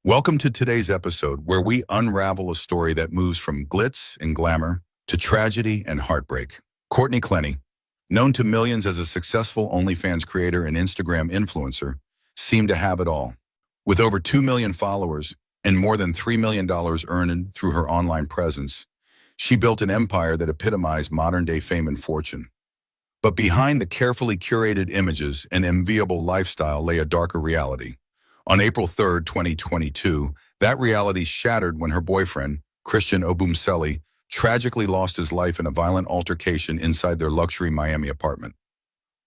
Welcome to today's episode where we unravel a story that moves from glitz and glamour to tragedy and heartbreak. Courtney Clenny, known to millions as a successful OnlyFans creator and Instagram influencer, seemed to have it all. With over 2 million followers and more than $3 million earned through her online presence, she built an empire that epitomized modern-day fame and fortune. But behind the carefully curated images and enviable lifestyle lay a darker reality. On April 3rd, 2022, that reality shattered when her boyfriend, Christian Obumseli, tragically lost his life in a violent altercation inside their luxury Miami apartment.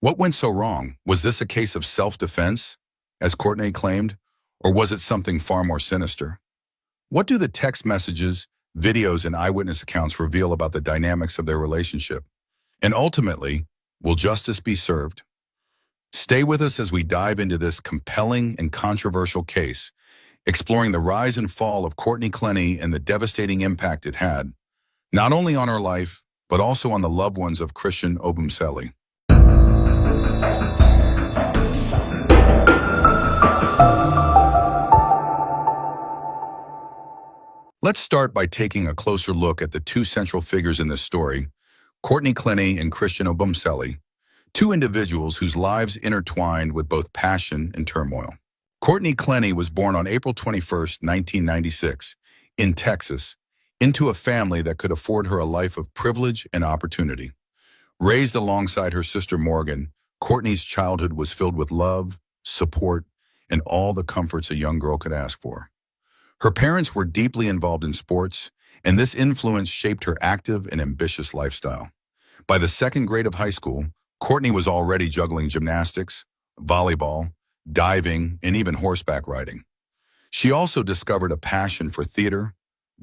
What went so wrong? Was this a case of self-defense, as Courtney claimed, or was it something far more sinister? What do the text messages, videos, and eyewitness accounts reveal about the dynamics of their relationship? And ultimately, will justice be served? Stay with us as we dive into this compelling and controversial case, exploring the rise and fall of Courtney Clenny and the devastating impact it had, not only on her life, but also on the loved ones of Christian Obumseli. Let's start by taking a closer look at the two central figures in this story, Courtney Clenny and Christian Obumseli, two individuals whose lives intertwined with both passion and turmoil. Courtney Clenny was born on April 21st, 1996, in Texas, into a family that could afford her a life of privilege and opportunity. Raised alongside her sister Morgan, Courtney's childhood was filled with love, support, and all the comforts a young girl could ask for. Her parents were deeply involved in sports, and this influence shaped her active and ambitious lifestyle. By the second grade of high school, Courtney was already juggling gymnastics, volleyball, diving, and even horseback riding. She also discovered a passion for theater,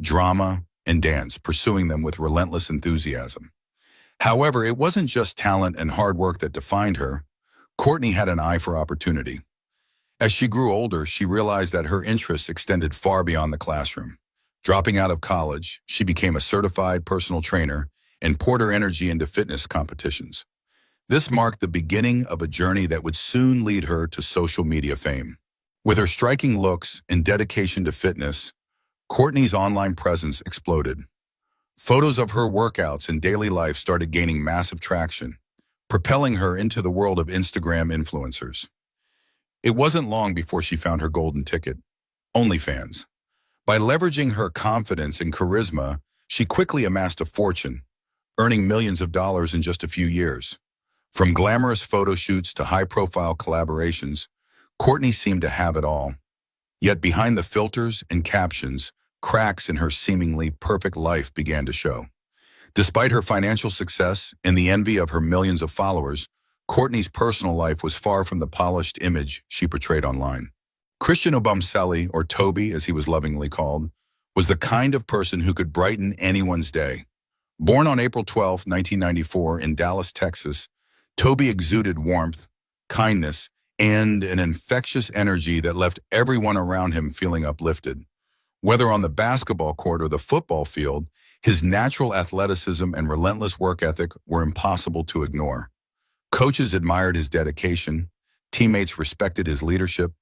drama, and dance, pursuing them with relentless enthusiasm. However, it wasn't just talent and hard work that defined her. Courtney had an eye for opportunity. As she grew older, she realized that her interests extended far beyond the classroom. Dropping out of college, she became a certified personal trainer and poured her energy into fitness competitions. This marked the beginning of a journey that would soon lead her to social media fame. With her striking looks and dedication to fitness, Courtney's online presence exploded. Photos of her workouts and daily life started gaining massive traction, propelling her into the world of Instagram influencers. It wasn't long before she found her golden ticket, OnlyFans. By leveraging her confidence and charisma, she quickly amassed a fortune, earning millions of dollars in just a few years. From glamorous photo shoots to high-profile collaborations, Courtney seemed to have it all. Yet behind the filters and captions, cracks in her seemingly perfect life began to show. Despite her financial success and the envy of her millions of followers, Courtney's personal life was far from the polished image she portrayed online. Christian Obumseli, or Toby as he was lovingly called, was the kind of person who could brighten anyone's day. Born on April 12, 1994 in Dallas, Texas, Toby exuded warmth, kindness, and an infectious energy that left everyone around him feeling uplifted. Whether on the basketball court or the football field, his natural athleticism and relentless work ethic were impossible to ignore. Coaches admired his dedication, teammates respected his leadership,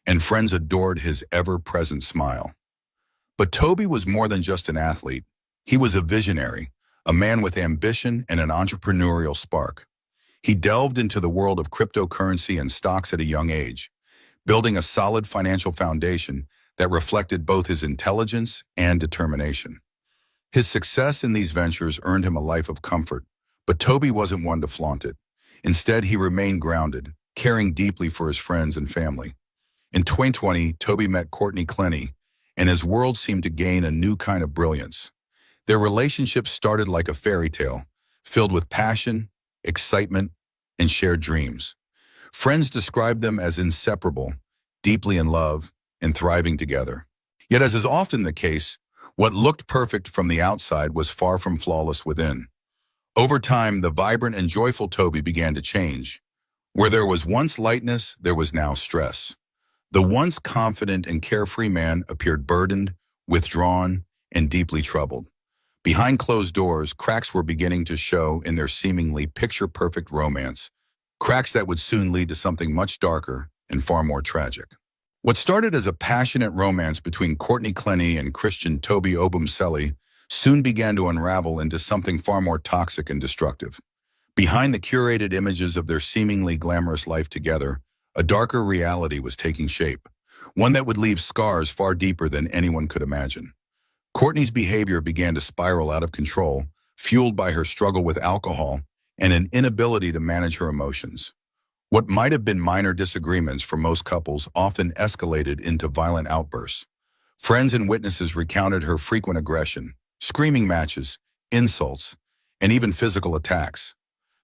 and friends adored his ever-present smile. But Toby was more than just an athlete. He was a visionary, a man with ambition and an entrepreneurial spark. He delved into the world of cryptocurrency and stocks at a young age, building a solid financial foundation that reflected both his intelligence and determination. His success in these ventures earned him a life of comfort, but Toby wasn't one to flaunt it. Instead, he remained grounded, caring deeply for his friends and family. In 2020, Toby met Courtney Clenny, and his world seemed to gain a new kind of brilliance. Their relationship started like a fairy tale, filled with passion, excitement, and shared dreams. Friends described them as inseparable, deeply in love, and thriving together. Yet, as is often the case, what looked perfect from the outside was far from flawless within. Over time, the vibrant and joyful Toby began to change. Where there was once lightness, there was now stress. The once confident and carefree man appeared burdened, withdrawn, and deeply troubled. Behind closed doors, cracks were beginning to show in their seemingly picture-perfect romance, cracks that would soon lead to something much darker and far more tragic. What started as a passionate romance between Courtney Clenny and Christian Toby Obumseli soon began to unravel into something far more toxic and destructive. Behind the curated images of their seemingly glamorous life together, a darker reality was taking shape, one that would leave scars far deeper than anyone could imagine. Courtney's behavior began to spiral out of control, fueled by her struggle with alcohol and an inability to manage her emotions. What might have been minor disagreements for most couples often escalated into violent outbursts. Friends and witnesses recounted her frequent aggression, screaming matches, insults, and even physical attacks.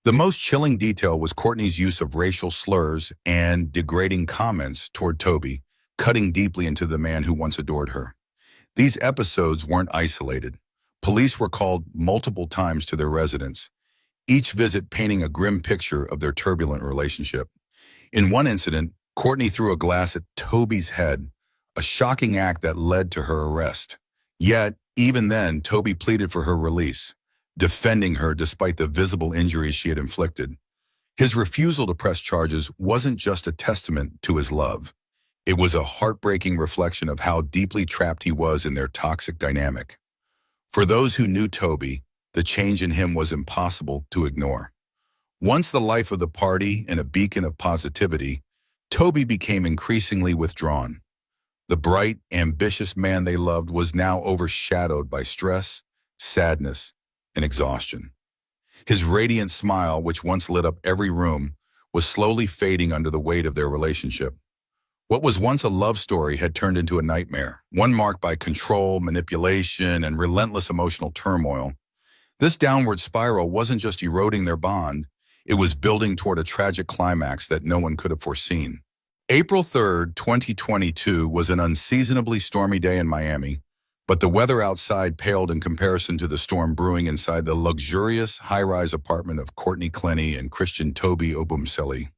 The most chilling detail was Courtney's use of racial slurs and degrading comments toward Toby, cutting deeply into the man who once adored her. These episodes weren't isolated. Police were called multiple times to their residence, each visit painting a grim picture of their turbulent relationship. In one incident, Courtney threw a glass at Toby's head, a shocking act that led to her arrest. Yet, even then, Toby pleaded for her release, defending her despite the visible injuries she had inflicted. His refusal to press charges wasn't just a testament to his love. It was a heartbreaking reflection of how deeply trapped he was in their toxic dynamic. For those who knew Toby, the change in him was impossible to ignore. Once the life of the party and a beacon of positivity, Toby became increasingly withdrawn. The bright, ambitious man they loved was now overshadowed by stress, sadness, and exhaustion. His radiant smile, which once lit up every room, was slowly fading under the weight of their relationship. What was once a love story had turned into a nightmare, one marked by control, manipulation, and relentless emotional turmoil. This downward spiral wasn't just eroding their bond, it was building toward a tragic climax that no one could have foreseen. April 3rd, 2022 was an unseasonably stormy day in Miami, but the weather outside paled in comparison to the storm brewing inside the luxurious high-rise apartment of Courtney Clenny and Christian Toby Obumseli.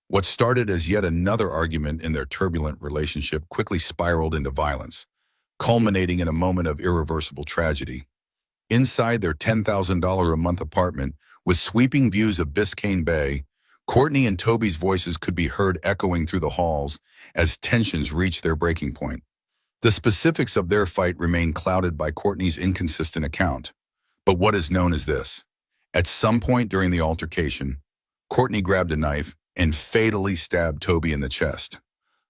What started as yet another argument in their turbulent relationship quickly spiraled into violence, culminating in a moment of irreversible tragedy. Inside their $10,000 a month apartment, with sweeping views of Biscayne Bay, Courtney and Toby's voices could be heard echoing through the halls as tensions reached their breaking point. The specifics of their fight remain clouded by Courtney's inconsistent account. But what is known is this. At some point during the altercation, Courtney grabbed a knife and fatally stabbed Toby in the chest.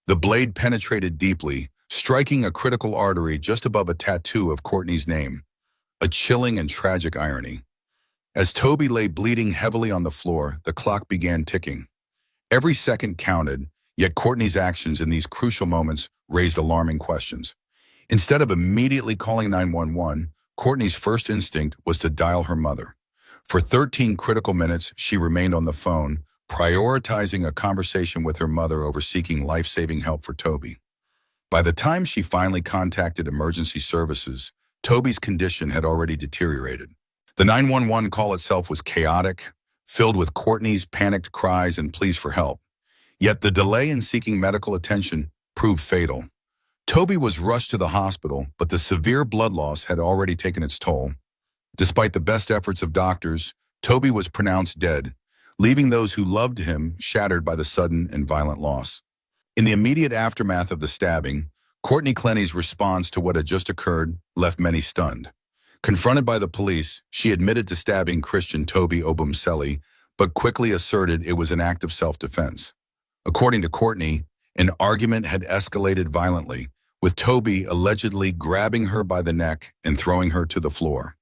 The blade penetrated deeply, striking a critical artery just above a tattoo of Courtney's name. A chilling and tragic irony. As Toby lay bleeding heavily on the floor, the clock began ticking. Every second counted, yet Courtney's actions in these crucial moments raised alarming questions. Instead of immediately calling 911, Courtney's first instinct was to dial her mother. For 13 critical minutes, she remained on the phone, prioritizing a conversation with her mother over seeking life-saving help for Toby. By the time she finally contacted emergency services, Toby's condition had already deteriorated. The 911 call itself was chaotic, filled with Courtney's panicked cries and pleas for help. Yet the delay in seeking medical attention proved fatal. Toby was rushed to the hospital, but the severe blood loss had already taken its toll. Despite the best efforts of doctors, Toby was pronounced dead, leaving those who loved him shattered by the sudden and violent loss. In the immediate aftermath of the stabbing, Courtney Clenny's response to what had just occurred left many stunned. Confronted by the police, she admitted to stabbing Christian Toby Obumseli, but quickly asserted it was an act of self-defense. According to Courtney, an argument had escalated violently, with Toby allegedly grabbing her by the neck and throwing her to the floor.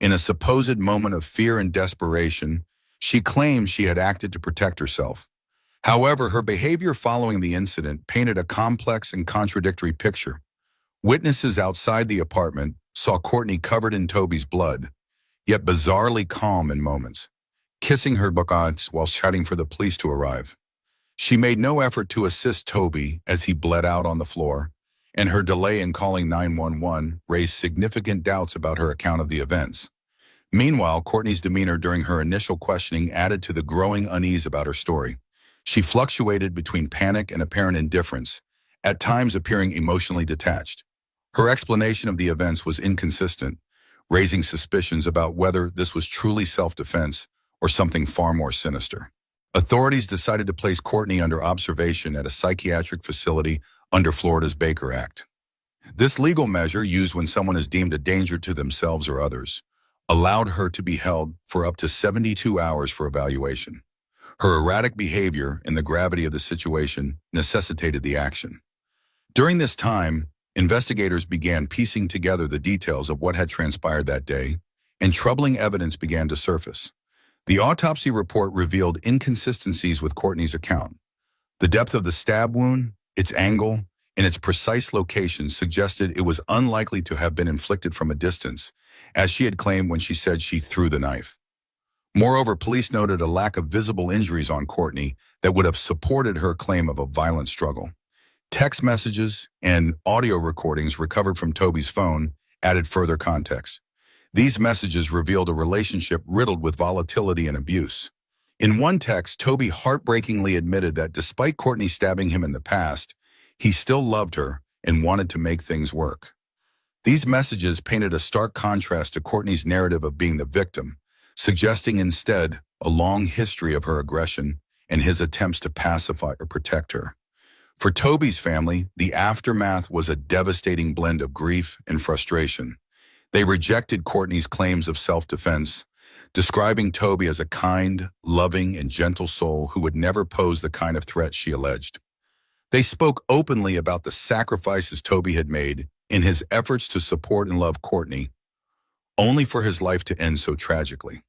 In a supposed moment of fear and desperation, she claimed she had acted to protect herself. However, her behavior following the incident painted a complex and contradictory picture. Witnesses outside the apartment saw Courtney covered in Toby's blood, yet bizarrely calm in moments, kissing her buttocks while shouting for the police to arrive. She made no effort to assist Toby as he bled out on the floor, and her delay in calling 911 raised significant doubts about her account of the events. Meanwhile, Courtney's demeanor during her initial questioning added to the growing unease about her story. She fluctuated between panic and apparent indifference, at times appearing emotionally detached. Her explanation of the events was inconsistent, raising suspicions about whether this was truly self-defense or something far more sinister. Authorities decided to place Courtney under observation at a psychiatric facility under Florida's Baker Act. This legal measure, used when someone is deemed a danger to themselves or others, allowed her to be held for up to 72 hours for evaluation. Her erratic behavior and the gravity of the situation necessitated the action. During this time, investigators began piecing together the details of what had transpired that day, and troubling evidence began to surface. The autopsy report revealed inconsistencies with Courtney's account. The depth of the stab wound, its angle, and its precise location suggested it was unlikely to have been inflicted from a distance, as she had claimed when she said she threw the knife. Moreover, police noted a lack of visible injuries on Courtney that would have supported her claim of a violent struggle. Text messages and audio recordings recovered from Toby's phone added further context. These messages revealed a relationship riddled with volatility and abuse. In one text, Toby heartbreakingly admitted that despite Courtney stabbing him in the past, he still loved her and wanted to make things work. These messages painted a stark contrast to Courtney's narrative of being the victim, suggesting instead a long history of her aggression and his attempts to pacify or protect her. For Toby's family, the aftermath was a devastating blend of grief and frustration. They rejected Courtney's claims of self-defense, describing Toby as a kind, loving, and gentle soul who would never pose the kind of threat she alleged. They spoke openly about the sacrifices Toby had made in his efforts to support and love Courtney, only for his life to end so tragically.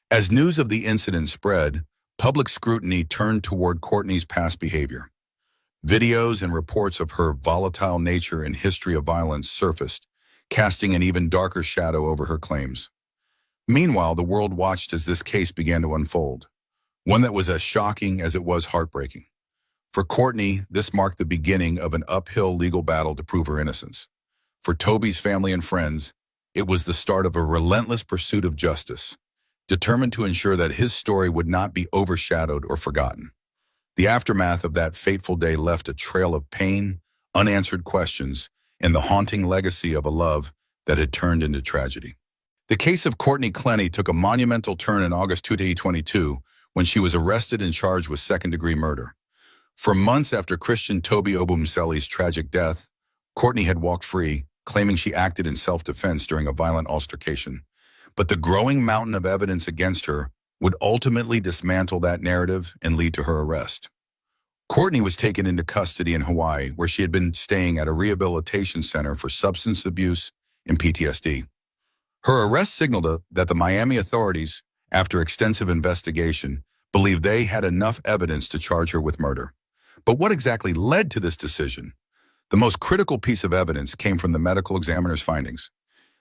As news of the incident spread, public scrutiny turned toward Courtney's past behavior. Videos and reports of her volatile nature and history of violence surfaced, casting an even darker shadow over her claims. Meanwhile, the world watched as this case began to unfold, one that was as shocking as it was heartbreaking. For Courtney, this marked the beginning of an uphill legal battle to prove her innocence. For Toby's family and friends, it was the start of a relentless pursuit of justice, determined to ensure that his story would not be overshadowed or forgotten. The aftermath of that fateful day left a trail of pain, unanswered questions, and the haunting legacy of a love that had turned into tragedy. The case of Courtney Clenny took a monumental turn in August 2022 when she was arrested and charged with second-degree murder. For months after Christian Toby Obumseli's tragic death, Courtney had walked free, claiming she acted in self-defense during a violent altercation. But the growing mountain of evidence against her would ultimately dismantle that narrative and lead to her arrest. Courtney was taken into custody in Hawaii, where she had been staying at a rehabilitation center for substance abuse and PTSD. Her arrest signaled that the Miami authorities, after extensive investigation, believed they had enough evidence to charge her with murder. But what exactly led to this decision? The most critical piece of evidence came from the medical examiner's findings.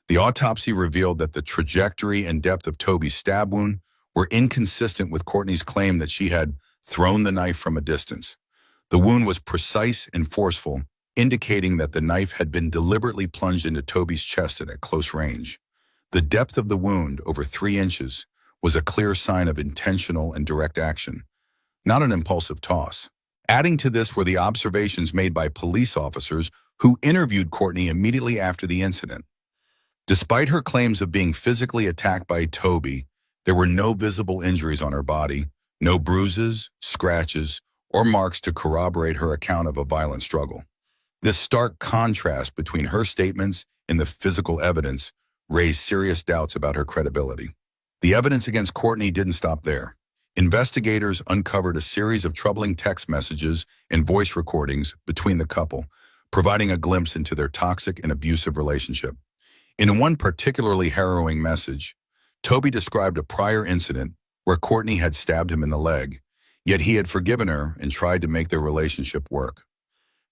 The autopsy revealed that the trajectory and depth of Toby's stab wound were inconsistent with Courtney's claim that she had thrown the knife from a distance. The wound was precise and forceful, indicating that the knife had been deliberately plunged into Toby's chest at close range. The depth of the wound, over 3 inches, was a clear sign of intentional and direct action, not an impulsive toss. Adding to this were the observations made by police officers who interviewed Courtney immediately after the incident. Despite her claims of being physically attacked by Toby, there were no visible injuries on her body, no bruises, scratches, or marks to corroborate her account of a violent struggle. This stark contrast between her statements and the physical evidence raised serious doubts about her credibility. The evidence against Courtney didn't stop there. Investigators uncovered a series of troubling text messages and voice recordings between the couple, providing a glimpse into their toxic and abusive relationship. In one particularly harrowing message, Toby described a prior incident where Courtney had stabbed him in the leg, yet he had forgiven her and tried to make their relationship work.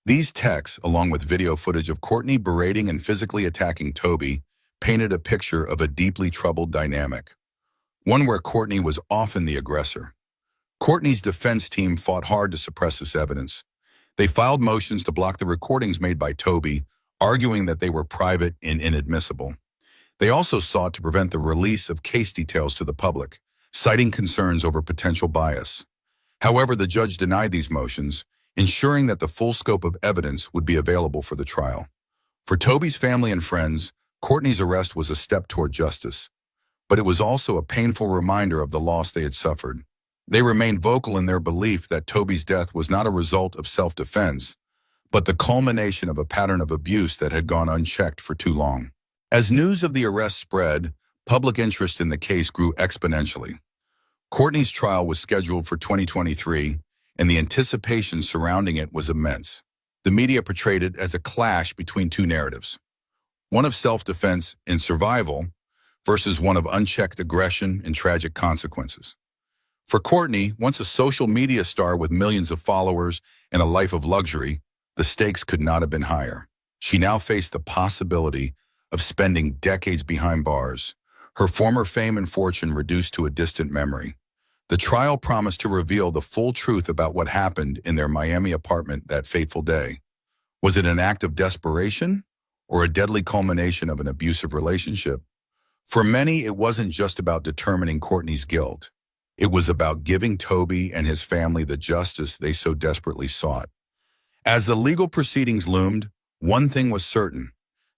These texts, along with video footage of Courtney berating and physically attacking Toby, painted a picture of a deeply troubled dynamic, one where Courtney was often the aggressor. Courtney's defense team fought hard to suppress this evidence. They filed motions to block the recordings made by Toby, arguing that they were private and inadmissible. They also sought to prevent the release of case details to the public, citing concerns over potential bias. However, the judge denied these motions, ensuring that the full scope of evidence would be available for the trial. For Toby's family and friends, Courtney's arrest was a step toward justice, but it was also a painful reminder of the loss they had suffered. They remained vocal in their belief that Toby's death was not a result of self-defense, but the culmination of a pattern of abuse that had gone unchecked for too long. As news of the arrest spread, public interest in the case grew exponentially. Courtney's trial was scheduled for 2023, and the anticipation surrounding it was immense. The media portrayed it as a clash between two narratives, one of self-defense and survival versus one of unchecked aggression and tragic consequences. For Courtney, once a social media star with millions of followers and a life of luxury, the stakes could not have been higher. She now faced the possibility of spending decades behind bars, her former fame and fortune reduced to a distant memory. The trial promised to reveal the full truth about what happened in their Miami apartment that fateful day. Was it an act of desperation or a deadly culmination of an abusive relationship? For many, it wasn't just about determining Courtney's guilt. It was about giving Toby and his family the justice they so desperately sought. As the legal proceedings loomed, one thing was certain.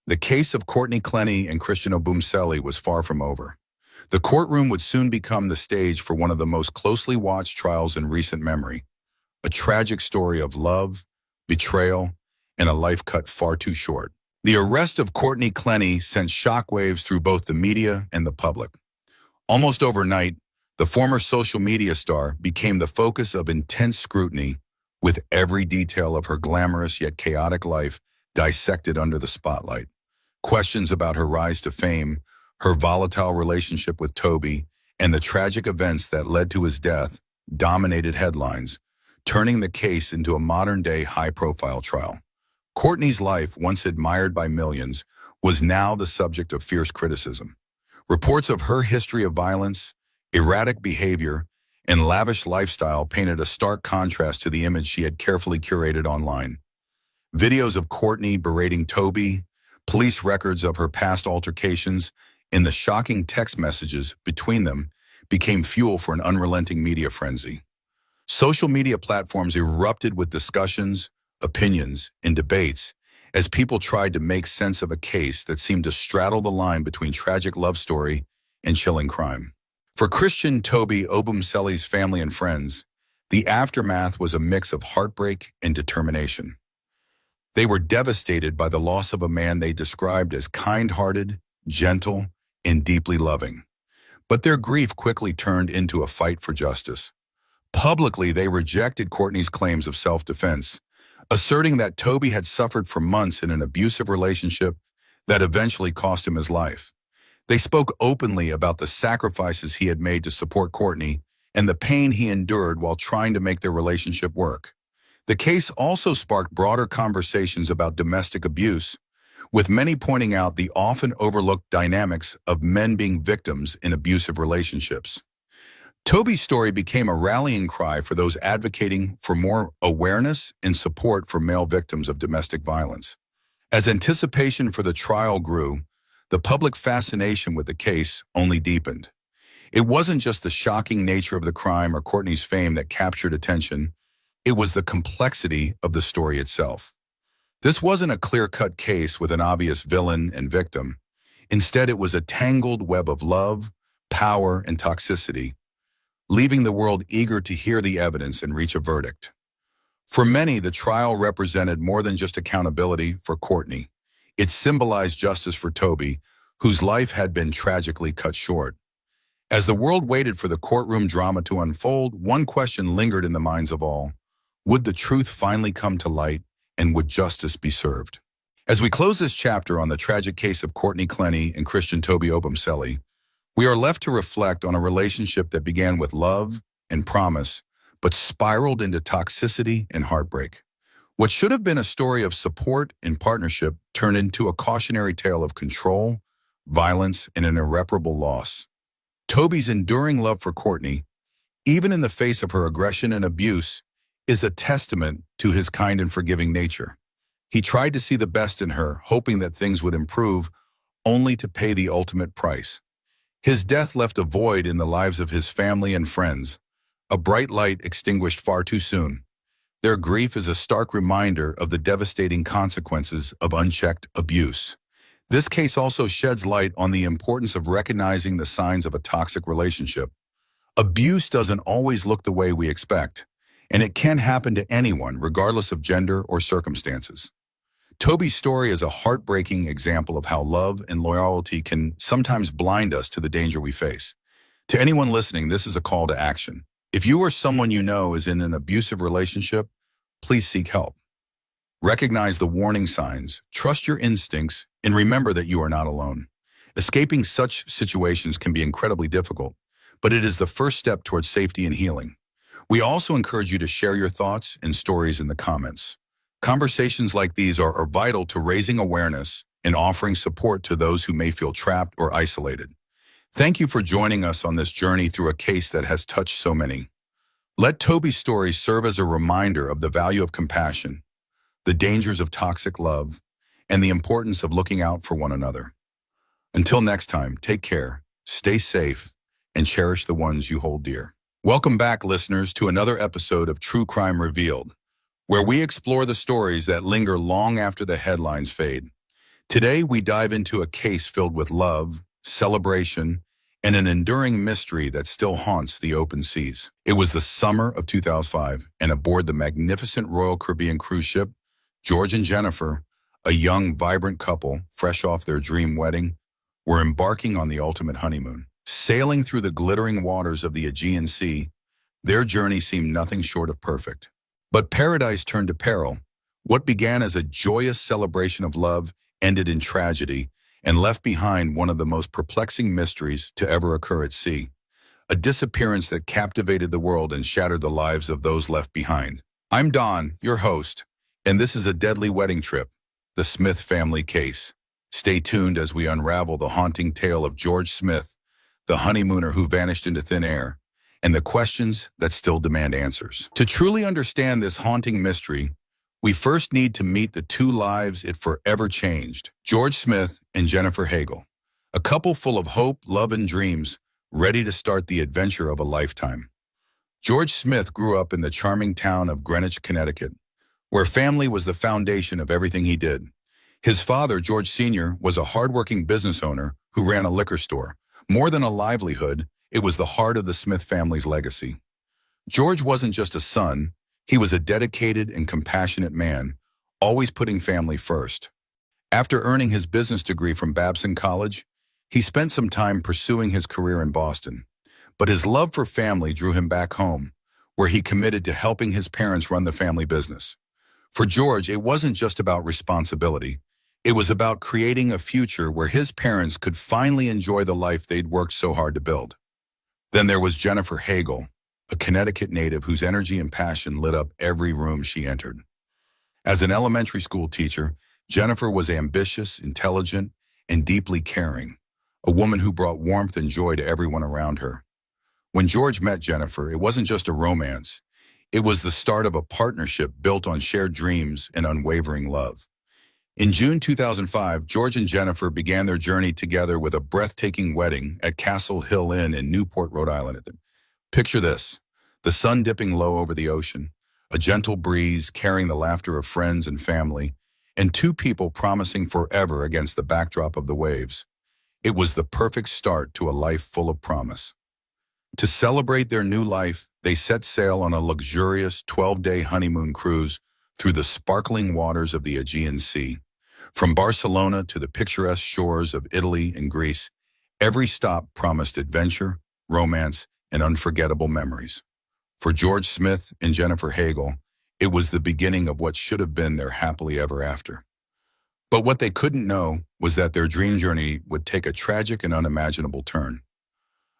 The case of Courtney Clenny and Christian Obumseli was far from over. The courtroom would soon become the stage for one of the most closely watched trials in recent memory, a tragic story of love, betrayal, and a life cut far too short. The arrest of Courtney Clenny sent shockwaves through both the media and the public. Almost overnight, the former social media star became the focus of intense scrutiny, with every detail of her glamorous yet chaotic life dissected under the spotlight. Questions about her rise to fame, her volatile relationship with Toby, and the tragic events that led to his death dominated headlines, turning the case into a modern-day high-profile trial. Courtney's life, once admired by millions, was now the subject of fierce criticism. Reports of her history of violence, erratic behavior, and lavish lifestyle painted a stark contrast to the image she had carefully curated online. Videos of Courtney berating Toby, police records of her past altercations, and the shocking text messages between them became fuel for an unrelenting media frenzy. Social media platforms erupted with discussions, opinions, and debates as people tried to make sense of a case that seemed to straddle the line between tragic love story and chilling crime. For Christian Toby Obumseli's family and friends, the aftermath was a mix of heartbreak and determination. They were devastated by the loss of a man they described as kind-hearted, gentle, and deeply loving. But their grief quickly turned into a fight for justice. Publicly, they rejected Courtney's claims of self-defense, asserting that Toby had suffered for months in an abusive relationship that eventually cost him his life. They spoke openly about the sacrifices he had made to support Courtney and the pain he endured while trying to make their relationship work. The case also sparked broader conversations about domestic abuse, with many pointing out the often overlooked dynamics of men being victims in abusive relationships. Toby's story became a rallying cry for those advocating for more awareness and support for male victims of domestic violence. As anticipation for the trial grew, the public fascination with the case only deepened. It wasn't just the shocking nature of the crime or Courtney's fame that captured attention, it was the complexity of the story itself. This wasn't a clear-cut case with an obvious villain and victim. Instead, it was a tangled web of love, power, and toxicity, leaving the world eager to hear the evidence and reach a verdict. For many, the trial represented more than just accountability for Courtney. It symbolized justice for Toby, whose life had been tragically cut short. As the world waited for the courtroom drama to unfold, one question lingered in the minds of all. Would the truth finally come to light, and would justice be served? As we close this chapter on the tragic case of Courtney Clenny and Christian Toby Obumseli, we are left to reflect on a relationship that began with love and promise, but spiraled into toxicity and heartbreak. What should have been a story of support and partnership turned into a cautionary tale of control, violence, and an irreparable loss. Toby's enduring love for Courtney, even in the face of her aggression and abuse, is a testament to his kind and forgiving nature. He tried to see the best in her, hoping that things would improve, only to pay the ultimate price. His death left a void in the lives of his family and friends, a bright light extinguished far too soon. Their grief is a stark reminder of the devastating consequences of unchecked abuse. This case also sheds light on the importance of recognizing the signs of a toxic relationship. Abuse doesn't always look the way we expect. And it can happen to anyone, regardless of gender or circumstances. Toby's story is a heartbreaking example of how love and loyalty can sometimes blind us to the danger we face. To anyone listening, this is a call to action. If you or someone you know is in an abusive relationship, please seek help. Recognize the warning signs, trust your instincts, and remember that you are not alone. Escaping such situations can be incredibly difficult, but it is the first step towards safety and healing. We also encourage you to share your thoughts and stories in the comments. Conversations like these are vital to raising awareness and offering support to those who may feel trapped or isolated. Thank you for joining us on this journey through a case that has touched so many. Let Toby's story serve as a reminder of the value of compassion, the dangers of toxic love, and the importance of looking out for one another. Until next time, take care, stay safe, and cherish the ones you hold dear. Welcome back, listeners, to another episode of True Crime Revealed, where we explore the stories that linger long after the headlines fade. Today, we dive into a case filled with love, celebration, and an enduring mystery that still haunts the open seas. It was the summer of 2005, and aboard the magnificent Royal Caribbean cruise ship, George and Jennifer, a young, vibrant couple, fresh off their dream wedding, were embarking on the ultimate honeymoon. Sailing through the glittering waters of the Aegean Sea, their journey seemed nothing short of perfect. But paradise turned to peril. What began as a joyous celebration of love ended in tragedy and left behind one of the most perplexing mysteries to ever occur at sea. A disappearance that captivated the world and shattered the lives of those left behind. I'm Don, your host, and this is A Deadly Wedding Trip, the Smith family case. Stay tuned as we unravel the haunting tale of George Smith, the honeymooner who vanished into thin air, and the questions that still demand answers. To truly understand this haunting mystery, we first need to meet the two lives it forever changed, George Smith and Jennifer Hagel, a couple full of hope, love, and dreams, ready to start the adventure of a lifetime. George Smith grew up in the charming town of Greenwich, Connecticut, where family was the foundation of everything he did. His father, George Sr., was a hardworking business owner who ran a liquor store. More than a livelihood, it was the heart of the Smith family's legacy. George wasn't just a son, he was a dedicated and compassionate man, always putting family first. After earning his business degree from Babson College, he spent some time pursuing his career in Boston. But his love for family drew him back home, where he committed to helping his parents run the family business. For George, it wasn't just about responsibility. It was about creating a future where his parents could finally enjoy the life they'd worked so hard to build. Then there was Jennifer Hagel, a Connecticut native whose energy and passion lit up every room she entered. As an elementary school teacher, Jennifer was ambitious, intelligent, and deeply caring, a woman who brought warmth and joy to everyone around her. When George met Jennifer, it wasn't just a romance. It was the start of a partnership built on shared dreams and unwavering love. In June 2005, George and Jennifer began their journey together with a breathtaking wedding at Castle Hill Inn in Newport, Rhode Island. Picture this, the sun dipping low over the ocean, a gentle breeze carrying the laughter of friends and family, and two people promising forever against the backdrop of the waves. It was the perfect start to a life full of promise. To celebrate their new life, they set sail on a luxurious 12-day honeymoon cruise through the sparkling waters of the Aegean Sea. From Barcelona to the picturesque shores of Italy and Greece, every stop promised adventure, romance, and unforgettable memories. For George Smith and Jennifer Hagel, it was the beginning of what should have been their happily ever after. But what they couldn't know was that their dream journey would take a tragic and unimaginable turn.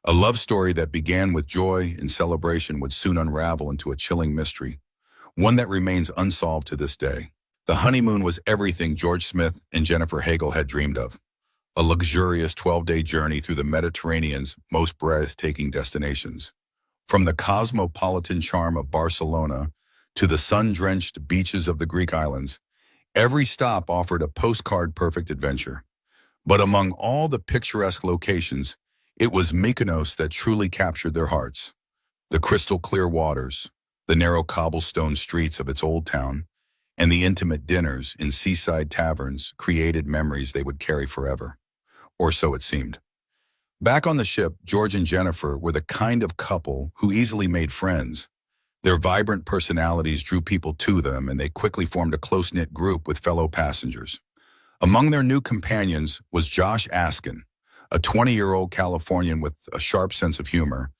A love story that began with joy and celebration would soon unravel into a chilling mystery, one that remains unsolved to this day. The honeymoon was everything George Smith and Jennifer Hagel had dreamed of. A luxurious 12-day journey through the Mediterranean's most breathtaking destinations. From the cosmopolitan charm of Barcelona to the sun-drenched beaches of the Greek islands, every stop offered a postcard-perfect adventure. But among all the picturesque locations, it was Mykonos that truly captured their hearts. The crystal-clear waters, the narrow cobblestone streets of its old town, and the intimate dinners in seaside taverns created memories they would carry forever. Or so it seemed. Back on the ship, George and Jennifer were the kind of couple who easily made friends. Their vibrant personalities drew people to them, and they quickly formed a close-knit group with fellow passengers. Among their new companions was Josh Askin, a 20-year-old Californian with a sharp sense of humor,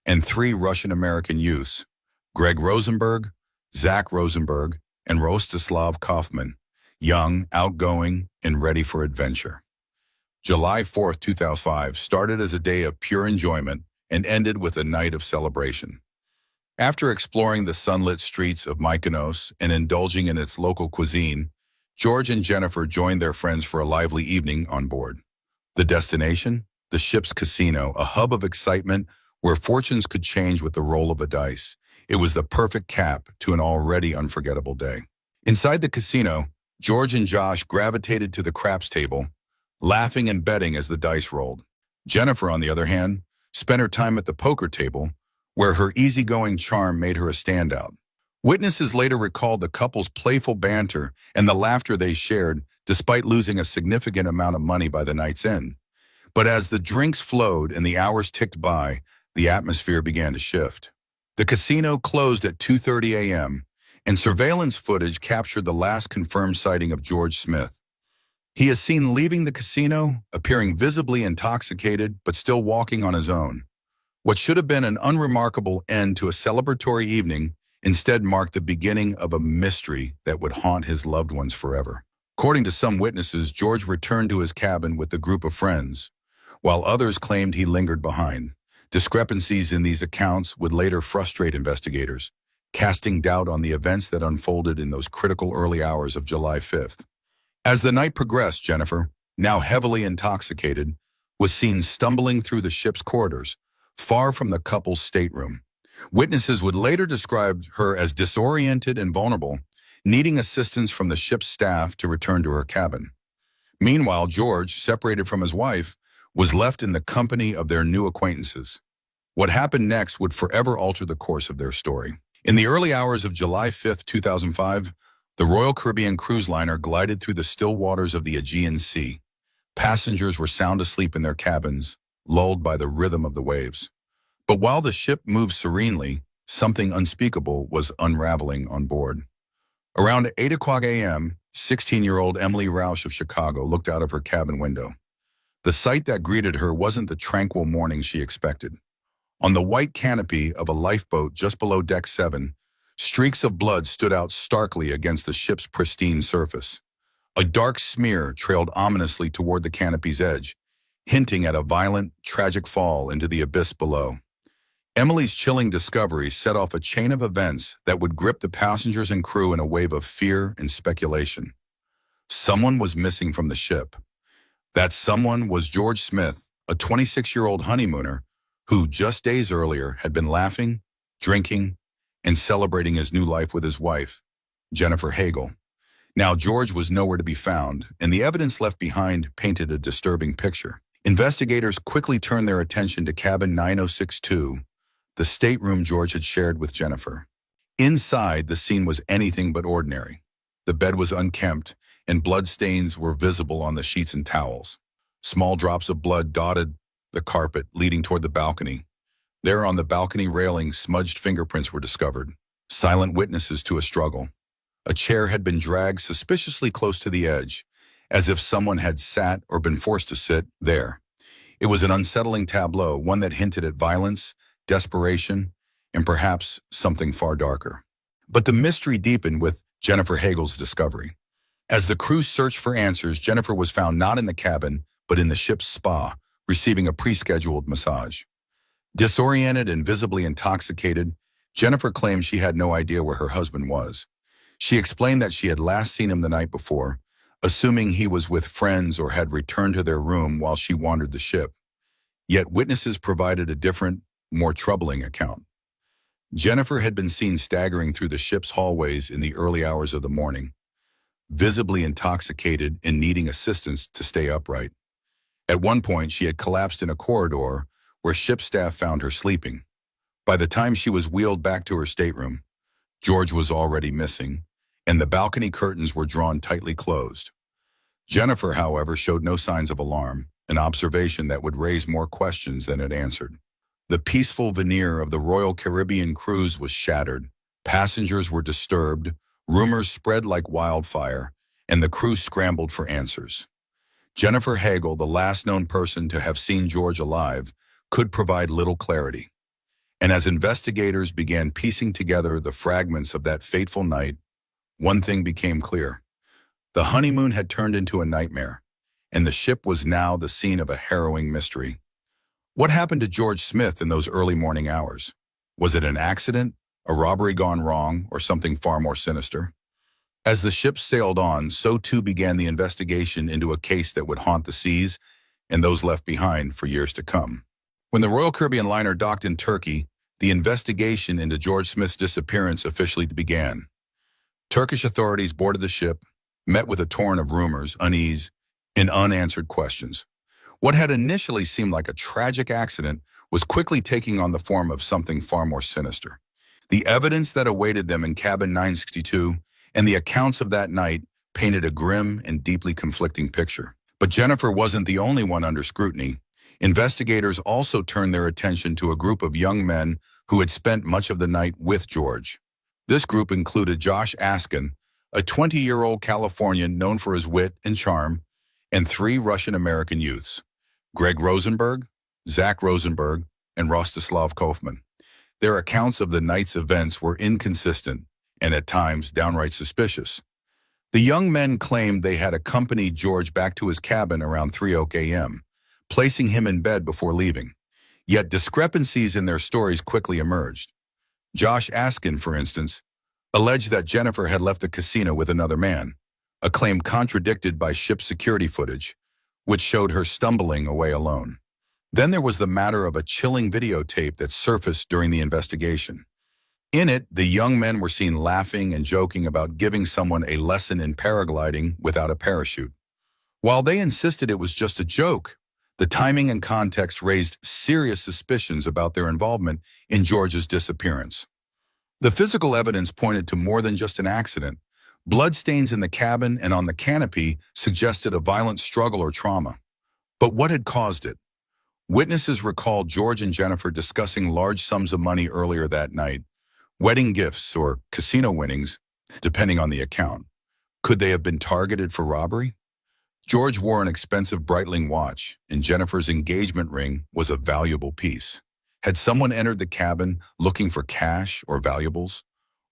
and three Russian-American youths, Greg Rosenberg, Zach Rosenberg, and Rostislav Kaufman, young, outgoing, and ready for adventure. July 4th, 2005 started as a day of pure enjoyment and ended with a night of celebration. After exploring the sunlit streets of Mykonos and indulging in its local cuisine, George and Jennifer joined their friends for a lively evening on board. The destination? The ship's casino, a hub of excitement where fortunes could change with the roll of a dice. It was the perfect cap to an already unforgettable day. Inside the casino, George and Josh gravitated to the craps table, laughing and betting as the dice rolled. Jennifer, on the other hand, spent her time at the poker table, where her easygoing charm made her a standout. Witnesses later recalled the couple's playful banter and the laughter they shared, despite losing a significant amount of money by the night's end. But as the drinks flowed and the hours ticked by, the atmosphere began to shift. The casino closed at 2:30 a.m., and surveillance footage captured the last confirmed sighting of George Smith. He is seen leaving the casino, appearing visibly intoxicated but still walking on his own. What should have been an unremarkable end to a celebratory evening instead marked the beginning of a mystery that would haunt his loved ones forever. According to some witnesses, George returned to his cabin with a group of friends, while others claimed he lingered behind. Discrepancies in these accounts would later frustrate investigators, casting doubt on the events that unfolded in those critical early hours of July 5th. As the night progressed, Jennifer, now heavily intoxicated, was seen stumbling through the ship's corridors, far from the couple's stateroom. Witnesses would later describe her as disoriented and vulnerable, needing assistance from the ship's staff to return to her cabin. Meanwhile, George, separated from his wife, was left in the company of their new acquaintances. What happened next would forever alter the course of their story. In the early hours of July 5, 2005, the Royal Caribbean cruise liner glided through the still waters of the Aegean Sea. Passengers were sound asleep in their cabins, lulled by the rhythm of the waves. But while the ship moved serenely, something unspeakable was unraveling on board. Around 8 o'clock a.m., 16-year-old Emily Rausch of Chicago looked out of her cabin window. The sight that greeted her wasn't the tranquil morning she expected. On the white canopy of a lifeboat just below Deck 7, streaks of blood stood out starkly against the ship's pristine surface. A dark smear trailed ominously toward the canopy's edge, hinting at a violent, tragic fall into the abyss below. Emily's chilling discovery set off a chain of events that would grip the passengers and crew in a wave of fear and speculation. Someone was missing from the ship. That someone was George Smith, a 26-year-old honeymooner who, just days earlier, had been laughing, drinking, and celebrating his new life with his wife, Jennifer Hagel. Now George was nowhere to be found, and the evidence left behind painted a disturbing picture. Investigators quickly turned their attention to cabin 9062, the stateroom George had shared with Jennifer. Inside, the scene was anything but ordinary. The bed was unkempt, and bloodstains were visible on the sheets and towels. Small drops of blood dotted the carpet leading toward the balcony. There on the balcony railing, smudged fingerprints were discovered, silent witnesses to a struggle. A chair had been dragged suspiciously close to the edge, as if someone had sat or been forced to sit there. It was an unsettling tableau, one that hinted at violence, desperation, and perhaps something far darker. But the mystery deepened with Jennifer Hagel's discovery. As the crew searched for answers, Jennifer was found not in the cabin, but in the ship's spa, receiving a pre-scheduled massage. Disoriented and visibly intoxicated, Jennifer claimed she had no idea where her husband was. She explained that she had last seen him the night before, assuming he was with friends or had returned to their room while she wandered the ship. Yet witnesses provided a different, more troubling account. Jennifer had been seen staggering through the ship's hallways in the early hours of the morning, visibly intoxicated and needing assistance to stay upright. At one point, she had collapsed in a corridor where ship staff found her sleeping. By the time she was wheeled back to her stateroom, George was already missing, and the balcony curtains were drawn tightly closed. Jennifer, however, showed no signs of alarm, an observation that would raise more questions than it answered. The peaceful veneer of the Royal Caribbean cruise was shattered, Passengers were disturbed, rumors spread like wildfire, and the crew scrambled for answers. Jennifer Hagel, the last known person to have seen George alive, could provide little clarity. And as investigators began piecing together the fragments of that fateful night, one thing became clear. The honeymoon had turned into a nightmare, and the ship was now the scene of a harrowing mystery. What happened to George Smith in those early morning hours? Was it an accident, a robbery gone wrong, or something far more sinister? As the ship sailed on, so too began the investigation into a case that would haunt the seas and those left behind for years to come. When the Royal Caribbean liner docked in Turkey, the investigation into George Smith's disappearance officially began. Turkish authorities boarded the ship, met with a torrent of rumors, unease, and unanswered questions. What had initially seemed like a tragic accident was quickly taking on the form of something far more sinister. The evidence that awaited them in cabin 962 and the accounts of that night painted a grim and deeply conflicting picture. But Jennifer wasn't the only one under scrutiny. Investigators also turned their attention to a group of young men who had spent much of the night with George. This group included Josh Askin, a 20-year-old Californian known for his wit and charm, and 3 Russian-American youths, Greg Rosenberg, Zach Rosenberg, and Rostislav Kaufman. Their accounts of the night's events were inconsistent and at times downright suspicious. The young men claimed they had accompanied George back to his cabin around 3 a.m., placing him in bed before leaving. Yet discrepancies in their stories quickly emerged. Josh Askin, for instance, alleged that Jennifer had left the casino with another man, a claim contradicted by ship security footage, which showed her stumbling away alone. Then there was the matter of a chilling videotape that surfaced during the investigation. In it, the young men were seen laughing and joking about giving someone a lesson in paragliding without a parachute. While they insisted it was just a joke, the timing and context raised serious suspicions about their involvement in George's disappearance. The physical evidence pointed to more than just an accident. Bloodstains in the cabin and on the canopy suggested a violent struggle or trauma. But what had caused it? Witnesses recalled George and Jennifer discussing large sums of money earlier that night, wedding gifts or casino winnings, depending on the account. Could they have been targeted for robbery? George wore an expensive Breitling watch, and Jennifer's engagement ring was a valuable piece. Had someone entered the cabin looking for cash or valuables?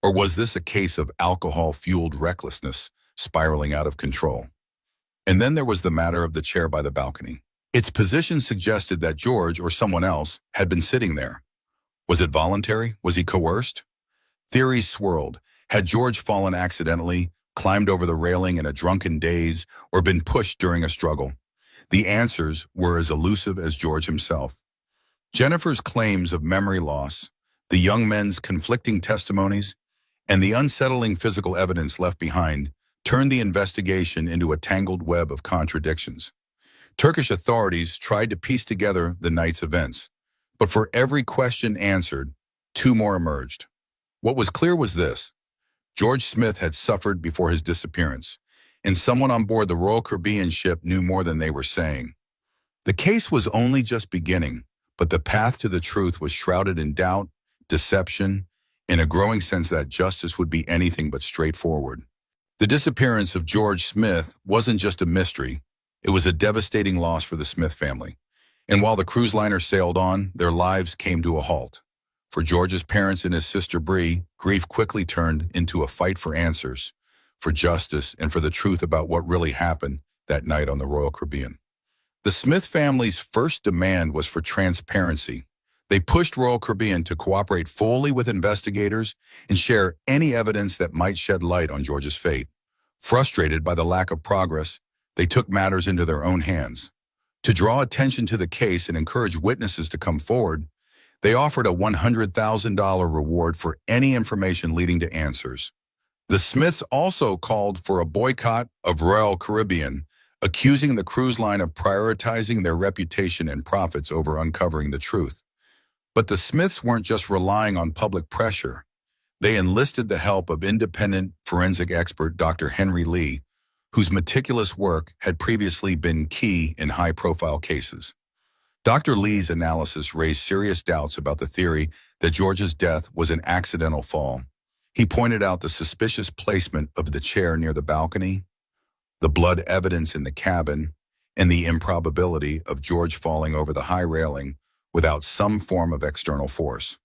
Or was this a case of alcohol-fueled recklessness spiraling out of control? And then there was the matter of the chair by the balcony. Its position suggested that George or someone else had been sitting there. Was it voluntary? Was he coerced? Theories swirled. Had George fallen accidentally, climbed over the railing in a drunken daze, or been pushed during a struggle? The answers were as elusive as George himself. Jennifer's claims of memory loss, the young men's conflicting testimonies, and the unsettling physical evidence left behind turned the investigation into a tangled web of contradictions. Turkish authorities tried to piece together the night's events, but for every question answered, 2 more emerged. What was clear was this: George Smith had suffered before his disappearance, and someone on board the Royal Caribbean ship knew more than they were saying. The case was only just beginning, but the path to the truth was shrouded in doubt, deception, and a growing sense that justice would be anything but straightforward. The disappearance of George Smith wasn't just a mystery, it was a devastating loss for the Smith family. And while the cruise liner sailed on, their lives came to a halt. For George's parents and his sister Bree, grief quickly turned into a fight for answers, for justice, and for the truth about what really happened that night on the Royal Caribbean. The Smith family's first demand was for transparency. They pushed Royal Caribbean to cooperate fully with investigators and share any evidence that might shed light on George's fate. Frustrated by the lack of progress, they took matters into their own hands. To draw attention to the case and encourage witnesses to come forward, they offered a $100,000 reward for any information leading to answers. The Smiths also called for a boycott of Royal Caribbean, accusing the cruise line of prioritizing their reputation and profits over uncovering the truth. But the Smiths weren't just relying on public pressure. They enlisted the help of independent forensic expert Dr. Henry Lee, whose meticulous work had previously been key in high-profile cases. Dr. Lee's analysis raised serious doubts about the theory that George's death was an accidental fall. He pointed out the suspicious placement of the chair near the balcony, the blood evidence in the cabin, and the improbability of George falling over the high railing without some form of external force.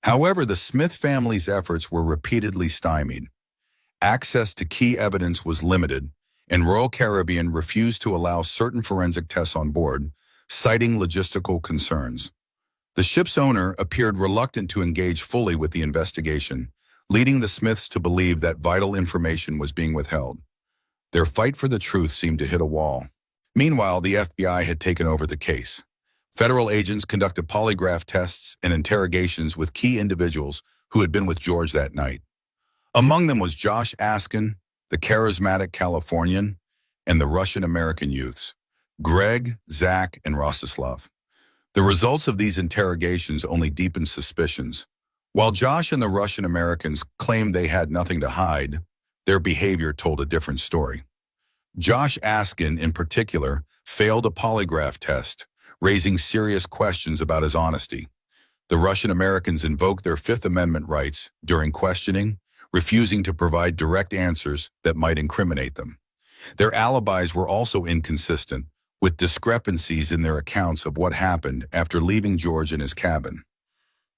However, the Smith family's efforts were repeatedly stymied. Access to key evidence was limited, and Royal Caribbean refused to allow certain forensic tests on board, citing logistical concerns. The ship's owner appeared reluctant to engage fully with the investigation, leading the Smiths to believe that vital information was being withheld. Their fight for the truth seemed to hit a wall. Meanwhile, the FBI had taken over the case. Federal agents conducted polygraph tests and interrogations with key individuals who had been with George that night. Among them was Josh Askin, the charismatic Californian, and the Russian-American youths, Greg, Zach, and Rostislav. The results of these interrogations only deepened suspicions. While Josh and the Russian-Americans claimed they had nothing to hide, their behavior told a different story. Josh Askin, in particular, failed a polygraph test, raising serious questions about his honesty. The Russian-Americans invoked their Fifth Amendment rights during questioning, refusing to provide direct answers that might incriminate them. Their alibis were also inconsistent, with discrepancies in their accounts of what happened after leaving George in his cabin.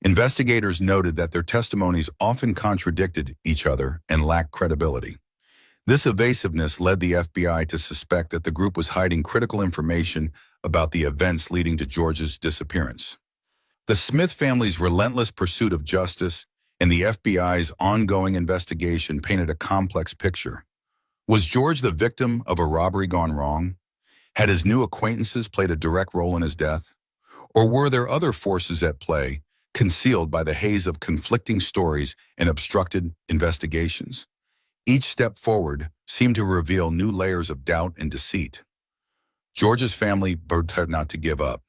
Investigators noted that their testimonies often contradicted each other and lacked credibility. This evasiveness led the FBI to suspect that the group was hiding critical information about the events leading to George's disappearance. The Smith family's relentless pursuit of justice and the FBI's ongoing investigation painted a complex picture. Was George the victim of a robbery gone wrong? Had his new acquaintances played a direct role in his death? Or were there other forces at play, concealed by the haze of conflicting stories and obstructed investigations? Each step forward seemed to reveal new layers of doubt and deceit. George's family vowed not to give up.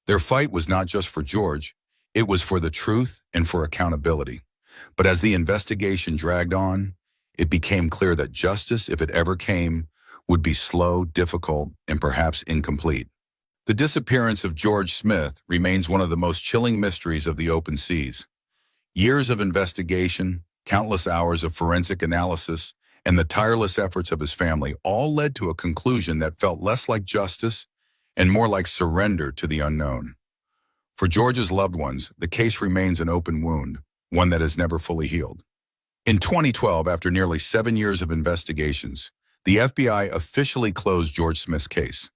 Their fight was not just for George, it was for the truth and for accountability. But as the investigation dragged on, it became clear that justice, if it ever came, would be slow, difficult, and perhaps incomplete. The disappearance of George Smith remains one of the most chilling mysteries of the open seas. Years of investigation, countless hours of forensic analysis, and the tireless efforts of his family all led to a conclusion that felt less like justice and more like surrender to the unknown. For George's loved ones, the case remains an open wound, one that has never fully healed. In 2012, after nearly 7 years of investigations, the FBI officially closed George Smith's case.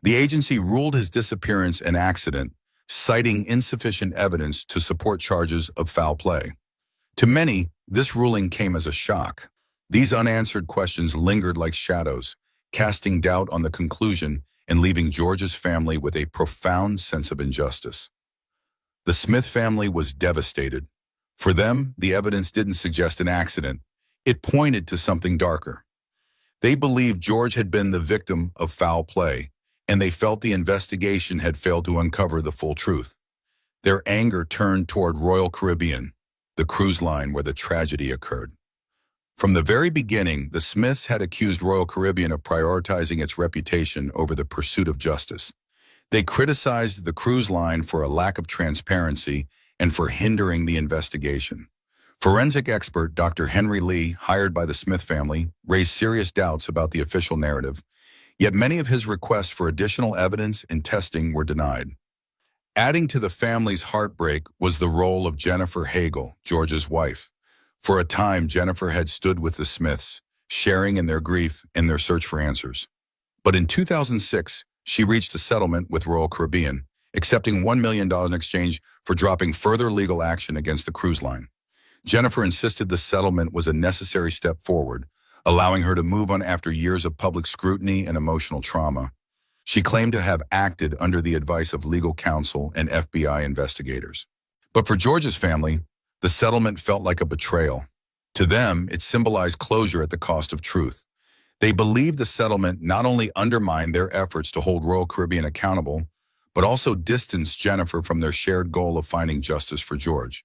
The agency ruled his disappearance an accident, citing insufficient evidence to support charges of foul play. To many, this ruling came as a shock. These unanswered questions lingered like shadows, casting doubt on the conclusion and leaving George's family with a profound sense of injustice. The Smith family was devastated. For them, the evidence didn't suggest an accident. It pointed to something darker. They believed George had been the victim of foul play, and they felt the investigation had failed to uncover the full truth. Their anger turned toward Royal Caribbean, the cruise line where the tragedy occurred. From the very beginning, the Smiths had accused Royal Caribbean of prioritizing its reputation over the pursuit of justice. They criticized the cruise line for a lack of transparency and for hindering the investigation. Forensic expert Dr. Henry Lee, hired by the Smith family, raised serious doubts about the official narrative, yet many of his requests for additional evidence and testing were denied. Adding to the family's heartbreak was the role of Jennifer Hagel, George's wife. For a time, Jennifer had stood with the Smiths, sharing in their grief and their search for answers. But in 2006, she reached a settlement with Royal Caribbean, accepting $1 million in exchange for dropping further legal action against the cruise line. Jennifer insisted the settlement was a necessary step forward, allowing her to move on after years of public scrutiny and emotional trauma. She claimed to have acted under the advice of legal counsel and FBI investigators. But for George's family, the settlement felt like a betrayal. To them, it symbolized closure at the cost of truth. They believed the settlement not only undermined their efforts to hold Royal Caribbean accountable, but also distanced Jennifer from their shared goal of finding justice for George.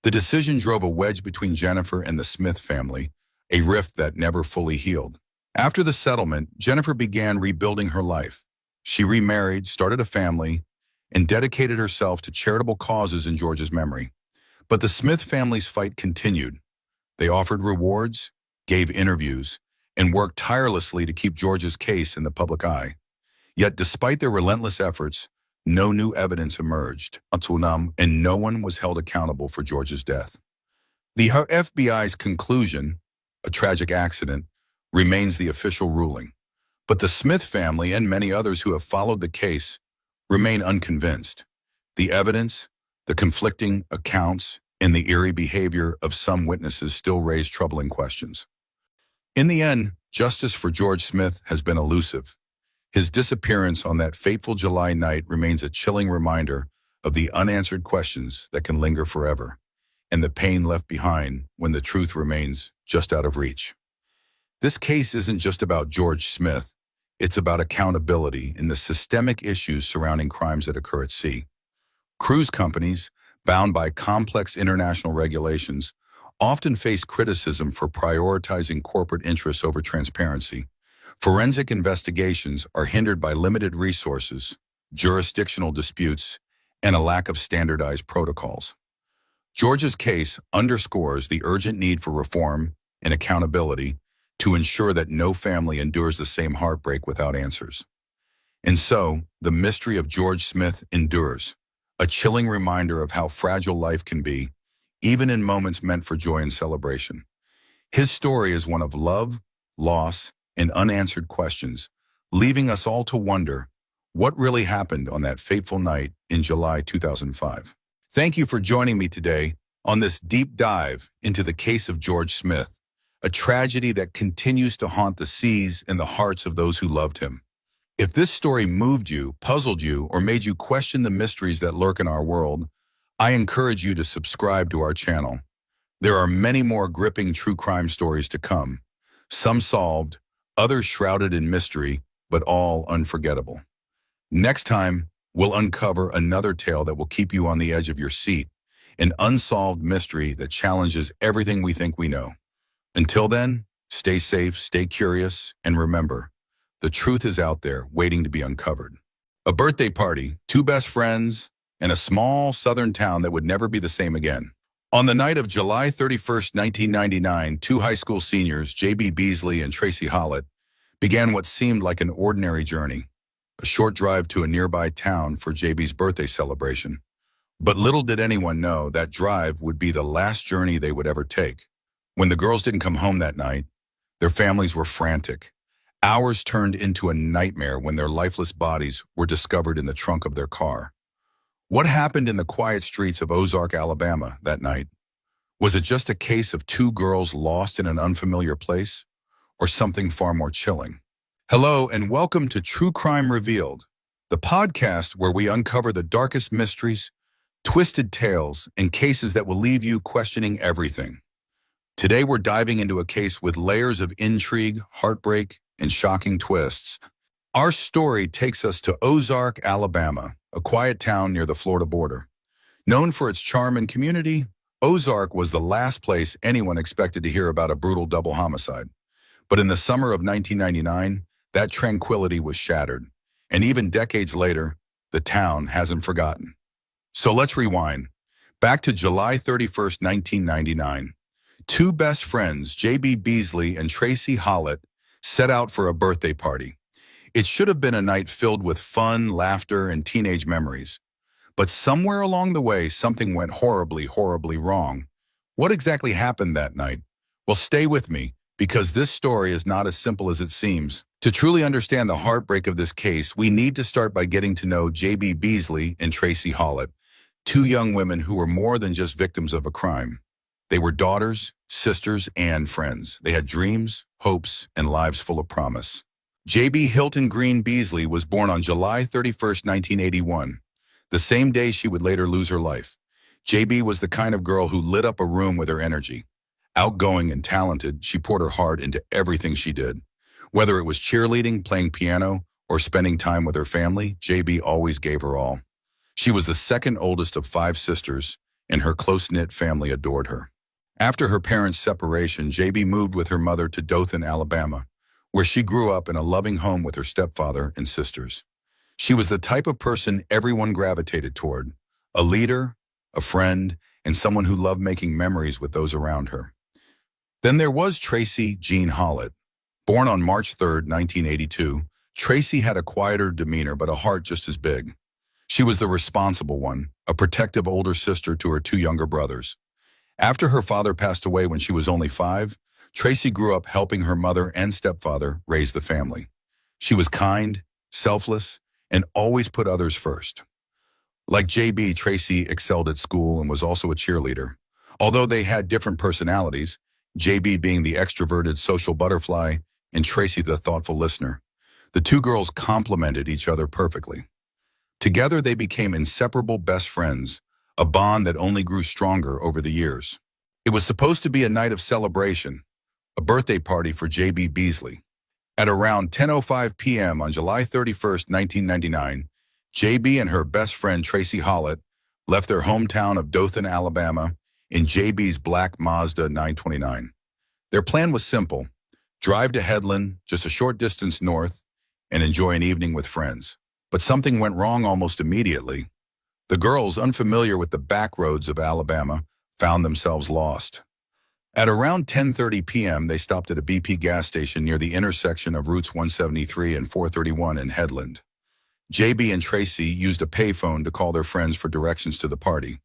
The decision drove a wedge between Jennifer and the Smith family, a rift that never fully healed. After the settlement, Jennifer began rebuilding her life. She remarried, started a family, and dedicated herself to charitable causes in George's memory. But the Smith family's fight continued. They offered rewards, gave interviews, and worked tirelessly to keep George's case in the public eye. Yet despite their relentless efforts, no new evidence emerged, and no one was held accountable for George's death. The FBI's conclusion, a tragic accident, remains the official ruling. But the Smith family and many others who have followed the case remain unconvinced. The evidence, the conflicting accounts, and the eerie behavior of some witnesses still raise troubling questions. In the end, justice for George Smith has been elusive. His disappearance on that fateful July night remains a chilling reminder of the unanswered questions that can linger forever, and the pain left behind when the truth remains just out of reach. This case isn't just about George Smith, it's about accountability in the systemic issues surrounding crimes that occur at sea. Cruise companies, bound by complex international regulations, often face criticism for prioritizing corporate interests over transparency. Forensic investigations are hindered by limited resources, jurisdictional disputes, and a lack of standardized protocols. George's case underscores the urgent need for reform and accountability to ensure that no family endures the same heartbreak without answers. And so, the mystery of George Smith endures, a chilling reminder of how fragile life can be, even in moments meant for joy and celebration. His story is one of love, loss, and unanswered questions, leaving us all to wonder what really happened on that fateful night in July 2005. Thank you for joining me today on this deep dive into the case of George Smith, a tragedy that continues to haunt the seas and the hearts of those who loved him. If this story moved you, puzzled you, or made you question the mysteries that lurk in our world, I encourage you to subscribe to our channel. There are many more gripping true crime stories to come, some solved, others shrouded in mystery, but all unforgettable. Next time, we'll uncover another tale that will keep you on the edge of your seat, an unsolved mystery that challenges everything we think we know. Until then, stay safe, stay curious, and remember, the truth is out there waiting to be uncovered. A birthday party, two best friends, and a small southern town that would never be the same again. On the night of July 31st, 1999, two high school seniors, J.B. Beasley and Tracy Hollett, began what seemed like an ordinary journey, a short drive to a nearby town for J.B.'s birthday celebration. But little did anyone know that drive would be the last journey they would ever take. When the girls didn't come home that night, their families were frantic. Hours turned into a nightmare when their lifeless bodies were discovered in the trunk of their car. What happened in the quiet streets of Ozark, Alabama that night? Was it just a case of two girls lost in an unfamiliar place, or something far more chilling? Hello and welcome to True Crime Revealed, the podcast where we uncover the darkest mysteries, twisted tales, and cases that will leave you questioning everything. Today we're diving into a case with layers of intrigue, heartbreak, and shocking twists. Our story takes us to Ozark, Alabama, a quiet town near the Florida border. Known for its charm and community, Ozark was the last place anyone expected to hear about a brutal double homicide. But in the summer of 1999, that tranquility was shattered. And even decades later, the town hasn't forgotten. So let's rewind. Back to July 31st, 1999. Two best friends, J.B. Beasley and Tracy Hollett, set out for a birthday party. It should have been a night filled with fun, laughter, and teenage memories. But somewhere along the way, something went horribly, horribly wrong. What exactly happened that night? Well, stay with me, because this story is not as simple as it seems. To truly understand the heartbreak of this case, we need to start by getting to know J.B. Beasley and Tracy Hollett, two young women who were more than just victims of a crime. They were daughters, sisters, and friends. They had dreams, hopes, and lives full of promise. J.B. Hilton Green Beasley was born on July 31st, 1981, the same day she would later lose her life. J.B. was the kind of girl who lit up a room with her energy. Outgoing and talented, she poured her heart into everything she did. Whether it was cheerleading, playing piano, or spending time with her family, J.B. always gave her all. She was the second oldest of 5 sisters, and her close-knit family adored her. After her parents' separation, J.B. moved with her mother to Dothan, Alabama, where she grew up in a loving home with her stepfather and sisters. She was the type of person everyone gravitated toward, a leader, a friend, and someone who loved making memories with those around her. Then there was Tracy Jean Hollett. Born on March 3rd, 1982, Tracy had a quieter demeanor but a heart just as big. She was the responsible one, a protective older sister to her two younger brothers. After her father passed away when she was only 5, Tracy grew up helping her mother and stepfather raise the family. She was kind, selfless, and always put others first. Like JB, Tracy excelled at school and was also a cheerleader. Although they had different personalities, JB being the extroverted social butterfly and Tracy the thoughtful listener, the two girls complemented each other perfectly. Together they became inseparable best friends, a bond that only grew stronger over the years. It was supposed to be a night of celebration, a birthday party for J.B. Beasley. At around 10:05 p.m. on July 31st, 1999, J.B. and her best friend Tracy Hollett left their hometown of Dothan, Alabama, in J.B.'s black Mazda 929. Their plan was simple: drive to Headland, just a short distance north, and enjoy an evening with friends. But something went wrong almost immediately. The girls, unfamiliar with the back roads of Alabama, found themselves lost. At around 10:30 p.m., they stopped at a BP gas station near the intersection of Routes 173 and 431 in Headland. JB and Tracy used a payphone to call their friends for directions to the party.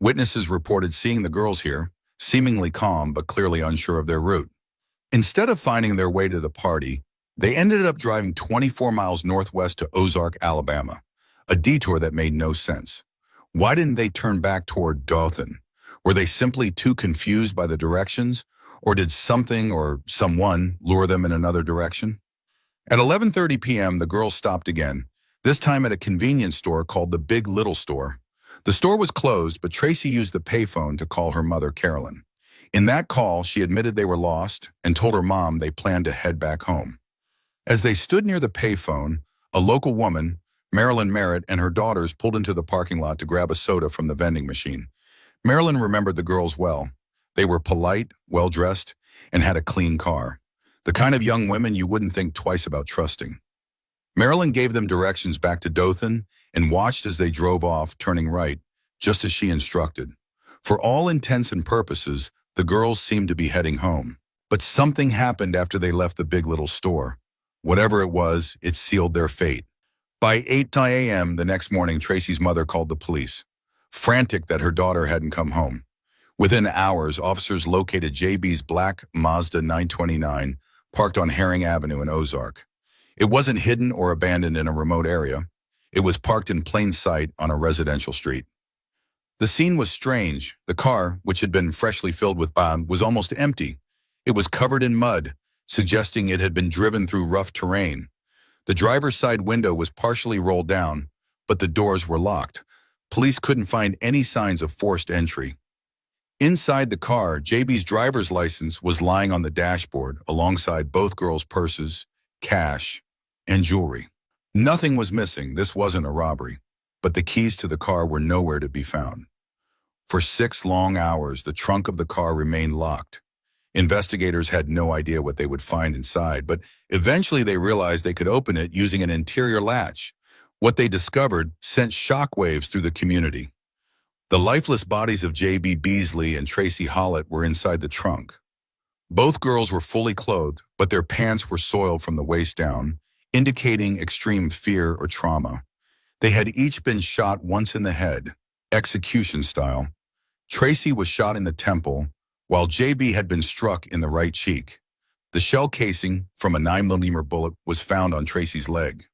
Witnesses reported seeing the girls here, seemingly calm but clearly unsure of their route. Instead of finding their way to the party, they ended up driving 24 miles northwest to Ozark, Alabama, a detour that made no sense. Why didn't they turn back toward Dothan? Were they simply too confused by the directions, or did something or someone lure them in another direction? At 11:30 p.m., the girls stopped again, this time at a convenience store called the Big Little Store. The store was closed, but Tracy used the payphone to call her mother, Carolyn. In that call, she admitted they were lost and told her mom they planned to head back home. As they stood near the payphone, a local woman, Marilyn Merritt, and her daughters pulled into the parking lot to grab a soda from the vending machine. Marilyn remembered the girls well. They were polite, well-dressed, and had a clean car. The kind of young women you wouldn't think twice about trusting. Marilyn gave them directions back to Dothan and watched as they drove off, turning right, just as she instructed. For all intents and purposes, the girls seemed to be heading home. But something happened after they left the Big Little Store. Whatever it was, it sealed their fate. By 8 a.m. the next morning, Tracy's mother called the police, frantic that her daughter hadn't come home. Within hours, officers located JB's black Mazda 929 parked on Herring Avenue in Ozark. It wasn't hidden or abandoned in a remote area. It was parked in plain sight on a residential street. The scene was strange. The car, which had been freshly filled with bomb, was almost empty. It was covered in mud, suggesting it had been driven through rough terrain. The driver's side window was partially rolled down, but the doors were locked. Police couldn't find any signs of forced entry. Inside the car, JB's driver's license was lying on the dashboard alongside both girls' purses, cash, and jewelry. Nothing was missing. This wasn't a robbery, but the keys to the car were nowhere to be found. For 6 long hours, the trunk of the car remained locked. Investigators had no idea what they would find inside, but eventually they realized they could open it using an interior latch. What they discovered sent shockwaves through the community. The lifeless bodies of J.B. Beasley and Tracy Hollett were inside the trunk. Both girls were fully clothed, but their pants were soiled from the waist down, indicating extreme fear or trauma. They had each been shot once in the head, execution style. Tracy was shot in the temple, while J.B. had been struck in the right cheek. The shell casing from a 9mm bullet was found on Tracy's leg.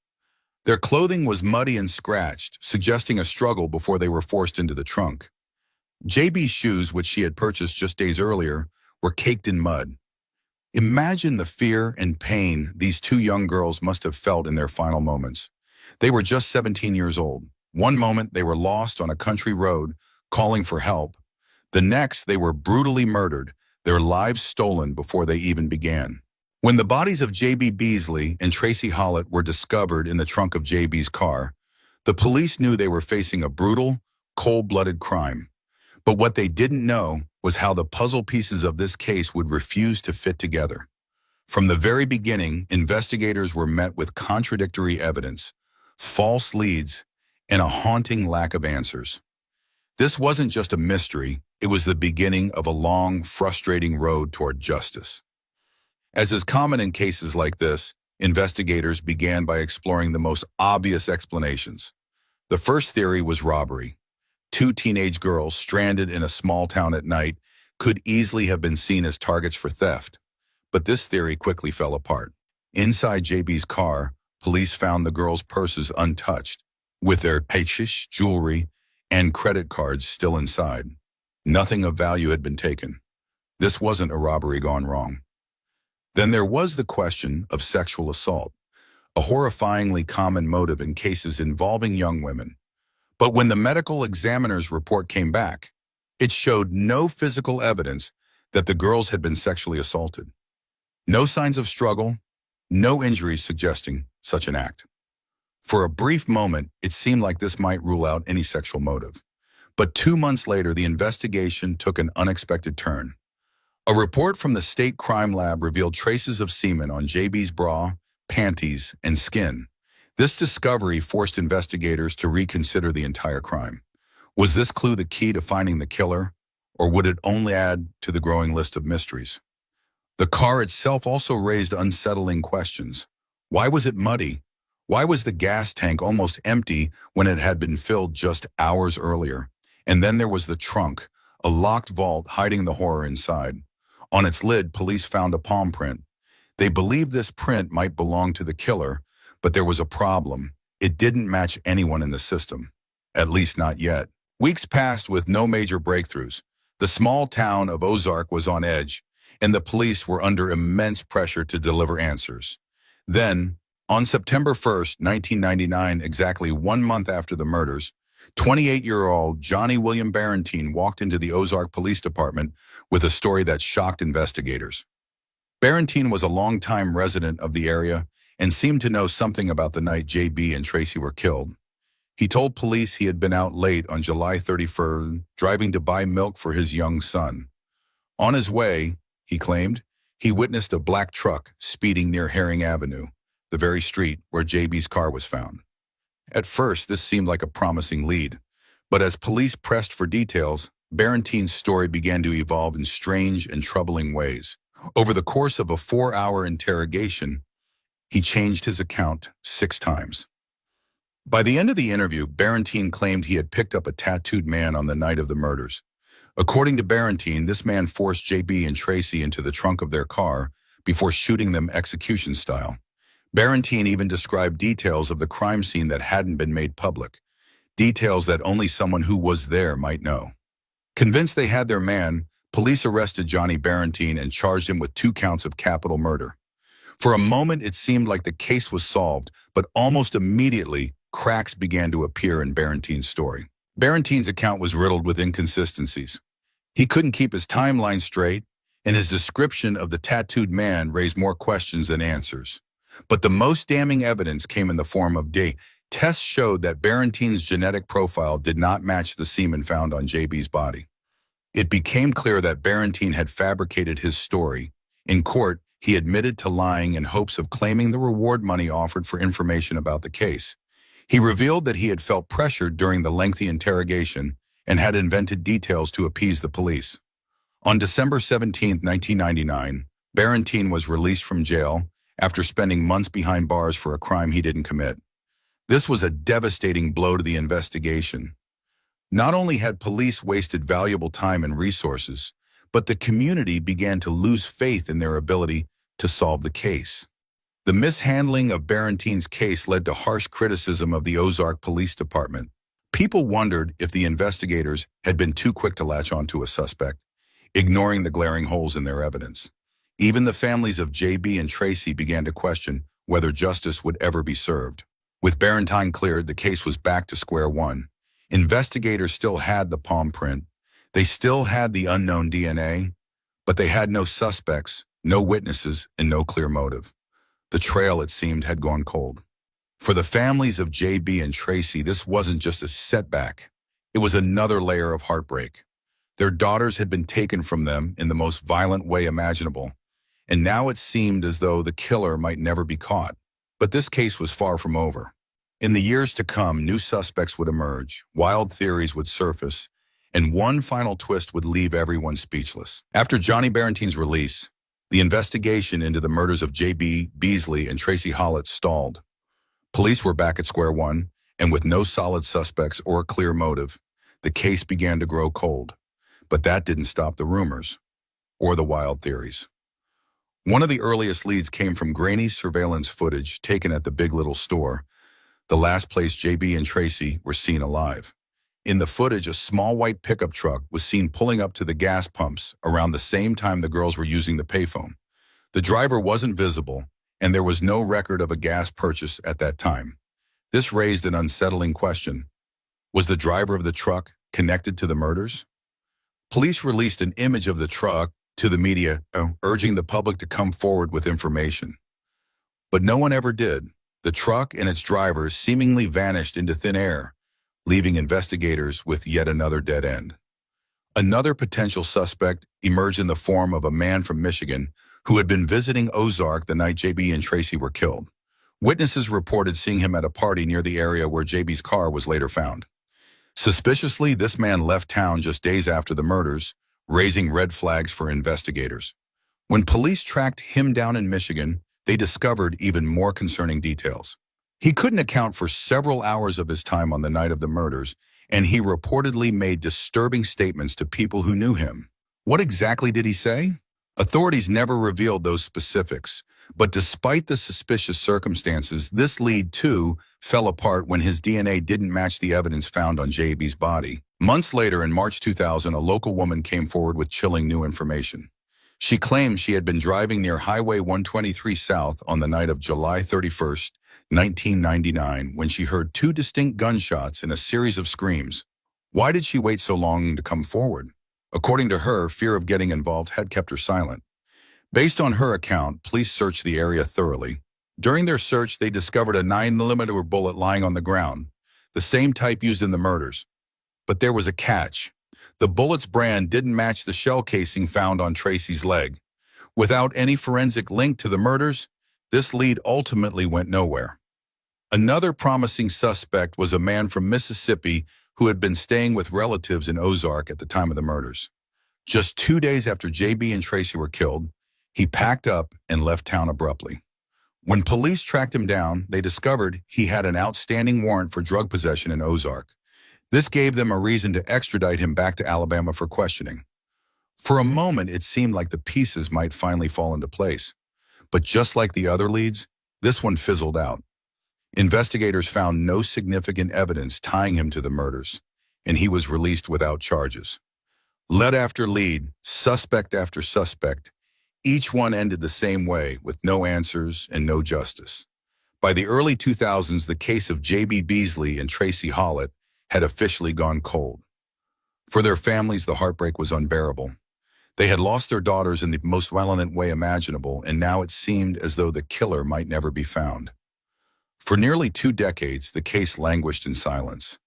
Their clothing was muddy and scratched, suggesting a struggle before they were forced into the trunk. J.B.'s shoes, which she had purchased just days earlier, were caked in mud. Imagine the fear and pain these two young girls must have felt in their final moments. They were just 17 years old. One moment they were lost on a country road, calling for help. The next, they were brutally murdered, their lives stolen before they even began. When the bodies of J.B. Beasley and Tracy Hollett were discovered in the trunk of J.B.'s car, the police knew they were facing a brutal, cold-blooded crime. But what they didn't know was how the puzzle pieces of this case would refuse to fit together. From the very beginning, investigators were met with contradictory evidence, false leads, and a haunting lack of answers. This wasn't just a mystery, It was the beginning of a long, frustrating road toward justice. As is common in cases like this, investigators began by exploring the most obvious explanations. The first theory was robbery. Two teenage girls stranded in a small town at night could easily have been seen as targets for theft. But this theory quickly fell apart. Inside JB's car, police found the girls' purses untouched, with their hashish, jewelry, and credit cards still inside. Nothing of value had been taken. This wasn't a robbery gone wrong. Then there was the question of sexual assault, a horrifyingly common motive in cases involving young women. But when the medical examiner's report came back, it showed no physical evidence that the girls had been sexually assaulted. No signs of struggle, no injuries suggesting such an act. For a brief moment, it seemed like this might rule out any sexual motive. But 2 months later, the investigation took an unexpected turn. A report from the state crime lab revealed traces of semen on JB's bra, panties, and skin. This discovery forced investigators to reconsider the entire crime. Was this clue the key to finding the killer, or would it only add to the growing list of mysteries? The car itself also raised unsettling questions. Why was it muddy? Why was the gas tank almost empty when it had been filled just hours earlier? And then there was the trunk, a locked vault hiding the horror inside. On its lid, police found a palm print. They believed this print might belong to the killer, but there was a problem. It didn't match anyone in the system, at least not yet. Weeks passed with no major breakthroughs. The small town of Ozark was on edge, and the police were under immense pressure to deliver answers. Then, on September 1st, 1999, exactly 1 month after the murders, 28-year-old Johnny William Barentine walked into the Ozark Police Department with a story that shocked investigators. Barentine was a longtime resident of the area and seemed to know something about the night JB and Tracy were killed. He told police he had been out late on July 31st, driving to buy milk for his young son. On his way, he claimed, he witnessed a black truck speeding near Herring Avenue, the very street where JB's car was found. At first, this seemed like a promising lead, but as police pressed for details, Barentine's story began to evolve in strange and troubling ways. Over the course of a 4-hour interrogation, he changed his account 6 times. By the end of the interview, Barentine claimed he had picked up a tattooed man on the night of the murders. According to Barentine, this man forced JB and Tracy into the trunk of their car before shooting them execution style. Barentine even described details of the crime scene that hadn't been made public, details that only someone who was there might know. Convinced they had their man, police arrested Johnny Barentine and charged him with 2 counts of capital murder. For a moment, it seemed like the case was solved, but almost immediately, cracks began to appear in Barentine's story. Barentine's account was riddled with inconsistencies. He couldn't keep his timeline straight, and his description of the tattooed man raised more questions than answers. But the most damning evidence came in the form of DNA. Tests showed that Barentine's genetic profile did not match the semen found on JB's body. It became clear that Barentine had fabricated his story. In court, he admitted to lying in hopes of claiming the reward money offered for information about the case. He revealed that he had felt pressured during the lengthy interrogation and had invented details to appease the police. On December 17, 1999, Barentine was released from jail after spending months behind bars for a crime he didn't commit. This was a devastating blow to the investigation. Not only had police wasted valuable time and resources, but the community began to lose faith in their ability to solve the case. The mishandling of Barentine's case led to harsh criticism of the Ozark Police Department. People wondered if the investigators had been too quick to latch onto a suspect, ignoring the glaring holes in their evidence. Even the families of JB and Tracy began to question whether justice would ever be served. With Barentine cleared, the case was back to square one. Investigators still had the palm print. They still had the unknown DNA, but they had no suspects, no witnesses, and no clear motive. The trail, it seemed, had gone cold. For the families of JB and Tracy, this wasn't just a setback. It was another layer of heartbreak. Their daughters had been taken from them in the most violent way imaginable, and now it seemed as though the killer might never be caught. But this case was far from over. In the years to come, new suspects would emerge, wild theories would surface, and one final twist would leave everyone speechless. After Johnny Barentine's release, the investigation into the murders of J.B. Beasley and Tracy Hollett stalled. Police were back at square one, and with no solid suspects or a clear motive, the case began to grow cold. But that didn't stop the rumors or the wild theories. One of the earliest leads came from grainy surveillance footage taken at the Big Little store, the last place J.B. and Tracy were seen alive. In the footage, a small white pickup truck was seen pulling up to the gas pumps around the same time the girls were using the payphone. The driver wasn't visible, and there was no record of a gas purchase at that time. This raised an unsettling question. Was the driver of the truck connected to the murders? Police released an image of the truck to the media, urging the public to come forward with information. But no one ever did. The truck and its driver seemingly vanished into thin air, leaving investigators with yet another dead end. Another potential suspect emerged in the form of a man from Michigan who had been visiting Ozark the night JB and Tracy were killed. Witnesses reported seeing him at a party near the area where JB's car was later found. Suspiciously, this man left town just days after the murders, raising red flags for investigators. When police tracked him down in Michigan, they discovered even more concerning details. He couldn't account for several hours of his time on the night of the murders, and he reportedly made disturbing statements to people who knew him. What exactly did he say? Authorities never revealed those specifics, but despite the suspicious circumstances, this lead too fell apart when his DNA didn't match the evidence found on JB's body. Months later, in March 2000, a local woman came forward with chilling new information. She claimed she had been driving near Highway 123 South on the night of July 31st, 1999, when she heard two distinct gunshots and a series of screams. Why did she wait so long to come forward? According to her, fear of getting involved had kept her silent. Based on her account, police searched the area thoroughly. During their search, they discovered a 9mm bullet lying on the ground, the same type used in the murders. But there was a catch. The bullet's brand didn't match the shell casing found on Tracy's leg. Without any forensic link to the murders, this lead ultimately went nowhere. Another promising suspect was a man from Mississippi who had been staying with relatives in Ozark at the time of the murders. Just 2 days after JB and Tracy were killed, he packed up and left town abruptly. When police tracked him down, they discovered he had an outstanding warrant for drug possession in Ozark. This gave them a reason to extradite him back to Alabama for questioning. For a moment, it seemed like the pieces might finally fall into place. But just like the other leads, this one fizzled out. Investigators found no significant evidence tying him to the murders, and he was released without charges. Lead after lead, suspect after suspect, each one ended the same way, with no answers and no justice. By the early 2000s, the case of J.B. Beasley and Tracy Hollett had officially gone cold. For their families, the heartbreak was unbearable. They had lost their daughters in the most violent way imaginable, and now it seemed as though the killer might never be found. For nearly 2 decades, the case languished in silence.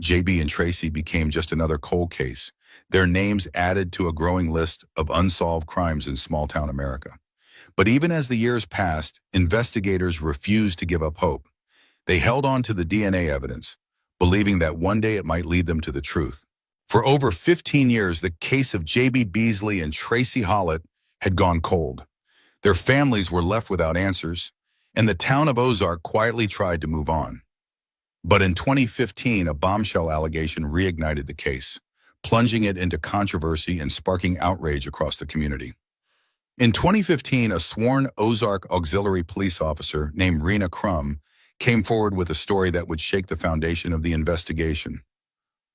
JB and Tracy became just another cold case, their names added to a growing list of unsolved crimes in small-town America. But even as the years passed, investigators refused to give up hope. They held on to the DNA evidence, believing that one day it might lead them to the truth. For over 15 years, the case of J.B. Beasley and Tracy Hollett had gone cold. Their families were left without answers, and the town of Ozark quietly tried to move on. But in 2015, a bombshell allegation reignited the case, plunging it into controversy and sparking outrage across the community. In 2015, a sworn Ozark auxiliary police officer named Rena Crum came forward with a story that would shake the foundation of the investigation.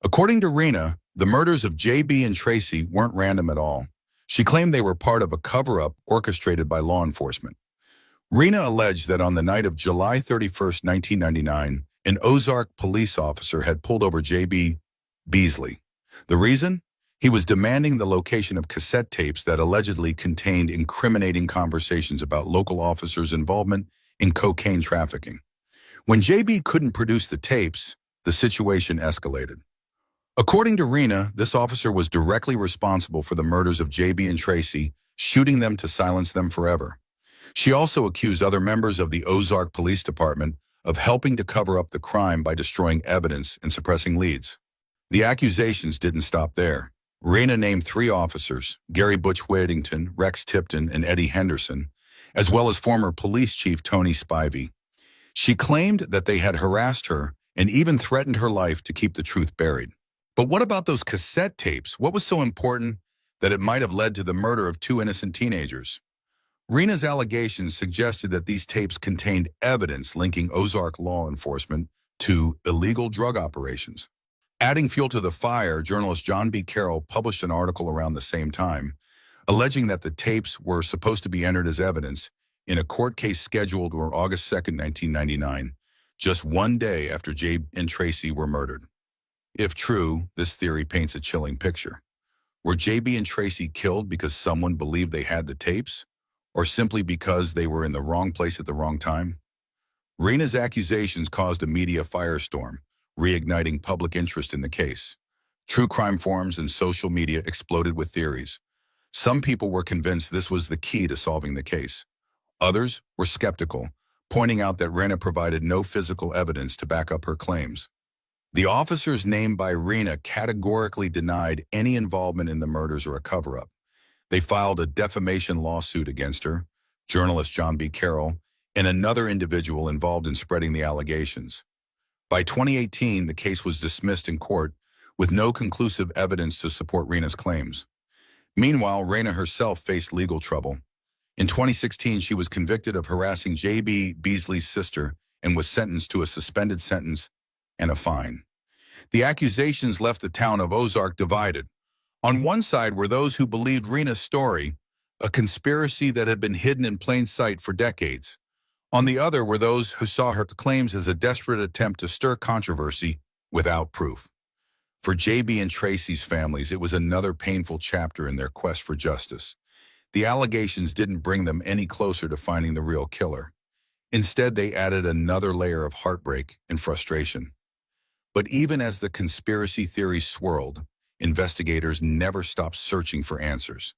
According to Rena, the murders of JB and Tracy weren't random at all. She claimed they were part of a cover-up orchestrated by law enforcement. Rena alleged that on the night of July 31st, 1999, an Ozark police officer had pulled over JB Beasley. The reason? He was demanding the location of cassette tapes that allegedly contained incriminating conversations about local officers' involvement in cocaine trafficking. When JB couldn't produce the tapes, the situation escalated. According to Rena, this officer was directly responsible for the murders of JB and Tracy, shooting them to silence them forever. She also accused other members of the Ozark Police Department of helping to cover up the crime by destroying evidence and suppressing leads. The accusations didn't stop there. Reyna named 3 officers, Gary Butch Whittington, Rex Tipton, and Eddie Henderson, as well as former police chief Tony Spivey. She claimed that they had harassed her and even threatened her life to keep the truth buried. But what about those cassette tapes? What was so important that it might have led to the murder of 2 innocent teenagers? Rena's allegations suggested that these tapes contained evidence linking Ozark law enforcement to illegal drug operations. Adding fuel to the fire, journalist John B. Carroll published an article around the same time, alleging that the tapes were supposed to be entered as evidence in a court case scheduled for August 2, 1999, just one day after Jay and Tracy were murdered. If true, this theory paints a chilling picture. Were JB and Tracy killed because someone believed they had the tapes, or simply because they were in the wrong place at the wrong time? Rena's accusations caused a media firestorm, reigniting public interest in the case. True crime forums and social media exploded with theories. Some people were convinced this was the key to solving the case. Others were skeptical, pointing out that Rena provided no physical evidence to back up her claims. The officers named by Rena categorically denied any involvement in the murders or a cover-up. They filed a defamation lawsuit against her, journalist John B. Carroll, and another individual involved in spreading the allegations. By 2018, the case was dismissed in court with no conclusive evidence to support Rena's claims. Meanwhile, Rena herself faced legal trouble. In 2016, she was convicted of harassing J.B. Beasley's sister and was sentenced to a suspended sentence and a fine. The accusations left the town of Ozark divided. On one side were those who believed Rena's story, a conspiracy that had been hidden in plain sight for decades. On the other were those who saw her claims as a desperate attempt to stir controversy without proof. For JB and Tracy's families, it was another painful chapter in their quest for justice. The allegations didn't bring them any closer to finding the real killer. Instead, they added another layer of heartbreak and frustration. But even as the conspiracy theories swirled, investigators never stopped searching for answers.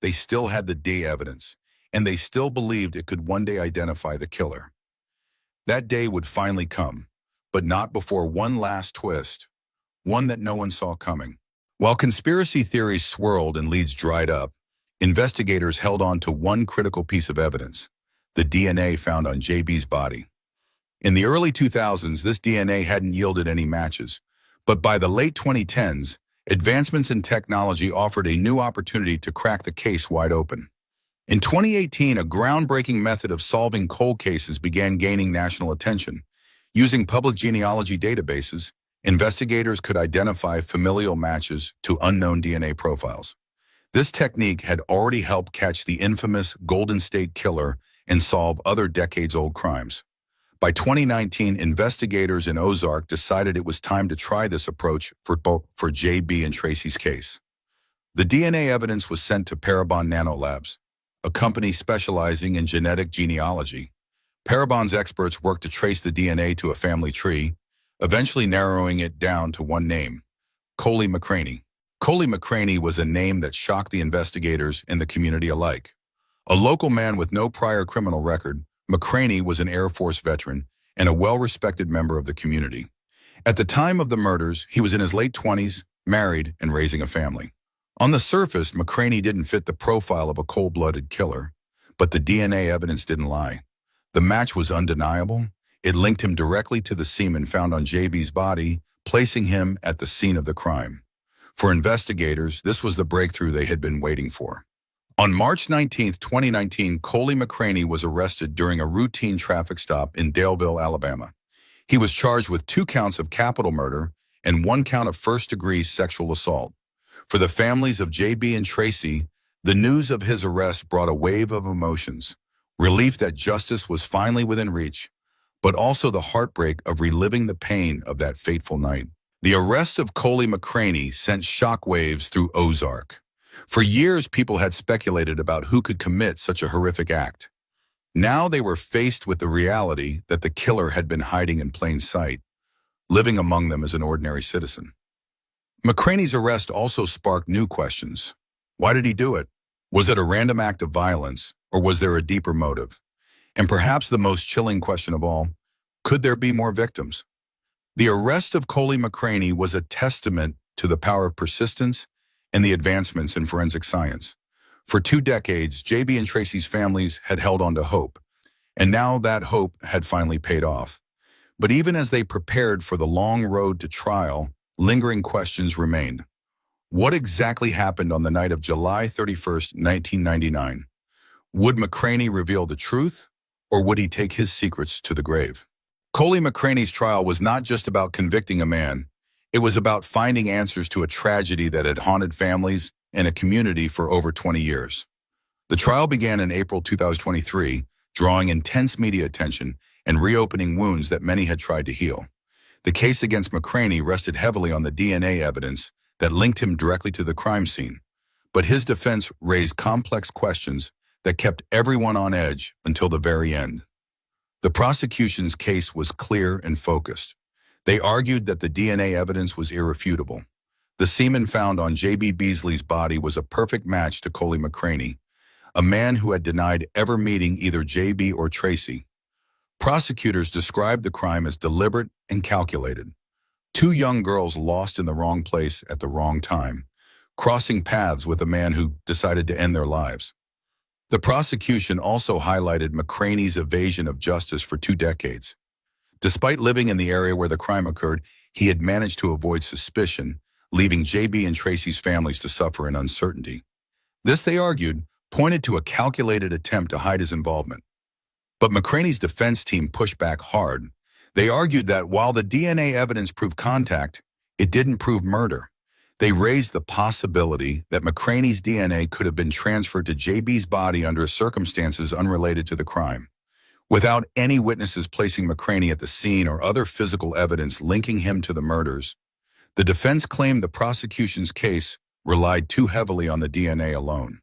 They still had the day evidence, and they still believed it could one day identify the killer. That day would finally come, but not before one last twist, one that no one saw coming. While conspiracy theories swirled and leads dried up, investigators held on to one critical piece of evidence, the DNA found on JB's body. In the early 2000s, this DNA hadn't yielded any matches, but by the late 2010s, advancements in technology offered a new opportunity to crack the case wide open. In 2018, a groundbreaking method of solving cold cases began gaining national attention. Using public genealogy databases, investigators could identify familial matches to unknown DNA profiles. This technique had already helped catch the infamous Golden State Killer and solve other decades-old crimes. By 2019, investigators in Ozark decided it was time to try this approach for JB and Tracy's case. The DNA evidence was sent to Parabon Nanolabs, a company specializing in genetic genealogy. Parabon's experts worked to trace the DNA to a family tree, eventually narrowing it down to one name, Coley McCraney. Coley McCraney was a name that shocked the investigators and the community alike. A local man with no prior criminal record, McCraney was an Air Force veteran and a well-respected member of the community. At the time of the murders, he was in his late 20s, married, and raising a family. On the surface, McCraney didn't fit the profile of a cold-blooded killer, but the DNA evidence didn't lie. The match was undeniable. It linked him directly to the semen found on JB's body, placing him at the scene of the crime. For investigators, this was the breakthrough they had been waiting for. On March 19, 2019, Coley McCraney was arrested during a routine traffic stop in Daleville, Alabama. He was charged with 2 counts of capital murder and 1 count of first-degree sexual assault. For the families of JB and Tracy, the news of his arrest brought a wave of emotions, relief that justice was finally within reach, but also the heartbreak of reliving the pain of that fateful night. The arrest of Coley McCraney sent shockwaves through Ozark. For years, people had speculated about who could commit such a horrific act. Now they were faced with the reality that the killer had been hiding in plain sight, living among them as an ordinary citizen. McCraney's arrest also sparked new questions. Why did he do it? Was it a random act of violence, or was there a deeper motive? And perhaps the most chilling question of all, could there be more victims? The arrest of Coley McCraney was a testament to the power of persistence and the advancements in forensic science. For 2 decades, JB and Tracy's families had held on to hope, and now that hope had finally paid off. But even as they prepared for the long road to trial, lingering questions remained. What exactly happened on the night of July 31st, 1999? Would McCraney reveal the truth, or would he take his secrets to the grave? Coley McCraney's trial was not just about convicting a man. It was about finding answers to a tragedy that had haunted families and a community for over 20 years. The trial began in April 2023, drawing intense media attention and reopening wounds that many had tried to heal. The case against McCraney rested heavily on the DNA evidence that linked him directly to the crime scene, but his defense raised complex questions that kept everyone on edge until the very end. The prosecution's case was clear and focused. They argued that the DNA evidence was irrefutable. The semen found on J.B. Beasley's body was a perfect match to Coley McCraney, a man who had denied ever meeting either J.B. or Tracy. Prosecutors described the crime as deliberate and calculated. 2 young girls lost in the wrong place at the wrong time, crossing paths with a man who decided to end their lives. The prosecution also highlighted McCraney's evasion of justice for 2 decades. Despite living in the area where the crime occurred, he had managed to avoid suspicion, leaving JB and Tracy's families to suffer in uncertainty. This, they argued, pointed to a calculated attempt to hide his involvement. But McCraney's defense team pushed back hard. They argued that while the DNA evidence proved contact, it didn't prove murder. They raised the possibility that McCraney's DNA could have been transferred to JB's body under circumstances unrelated to the crime. Without any witnesses placing McCraney at the scene or other physical evidence linking him to the murders, the defense claimed the prosecution's case relied too heavily on the DNA alone.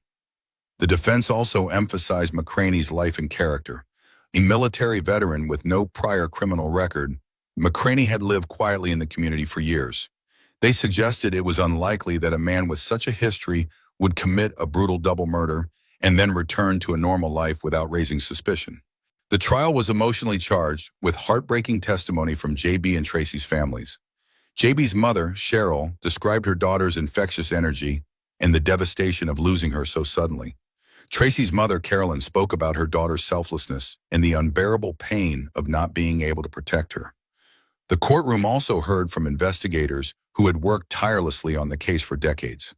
The defense also emphasized McCraney's life and character. A military veteran with no prior criminal record, McCraney had lived quietly in the community for years. They suggested it was unlikely that a man with such a history would commit a brutal double murder and then return to a normal life without raising suspicion. The trial was emotionally charged with heartbreaking testimony from JB and Tracy's families. JB's mother, Cheryl, described her daughter's infectious energy and the devastation of losing her so suddenly. Tracy's mother, Carolyn, spoke about her daughter's selflessness and the unbearable pain of not being able to protect her. The courtroom also heard from investigators who had worked tirelessly on the case for decades.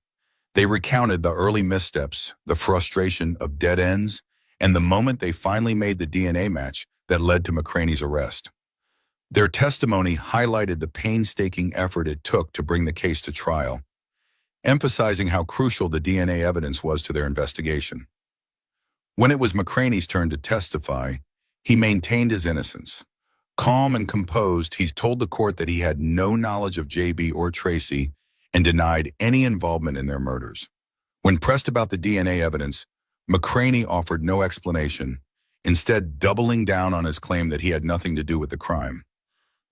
They recounted the early missteps, the frustration of dead ends, and the moment they finally made the DNA match that led to McCraney's arrest. Their testimony highlighted the painstaking effort it took to bring the case to trial, emphasizing how crucial the DNA evidence was to their investigation. When it was McCraney's turn to testify, he maintained his innocence. Calm and composed, he told the court that he had no knowledge of JB or Tracy and denied any involvement in their murders. When pressed about the DNA evidence, McCraney offered no explanation, instead doubling down on his claim that he had nothing to do with the crime.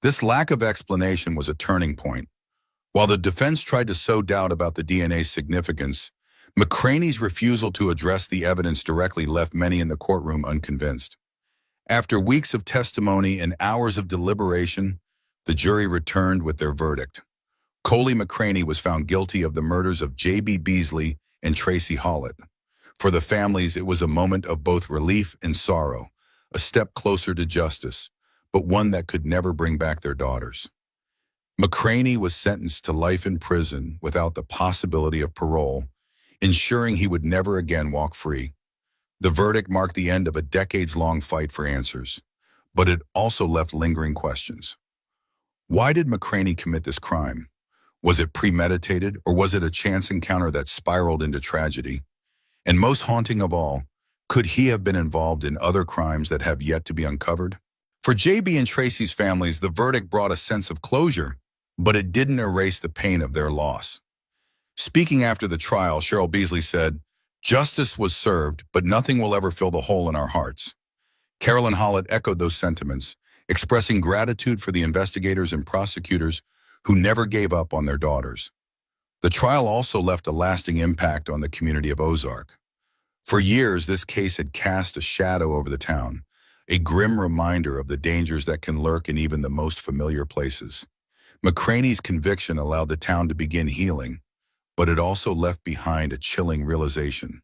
This lack of explanation was a turning point. While the defense tried to sow doubt about the DNA's significance, McCraney's refusal to address the evidence directly left many in the courtroom unconvinced. After weeks of testimony and hours of deliberation, the jury returned with their verdict. Coley McCraney was found guilty of the murders of J.B. Beasley and Tracy Hollett. For the families, it was a moment of both relief and sorrow, a step closer to justice, but one that could never bring back their daughters. McCraney was sentenced to life in prison without the possibility of parole, ensuring he would never again walk free. The verdict marked the end of a decades-long fight for answers, but it also left lingering questions. Why did McCraney commit this crime? Was it premeditated, or was it a chance encounter that spiraled into tragedy? And most haunting of all, could he have been involved in other crimes that have yet to be uncovered? For JB and Tracy's families, the verdict brought a sense of closure, but it didn't erase the pain of their loss. Speaking after the trial, Cheryl Beasley said, "Justice was served, but nothing will ever fill the hole in our hearts." Carolyn Hollett echoed those sentiments, expressing gratitude for the investigators and prosecutors who never gave up on their daughters. The trial also left a lasting impact on the community of Ozark. For years, this case had cast a shadow over the town, a grim reminder of the dangers that can lurk in even the most familiar places. McCraney's conviction allowed the town to begin healing, but it also left behind a chilling realization.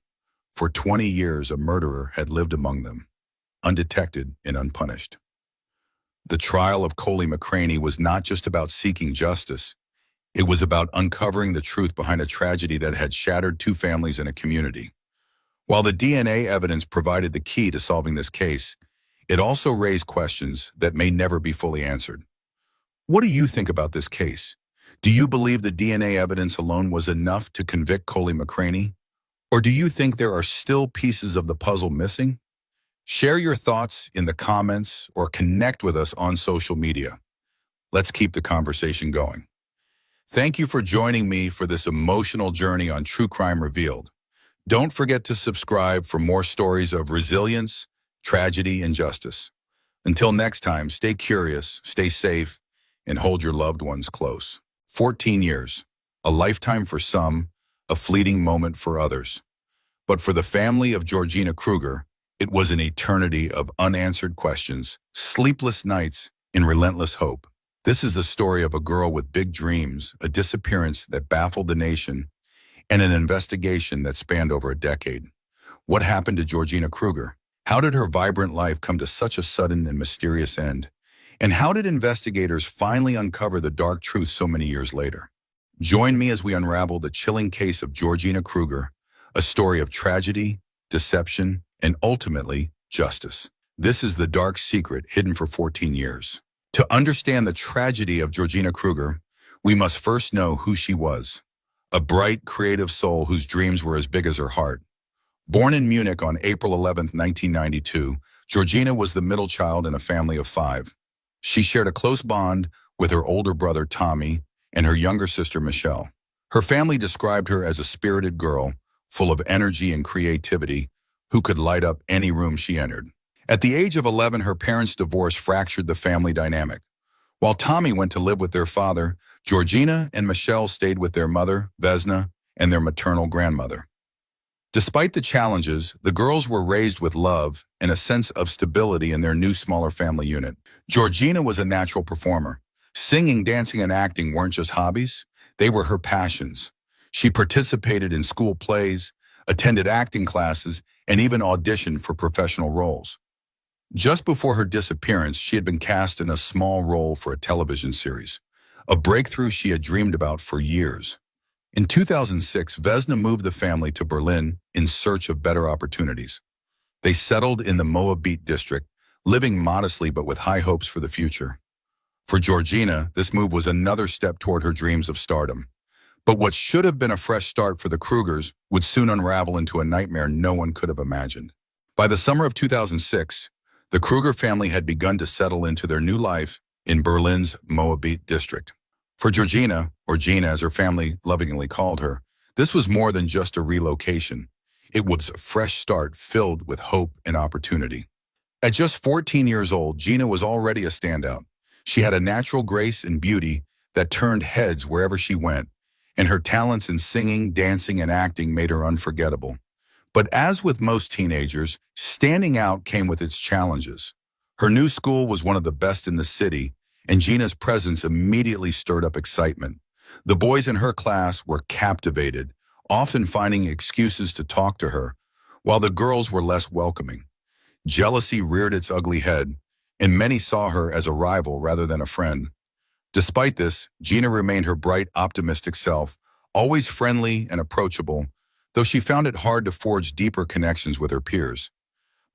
For 20 years, a murderer had lived among them, undetected and unpunished. The trial of Coley McCraney was not just about seeking justice. It was about uncovering the truth behind a tragedy that had shattered two families and a community. While the DNA evidence provided the key to solving this case, it also raised questions that may never be fully answered. What do you think about this case? Do you believe the DNA evidence alone was enough to convict Coley McCraney? Or do you think there are still pieces of the puzzle missing? Share your thoughts in the comments or connect with us on social media. Let's keep the conversation going. Thank you for joining me for this emotional journey on True Crime Revealed. Don't forget to subscribe for more stories of resilience, tragedy, and justice. Until next time, stay curious, stay safe, and hold your loved ones close. 14 years, a lifetime for some, a fleeting moment for others. But for the family of Georgina Kruger, it was an eternity of unanswered questions, sleepless nights, and relentless hope. This is the story of a girl with big dreams, a disappearance that baffled the nation, and an investigation that spanned over a decade. What happened to Georgina Kruger? How did her vibrant life come to such a sudden and mysterious end? And how did investigators finally uncover the dark truth so many years later? Join me as we unravel the chilling case of Georgina Kruger, a story of tragedy, deception, and ultimately, justice. This is the dark secret hidden for 14 years. To understand the tragedy of Georgina Kruger, we must first know who she was. A bright, creative soul whose dreams were as big as her heart. Born in Munich on April 11, 1992, Georgina was the middle child in a family of 5. She shared a close bond with her older brother Tommy and her younger sister Michelle. Her family described her as a spirited girl, full of energy and creativity, who could light up any room she entered. At the age of 11, her parents' divorce fractured the family dynamic. While Tommy went to live with their father, Georgina and Michelle stayed with their mother, Vesna, and their maternal grandmother. Despite the challenges, the girls were raised with love and a sense of stability in their new, smaller family unit. Georgina was a natural performer. Singing, dancing, and acting weren't just hobbies, they were her passions. She participated in school plays, attended acting classes, and even auditioned for professional roles. Just before her disappearance, she had been cast in a small role for a television series, a breakthrough she had dreamed about for years. In 2006, Vesna moved the family to Berlin in search of better opportunities. They settled in the Moabit district, living modestly but with high hopes for the future. For Georgina, this move was another step toward her dreams of stardom. But what should have been a fresh start for the Krugers would soon unravel into a nightmare no one could have imagined. By the summer of 2006, the Kruger family had begun to settle into their new life in Berlin's Moabit district. For Georgina, or Gina as her family lovingly called her, this was more than just a relocation. It was a fresh start filled with hope and opportunity. At just 14 years old, Gina was already a standout. She had a natural grace and beauty that turned heads wherever she went, and her talents in singing, dancing, and acting made her unforgettable. But as with most teenagers, standing out came with its challenges. Her new school was one of the best in the city, and Gina's presence immediately stirred up excitement. The boys in her class were captivated, often finding excuses to talk to her, while the girls were less welcoming. Jealousy reared its ugly head, and many saw her as a rival rather than a friend. Despite this, Gina remained her bright, optimistic self, always friendly and approachable, though she found it hard to forge deeper connections with her peers.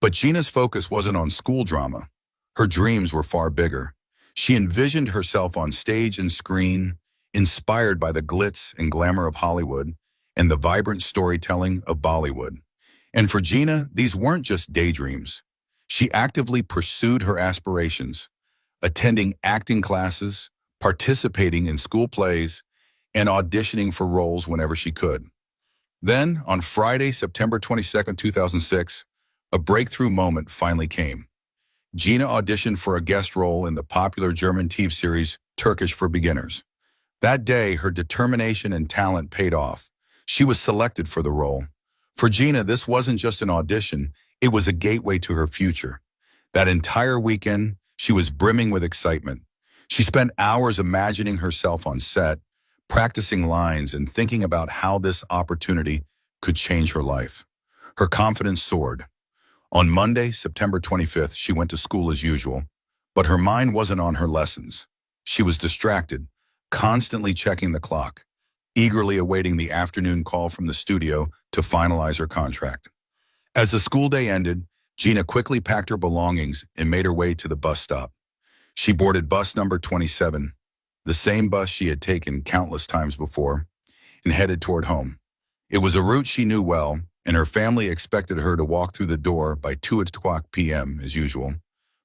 But Gina's focus wasn't on school drama. Her dreams were far bigger. She envisioned herself on stage and screen, inspired by the glitz and glamour of Hollywood and the vibrant storytelling of Bollywood. And for Gina, these weren't just daydreams. She actively pursued her aspirations, attending acting classes, participating in school plays, and auditioning for roles whenever she could. Then, on Friday, September 22, 2006, a breakthrough moment finally came. Gina auditioned for a guest role in the popular German TV series Turkish for Beginners. That day, her determination and talent paid off. She was selected for the role. For Gina, this wasn't just an audition, it was a gateway to her future. That entire weekend, she was brimming with excitement. She spent hours imagining herself on set, practicing lines and thinking about how this opportunity could change her life. Her confidence soared. On Monday, September 25th, she went to school as usual, but her mind wasn't on her lessons. She was distracted, constantly checking the clock, eagerly awaiting the afternoon call from the studio to finalize her contract. As the school day ended, Gina quickly packed her belongings and made her way to the bus stop. She boarded bus number 27, the same bus she had taken countless times before, and headed toward home. It was a route she knew well, and her family expected her to walk through the door by 2 o'clock p.m. as usual.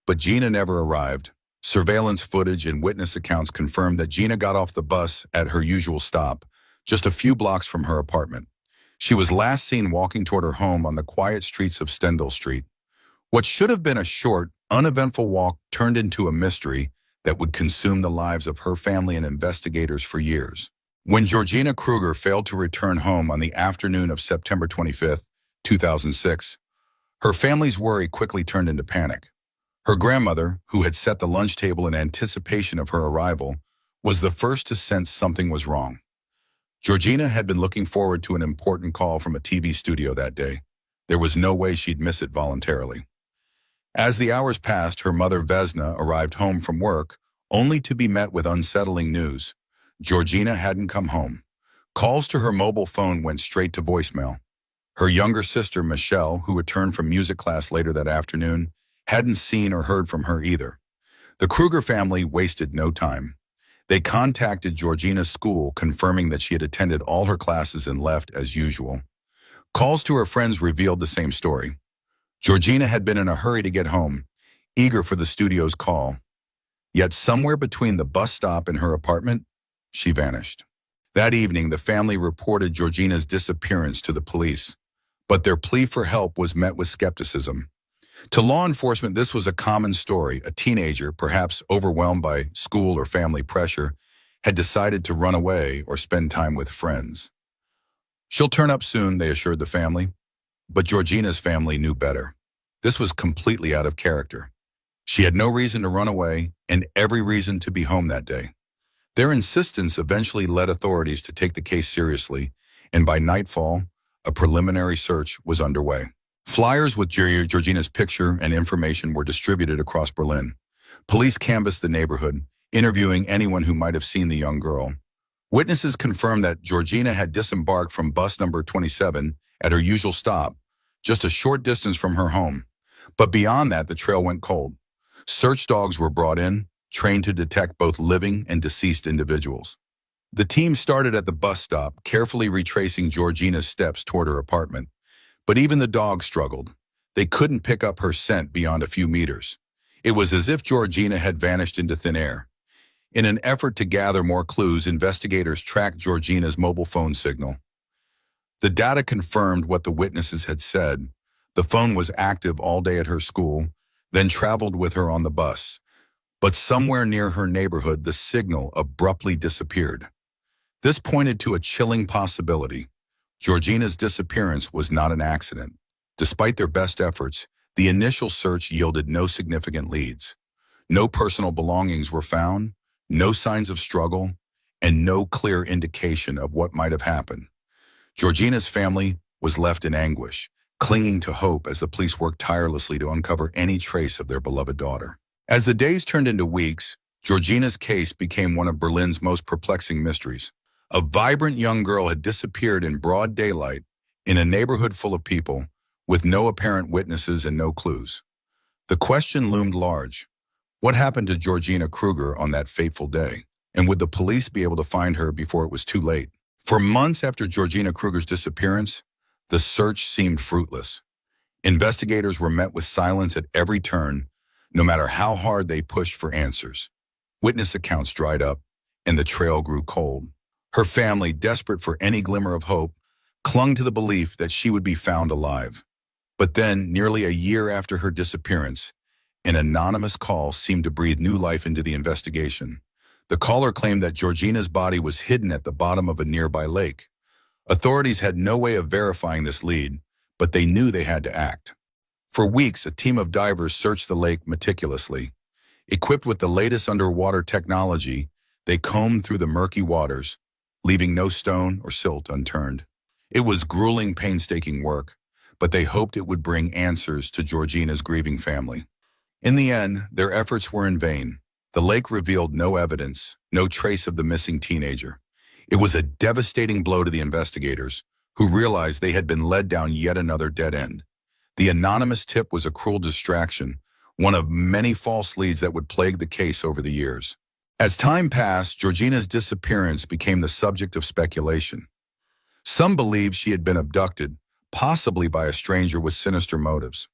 But Gina never arrived. Surveillance footage and witness accounts confirmed that Gina got off the bus at her usual stop, just a few blocks from her apartment. She was last seen walking toward her home on the quiet streets of Stendhal Street. What should have been a short, uneventful walk turned into a mystery that would consume the lives of her family and investigators for years. When Georgina Kruger failed to return home on the afternoon of September 25, 2006, her family's worry quickly turned into panic. Her grandmother, who had set the lunch table in anticipation of her arrival, was the first to sense something was wrong. Georgina had been looking forward to an important call from a TV studio that day. There was no way she'd miss it voluntarily. As the hours passed, her mother Vesna arrived home from work, only to be met with unsettling news. Georgina hadn't come home. Calls to her mobile phone went straight to voicemail. Her younger sister, Michelle, who returned from music class later that afternoon, hadn't seen or heard from her either. The Kruger family wasted no time. They contacted Georgina's school, confirming that she had attended all her classes and left as usual. Calls to her friends revealed the same story. Georgina had been in a hurry to get home, eager for the studio's call. Yet somewhere between the bus stop and her apartment, she vanished. That evening, the family reported Georgina's disappearance to the police, but their plea for help was met with skepticism. To law enforcement, this was a common story. A teenager, perhaps overwhelmed by school or family pressure, had decided to run away or spend time with friends. She'll turn up soon, they assured the family. But Georgina's family knew better. This was completely out of character. She had no reason to run away and every reason to be home that day. Their insistence eventually led authorities to take the case seriously, and by nightfall, a preliminary search was underway. Flyers with Georgina's picture and information were distributed across Berlin. Police canvassed the neighborhood, interviewing anyone who might have seen the young girl. Witnesses confirmed that Georgina had disembarked from bus number 27 at her usual stop, just a short distance from her home. But beyond that, the trail went cold. Search dogs were brought in, trained to detect both living and deceased individuals. The team started at the bus stop, carefully retracing Georgina's steps toward her apartment. But even the dogs struggled. They couldn't pick up her scent beyond a few meters. It was as if Georgina had vanished into thin air. In an effort to gather more clues, investigators tracked Georgina's mobile phone signal. The data confirmed what the witnesses had said. The phone was active all day at her school, then traveled with her on the bus. But somewhere near her neighborhood, the signal abruptly disappeared. This pointed to a chilling possibility. Georgina's disappearance was not an accident. Despite their best efforts, the initial search yielded no significant leads. No personal belongings were found, no signs of struggle, and no clear indication of what might have happened. Georgina's family was left in anguish, clinging to hope as the police worked tirelessly to uncover any trace of their beloved daughter. As the days turned into weeks, Georgina's case became one of Berlin's most perplexing mysteries. A vibrant young girl had disappeared in broad daylight in a neighborhood full of people, with no apparent witnesses and no clues. The question loomed large. What happened to Georgina Kruger on that fateful day? And would the police be able to find her before it was too late? For months after Georgina Kruger's disappearance, the search seemed fruitless. Investigators were met with silence at every turn, no matter how hard they pushed for answers. Witness accounts dried up, and the trail grew cold. Her family, desperate for any glimmer of hope, clung to the belief that she would be found alive. But then, nearly a year after her disappearance, an anonymous call seemed to breathe new life into the investigation. The caller claimed that Georgina's body was hidden at the bottom of a nearby lake. Authorities had no way of verifying this lead, but they knew they had to act. For weeks, a team of divers searched the lake meticulously. Equipped with the latest underwater technology, they combed through the murky waters, leaving no stone or silt unturned. It was grueling, painstaking work, but they hoped it would bring answers to Georgina's grieving family. In the end, their efforts were in vain. The lake revealed no evidence, no trace of the missing teenager. It was a devastating blow to the investigators, who realized they had been led down yet another dead end. The anonymous tip was a cruel distraction, one of many false leads that would plague the case over the years. As time passed, Georgina's disappearance became the subject of speculation. Some believed she had been abducted, possibly by a stranger with sinister motives.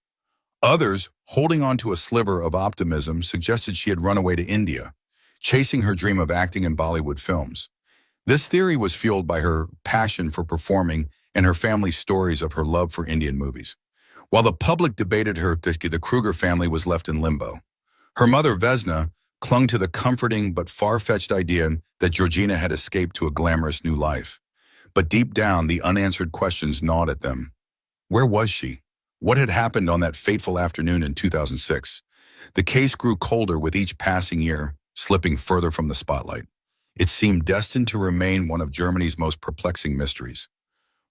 Others, holding on to a sliver of optimism, suggested she had run away to India, chasing her dream of acting in Bollywood films. This theory was fueled by her passion for performing and her family's stories of her love for Indian movies. While the public debated her, the Kruger family was left in limbo. Her mother, Vesna, clung to the comforting but far-fetched idea that Georgina had escaped to a glamorous new life. But deep down, the unanswered questions gnawed at them. Where was she? What had happened on that fateful afternoon in 2006? The case grew colder with each passing year, slipping further from the spotlight. It seemed destined to remain one of Germany's most perplexing mysteries.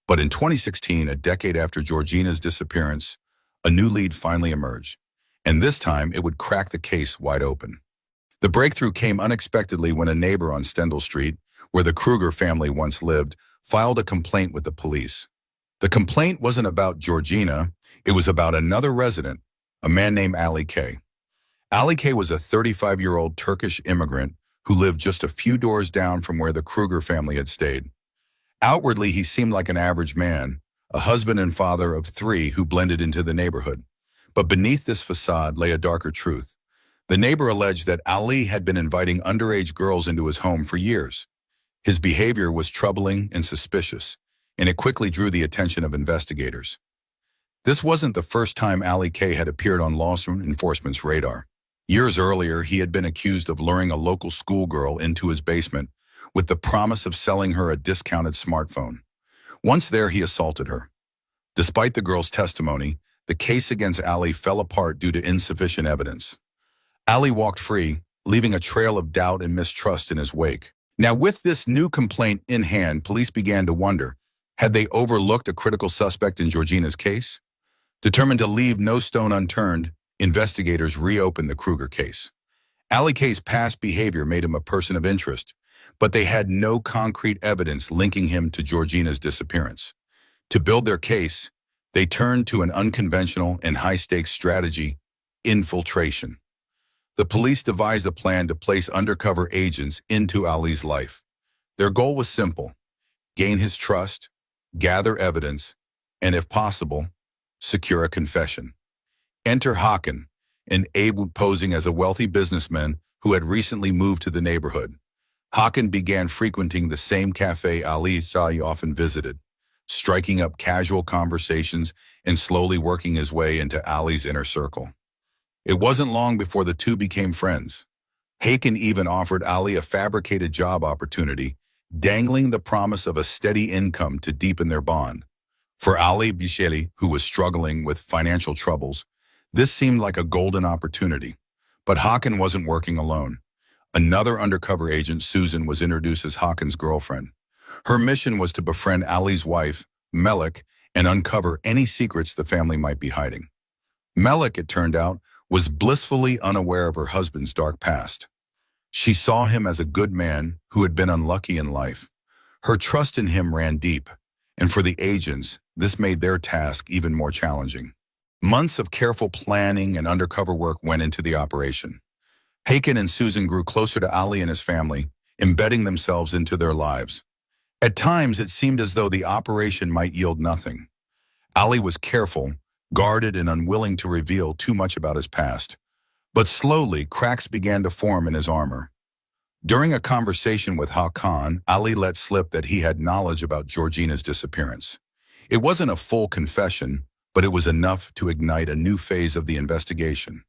But in 2016, a decade after Georgina's disappearance, a new lead finally emerged. And this time, it would crack the case wide open. The breakthrough came unexpectedly when a neighbor on Stendhal Street, where the Kruger family once lived, filed a complaint with the police. The complaint wasn't about Georgina, it was about another resident, a man named Ali K. Ali K was a 35-year-old Turkish immigrant who lived just a few doors down from where the Kruger family had stayed. Outwardly, he seemed like an average man, a husband and father of 3 who blended into the neighborhood. But beneath this facade lay a darker truth. The neighbor alleged that Ali had been inviting underage girls into his home for years. His behavior was troubling and suspicious, and it quickly drew the attention of investigators. This wasn't the first time Ali K had appeared on law enforcement's radar. Years earlier, he had been accused of luring a local schoolgirl into his basement with the promise of selling her a discounted smartphone. Once there, he assaulted her. Despite the girl's testimony, the case against Ali fell apart due to insufficient evidence. Ali walked free, leaving a trail of doubt and mistrust in his wake. Now, with this new complaint in hand, police began to wonder, had they overlooked a critical suspect in Georgina's case? Determined to leave no stone unturned, investigators reopened the Kruger case. Ali K's past behavior made him a person of interest, but they had no concrete evidence linking him to Georgina's disappearance. To build their case, they turned to an unconventional and high-stakes strategy: infiltration. The police devised a plan to place undercover agents into Ali's life. Their goal was simple: gain his trust, gather evidence, and if possible, secure a confession. Enter Hakan, an Abe posing as a wealthy businessman who had recently moved to the neighborhood. Hakan began frequenting the same cafe Ali often visited, striking up casual conversations and slowly working his way into Ali's inner circle. It wasn't long before the two became friends. Hakan even offered Ali a fabricated job opportunity, dangling the promise of a steady income to deepen their bond. For Ali Bisheli, who was struggling with financial troubles, this seemed like a golden opportunity. But Hakan wasn't working alone. Another undercover agent, Susan, was introduced as Hakan's girlfriend. Her mission was to befriend Ali's wife, Melik, and uncover any secrets the family might be hiding. Melik, it turned out, was blissfully unaware of her husband's dark past. She saw him as a good man who had been unlucky in life. Her trust in him ran deep, and for the agents, this made their task even more challenging. Months of careful planning and undercover work went into the operation. Hakan and Susan grew closer to Ali and his family, embedding themselves into their lives. At times, it seemed as though the operation might yield nothing. Ali was careful, guarded, and unwilling to reveal too much about his past. But slowly, cracks began to form in his armor. During a conversation with Hakan, Ali let slip that he had knowledge about Georgina's disappearance. It wasn't a full confession, but it was enough to ignite a new phase of the investigation.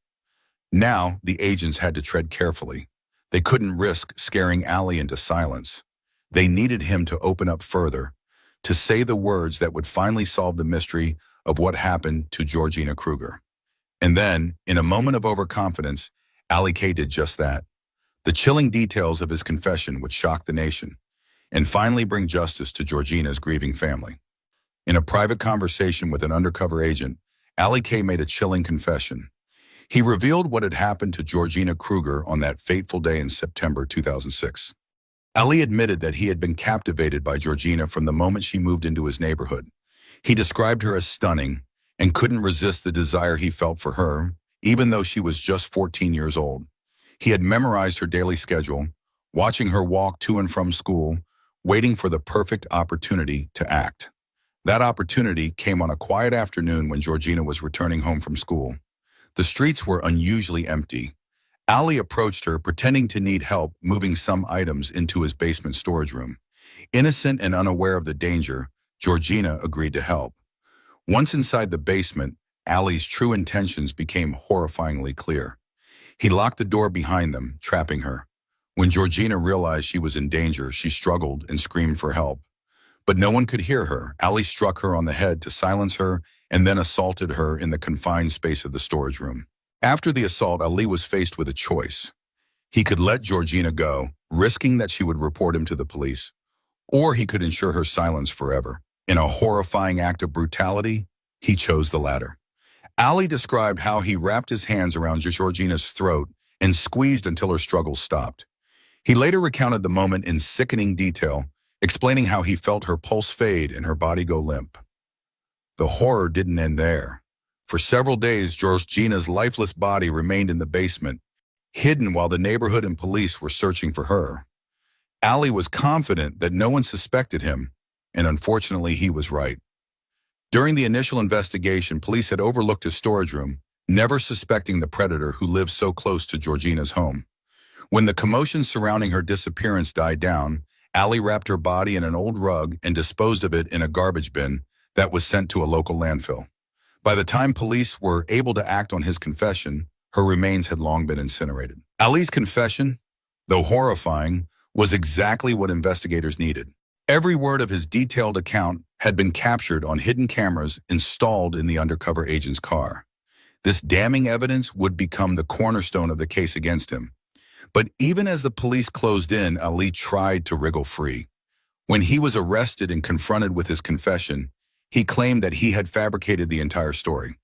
Now, the agents had to tread carefully. They couldn't risk scaring Ali into silence. They needed him to open up further, to say the words that would finally solve the mystery of what happened to Georgina Kruger. And then, in a moment of overconfidence, Ali K did just that. The chilling details of his confession would shock the nation and finally bring justice to Georgina's grieving family. In a private conversation with an undercover agent, Ali K made a chilling confession. He revealed what had happened to Georgina Kruger on that fateful day in September 2006. Ali admitted that he had been captivated by Georgina from the moment she moved into his neighborhood. He described her as stunning and couldn't resist the desire he felt for her, even though she was just 14 years old. He had memorized her daily schedule, watching her walk to and from school, waiting for the perfect opportunity to act. That opportunity came on a quiet afternoon when Georgina was returning home from school. The streets were unusually empty. Ali approached her, pretending to need help moving some items into his basement storage room. Innocent and unaware of the danger, Georgina agreed to help. Once inside the basement, Ali's true intentions became horrifyingly clear. He locked the door behind them, trapping her. When Georgina realized she was in danger, she struggled and screamed for help. But no one could hear her. Ali struck her on the head to silence her and then assaulted her in the confined space of the storage room. After the assault, Ali was faced with a choice. He could let Georgina go, risking that she would report him to the police, or he could ensure her silence forever. In a horrifying act of brutality, he chose the latter. Ali described how he wrapped his hands around Georgina's throat and squeezed until her struggles stopped. He later recounted the moment in sickening detail, explaining how he felt her pulse fade and her body go limp. The horror didn't end there. For several days, Georgina's lifeless body remained in the basement, hidden while the neighborhood and police were searching for her. Ali was confident that no one suspected him, and unfortunately he was right. During the initial investigation, police had overlooked his storage room, never suspecting the predator who lived so close to Georgina's home. When the commotion surrounding her disappearance died down, Ali wrapped her body in an old rug and disposed of it in a garbage bin that was sent to a local landfill. By the time police were able to act on his confession, her remains had long been incinerated. Ali's confession, though horrifying, was exactly what investigators needed. Every word of his detailed account had been captured on hidden cameras installed in the undercover agent's car. This damning evidence would become the cornerstone of the case against him. But even as the police closed in, Ali tried to wriggle free. When he was arrested and confronted with his confession, he claimed that he had fabricated the entire story.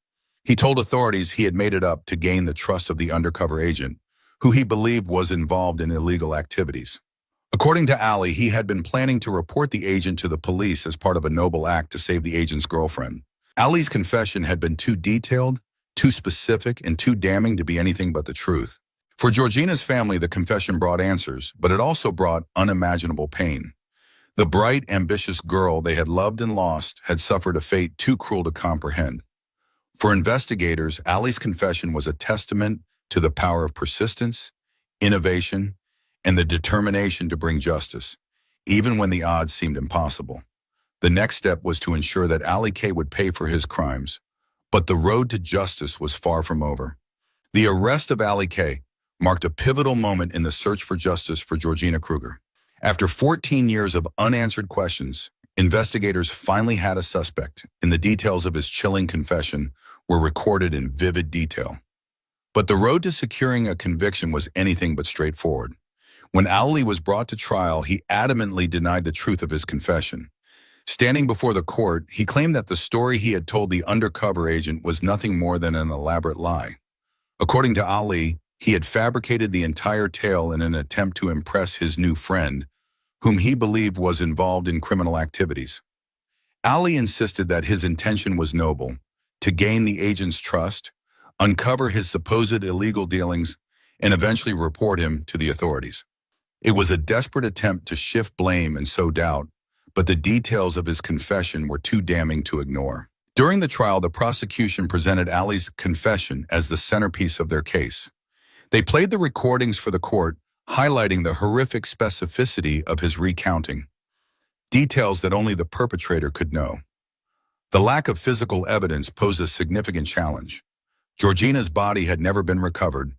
He told authorities he had made it up to gain the trust of the undercover agent, who he believed was involved in illegal activities. According to Ali, he had been planning to report the agent to the police as part of a noble act to save the agent's girlfriend. Ali's confession had been too detailed, too specific, and too damning to be anything but the truth. For Georgina's family, the confession brought answers, but it also brought unimaginable pain. The bright, ambitious girl they had loved and lost had suffered a fate too cruel to comprehend. For investigators, Ali's confession was a testament to the power of persistence, innovation, and the determination to bring justice, even when the odds seemed impossible. The next step was to ensure that Ali K would pay for his crimes, but the road to justice was far from over. The arrest of Ali K marked a pivotal moment in the search for justice for Georgina Kruger. After 14 years of unanswered questions, investigators finally had a suspect, and the details of his chilling confession were recorded in vivid detail. But the road to securing a conviction was anything but straightforward. When Ali was brought to trial, he adamantly denied the truth of his confession. Standing before the court, he claimed that the story he had told the undercover agent was nothing more than an elaborate lie. According to Ali, he had fabricated the entire tale in an attempt to impress his new friend, whom he believed was involved in criminal activities. Ali insisted that his intention was noble, to gain the agent's trust, uncover his supposed illegal dealings, and eventually report him to the authorities. It was a desperate attempt to shift blame and sow doubt, but the details of his confession were too damning to ignore. During the trial, the prosecution presented Ali's confession as the centerpiece of their case. They played the recordings for the court, highlighting the horrific specificity of his recounting, details that only the perpetrator could know. The lack of physical evidence posed a significant challenge. Georgina's body had never been recovered,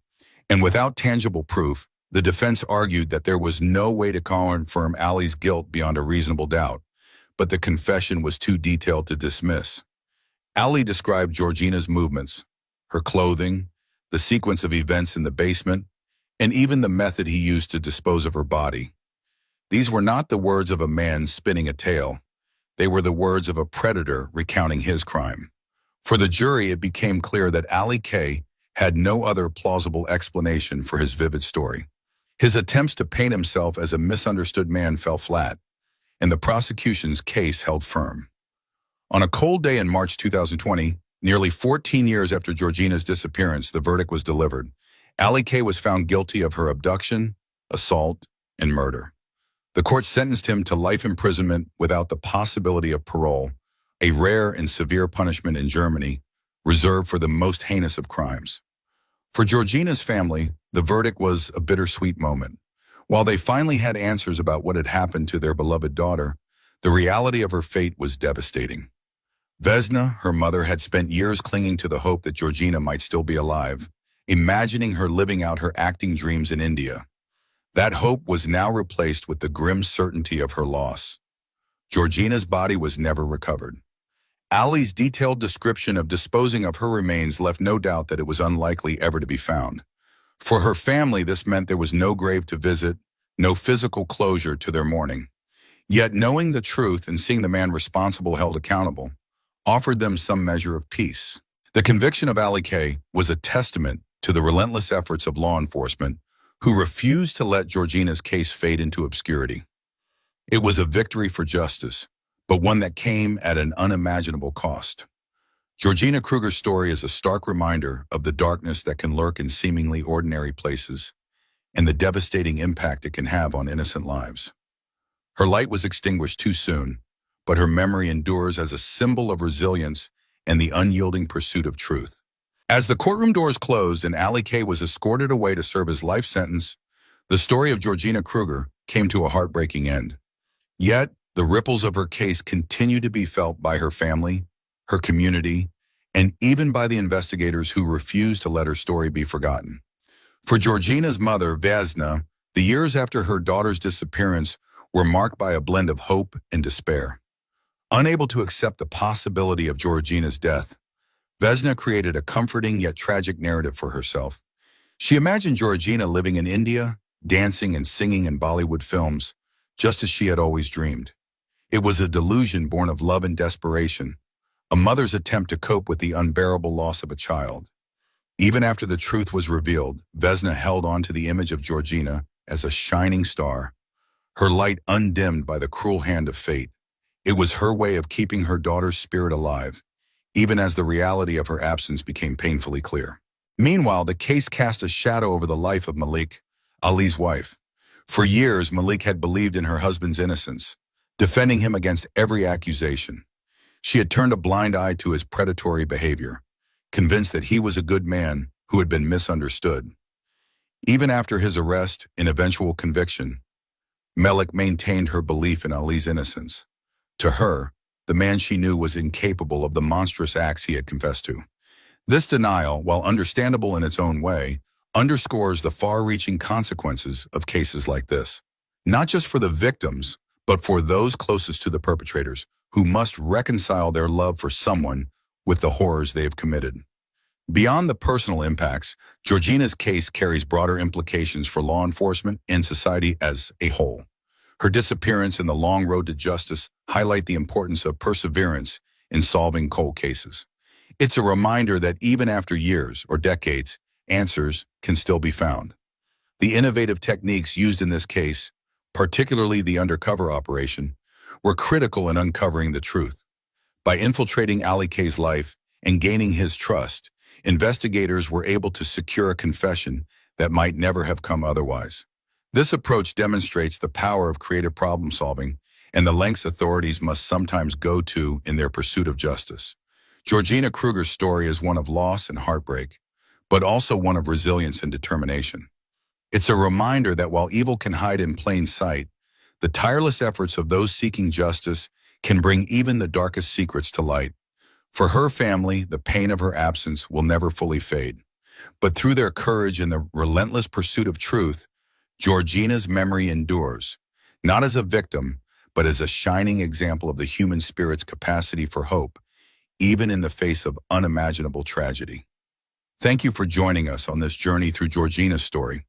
and without tangible proof, the defense argued that there was no way to confirm Ali's guilt beyond a reasonable doubt, but the confession was too detailed to dismiss. Ali described Georgina's movements, her clothing, the sequence of events in the basement, and even the method he used to dispose of her body. These were not the words of a man spinning a tale. They were the words of a predator recounting his crime. For the jury, it became clear that Ali K had no other plausible explanation for his vivid story. His attempts to paint himself as a misunderstood man fell flat, and the prosecution's case held firm. On a cold day in March 2020, nearly 14 years after Georgina's disappearance, the verdict was delivered. Ali K was found guilty of her abduction, assault, and murder. The court sentenced him to life imprisonment without the possibility of parole, a rare and severe punishment in Germany, reserved for the most heinous of crimes. For Georgina's family, the verdict was a bittersweet moment. While they finally had answers about what had happened to their beloved daughter, the reality of her fate was devastating. Vesna, her mother, had spent years clinging to the hope that Georgina might still be alive, imagining her living out her acting dreams in India. That hope was now replaced with the grim certainty of her loss. Georgina's body was never recovered. Ali's detailed description of disposing of her remains left no doubt that it was unlikely ever to be found. For her family, this meant there was no grave to visit, no physical closure to their mourning. Yet knowing the truth and seeing the man responsible held accountable offered them some measure of peace. The conviction of Ali K was a testament to the relentless efforts of law enforcement who refused to let Georgina's case fade into obscurity. It was a victory for justice, but one that came at an unimaginable cost. Georgina Kruger's story is a stark reminder of the darkness that can lurk in seemingly ordinary places and the devastating impact it can have on innocent lives. Her light was extinguished too soon, but her memory endures as a symbol of resilience and the unyielding pursuit of truth. As the courtroom doors closed and Ali K was escorted away to serve his life sentence, the story of Georgina Kruger came to a heartbreaking end. Yet, the ripples of her case continue to be felt by her family, her community, and even by the investigators who refuse to let her story be forgotten. For Georgina's mother, Vesna, the years after her daughter's disappearance were marked by a blend of hope and despair. Unable to accept the possibility of Georgina's death, Vesna created a comforting yet tragic narrative for herself. She imagined Georgina living in India, dancing and singing in Bollywood films, just as she had always dreamed. It was a delusion born of love and desperation, a mother's attempt to cope with the unbearable loss of a child. Even after the truth was revealed, Vesna held on to the image of Georgina as a shining star, her light undimmed by the cruel hand of fate. It was her way of keeping her daughter's spirit alive, even as the reality of her absence became painfully clear. Meanwhile, the case cast a shadow over the life of Malik, Ali's wife. For years, Malik had believed in her husband's innocence, defending him against every accusation. She had turned a blind eye to his predatory behavior, convinced that he was a good man who had been misunderstood. Even after his arrest and eventual conviction, Malik maintained her belief in Ali's innocence. To her, the man she knew was incapable of the monstrous acts he had confessed to. This denial, while understandable in its own way, underscores the far-reaching consequences of cases like this, not just for the victims, but for those closest to the perpetrators, who must reconcile their love for someone with the horrors they have committed. Beyond the personal impacts, Georgina's case carries broader implications for law enforcement and society as a whole. Her disappearance and the long road to justice highlight the importance of perseverance in solving cold cases. It's a reminder that even after years or decades, answers can still be found. The innovative techniques used in this case, particularly the undercover operation, were critical in uncovering the truth. By infiltrating Ali K's life and gaining his trust, investigators were able to secure a confession that might never have come otherwise. This approach demonstrates the power of creative problem-solving and the lengths authorities must sometimes go to in their pursuit of justice. Georgina Kruger's story is one of loss and heartbreak, but also one of resilience and determination. It's a reminder that while evil can hide in plain sight, the tireless efforts of those seeking justice can bring even the darkest secrets to light. For her family, the pain of her absence will never fully fade. But through their courage and the relentless pursuit of truth, Georgina's memory endures, not as a victim, but as a shining example of the human spirit's capacity for hope, even in the face of unimaginable tragedy. Thank you for joining us on this journey through Georgina's story.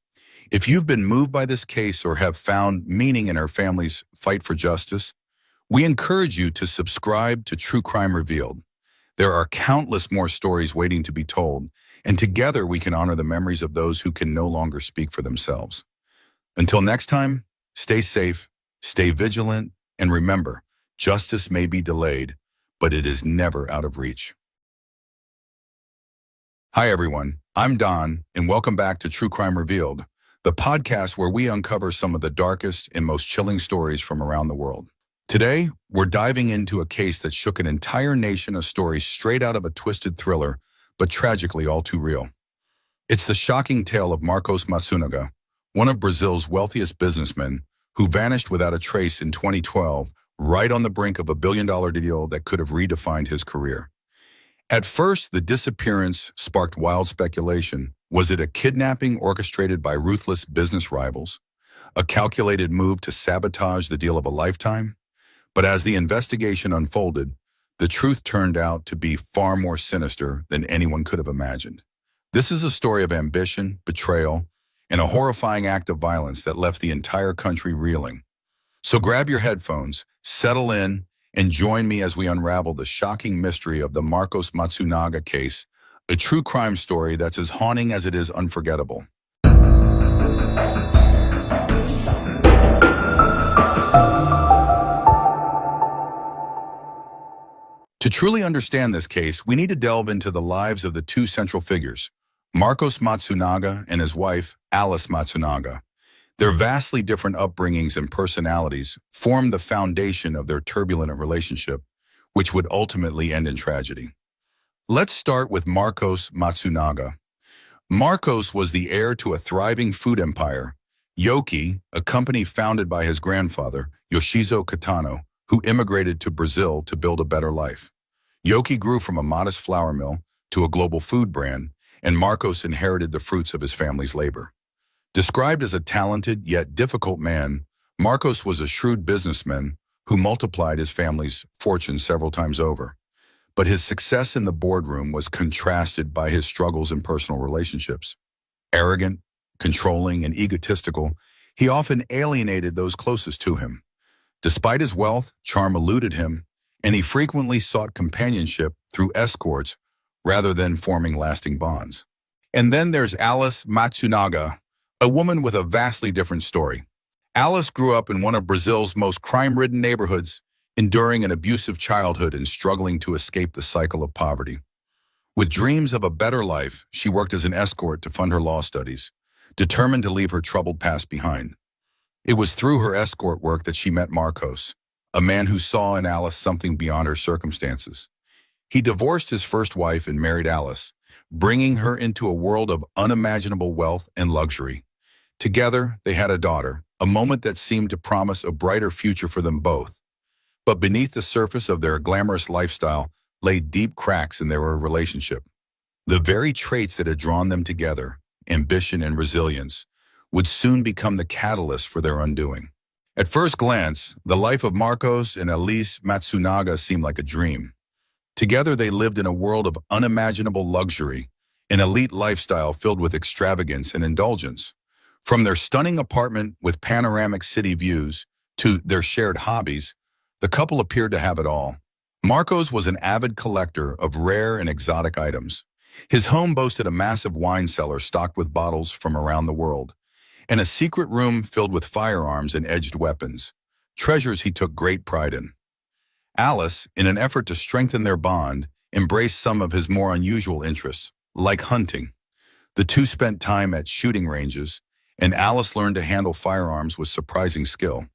If you've been moved by this case or have found meaning in her family's fight for justice, we encourage you to subscribe to True Crime Revealed. There are countless more stories waiting to be told, and together we can honor the memories of those who can no longer speak for themselves. Until next time, stay safe, stay vigilant, and remember, justice may be delayed, but it is never out of reach. Hi everyone, I'm Don, and welcome back to True Crime Revealed, the podcast where we uncover some of the darkest and most chilling stories from around the world. Today, we're diving into a case that shook an entire nation, a story straight out of a twisted thriller, but tragically all too real. It's the shocking tale of Marcos Matsunaga, one of Brazil's wealthiest businessmen, who vanished without a trace in 2012, right on the brink of a billion-dollar deal that could have redefined his career. At first, the disappearance sparked wild speculation. Was it a kidnapping orchestrated by ruthless business rivals? A calculated move to sabotage the deal of a lifetime? But as the investigation unfolded, the truth turned out to be far more sinister than anyone could have imagined. This is a story of ambition, betrayal, and a horrifying act of violence that left the entire country reeling. So grab your headphones, settle in, and join me as we unravel the shocking mystery of the Marcos Matsunaga case, a true crime story that's as haunting as it is unforgettable. To truly understand this case, we need to delve into the lives of the two central figures, Marcos Matsunaga and his wife, Alice Matsunaga. Their vastly different upbringings and personalities formed the foundation of their turbulent relationship, which would ultimately end in tragedy. Let's start with Marcos Matsunaga. Marcos was the heir to a thriving food empire, Yoki, a company founded by his grandfather, Yoshizo Kitano, who immigrated to Brazil to build a better life. Yoki grew from a modest flour mill to a global food brand, and Marcos inherited the fruits of his family's labor. Described as a talented yet difficult man, Marcos was a shrewd businessman who multiplied his family's fortune several times over. But his success in the boardroom was contrasted by his struggles in personal relationships. Arrogant, controlling, and egotistical, he often alienated those closest to him. Despite his wealth, charm eluded him, and he frequently sought companionship through escorts rather than forming lasting bonds. And then there's Alice Matsunaga, a woman with a vastly different story. Alice grew up in one of Brazil's most crime-ridden neighborhoods, enduring an abusive childhood and struggling to escape the cycle of poverty. With dreams of a better life, she worked as an escort to fund her law studies, determined to leave her troubled past behind. It was through her escort work that she met Marcos, a man who saw in Alice something beyond her circumstances. He divorced his first wife and married Alice, bringing her into a world of unimaginable wealth and luxury. Together, they had a daughter, a moment that seemed to promise a brighter future for them both. But beneath the surface of their glamorous lifestyle lay deep cracks in their relationship. The very traits that had drawn them together, ambition and resilience, would soon become the catalyst for their undoing. At first glance, the life of Marcos and Alice Matsunaga seemed like a dream. Together they lived in a world of unimaginable luxury, an elite lifestyle filled with extravagance and indulgence. From their stunning apartment with panoramic city views to their shared hobbies, the couple appeared to have it all. Marcos was an avid collector of rare and exotic items. His home boasted a massive wine cellar stocked with bottles from around the world, and a secret room filled with firearms and edged weapons, treasures he took great pride in. Alice, in an effort to strengthen their bond, embraced some of his more unusual interests, like hunting. The two spent time at shooting ranges, and Alice learned to handle firearms with surprising skill.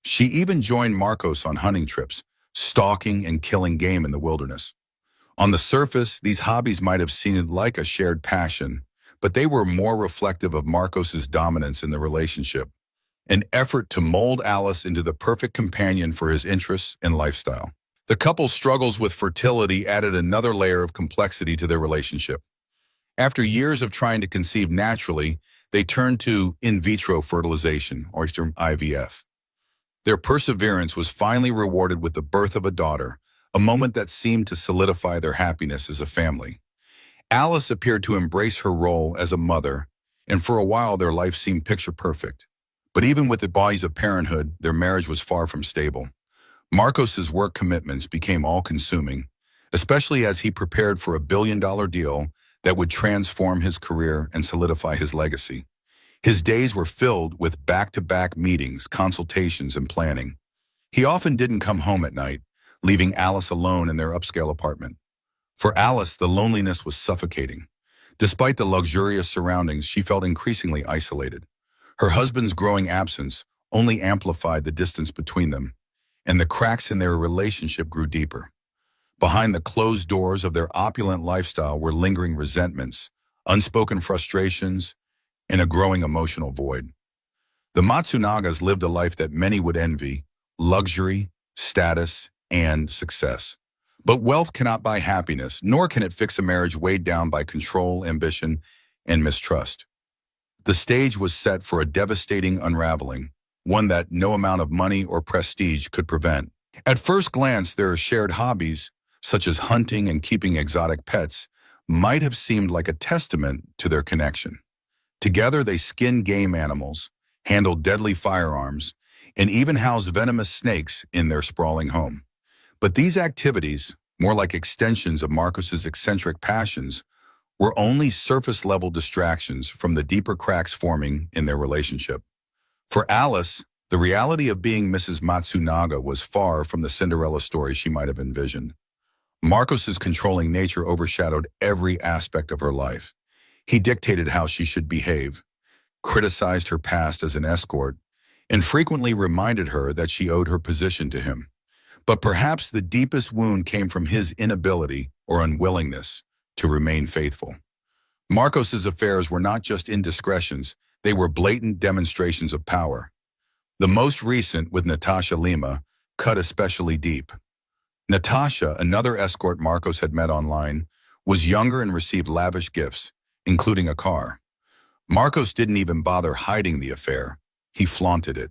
She even joined Marcos on hunting trips, stalking and killing game in the wilderness. On the surface, these hobbies might have seemed like a shared passion, but they were more reflective of Marcos's dominance in the relationship, an effort to mold Alice into the perfect companion for his interests and lifestyle. The couple's struggles with fertility added another layer of complexity to their relationship. After years of trying to conceive naturally, they turned to in vitro fertilization, or IVF. Their perseverance was finally rewarded with the birth of a daughter, a moment that seemed to solidify their happiness as a family. Alice appeared to embrace her role as a mother, and for a while their life seemed picture perfect. But even with the bodies of parenthood, their marriage was far from stable. Marcos's work commitments became all-consuming, especially as he prepared for a billion-dollar deal that would transform his career and solidify his legacy. His days were filled with back-to-back meetings, consultations, and planning. He often didn't come home at night, leaving Alice alone in their upscale apartment. For Alice, the loneliness was suffocating. Despite the luxurious surroundings, she felt increasingly isolated. Her husband's growing absence only amplified the distance between them, and the cracks in their relationship grew deeper. Behind the closed doors of their opulent lifestyle were lingering resentments, unspoken frustrations, and a growing emotional void. The Matsunagas lived a life that many would envy: luxury, status, and success. But wealth cannot buy happiness, nor can it fix a marriage weighed down by control, ambition, and mistrust. The stage was set for a devastating unraveling, one that no amount of money or prestige could prevent. At first glance, their shared hobbies, such as hunting and keeping exotic pets, might have seemed like a testament to their connection. Together, they skinned game animals, handled deadly firearms, and even housed venomous snakes in their sprawling home. But these activities, more like extensions of Marcos's eccentric passions, were only surface-level distractions from the deeper cracks forming in their relationship. For Alice, the reality of being Mrs. Matsunaga was far from the Cinderella story she might have envisioned. Marcos's controlling nature overshadowed every aspect of her life. He dictated how she should behave, criticized her past as an escort, and frequently reminded her that she owed her position to him. But perhaps the deepest wound came from his inability or unwillingness to remain faithful. Marcos's affairs were not just indiscretions, they were blatant demonstrations of power. The most recent, with Natasha Lima, cut especially deep. Natasha, another escort Marcos had met online, was younger and received lavish gifts, including a car. Marcos didn't even bother hiding the affair. He flaunted it.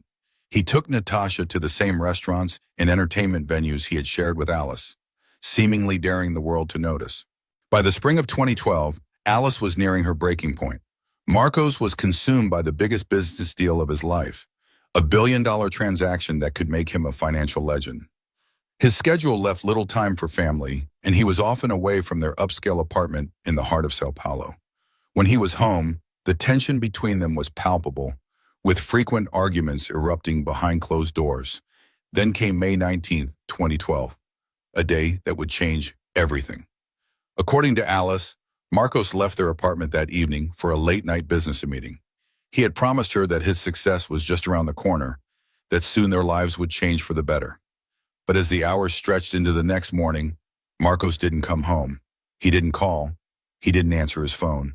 He took Natasha to the same restaurants and entertainment venues he had shared with Alice, seemingly daring the world to notice. By the spring of 2012, Alice was nearing her breaking point. Marcos was consumed by the biggest business deal of his life, a billion-dollar transaction that could make him a financial legend. His schedule left little time for family, and he was often away from their upscale apartment in the heart of Sao Paulo. When he was home, the tension between them was palpable, with frequent arguments erupting behind closed doors. Then came May 19, 2012, a day that would change everything. According to Alice, Marcos left their apartment that evening for a late-night business meeting. He had promised her that his success was just around the corner, that soon their lives would change for the better. But as the hours stretched into the next morning, Marcos didn't come home. He didn't call. He didn't answer his phone.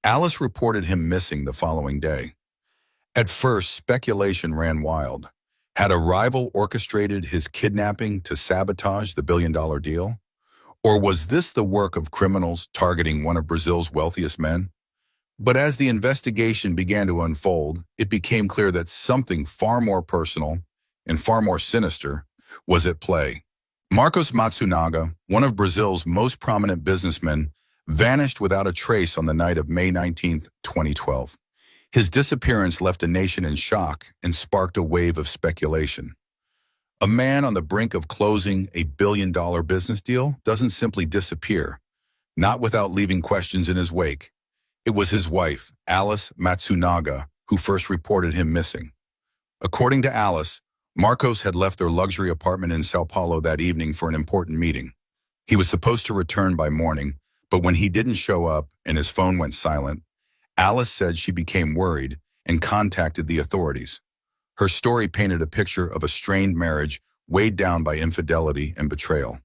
Alice reported him missing the following day. At first, speculation ran wild. Had a rival orchestrated his kidnapping to sabotage the billion-dollar deal? Or was this the work of criminals targeting one of Brazil's wealthiest men? But as the investigation began to unfold, it became clear that something far more personal and far more sinister was at play. Marcos Matsunaga, one of Brazil's most prominent businessmen, vanished without a trace on the night of May 19, 2012. His disappearance left a nation in shock and sparked a wave of speculation. A man on the brink of closing a billion-dollar business deal doesn't simply disappear, not without leaving questions in his wake. It was his wife, Alice Matsunaga, who first reported him missing. According to Alice, Marcos had left their luxury apartment in Sao Paulo that evening for an important meeting. He was supposed to return by morning, but when he didn't show up and his phone went silent, Alice said she became worried and contacted the authorities. Her story painted a picture of a strained marriage weighed down by infidelity and betrayal.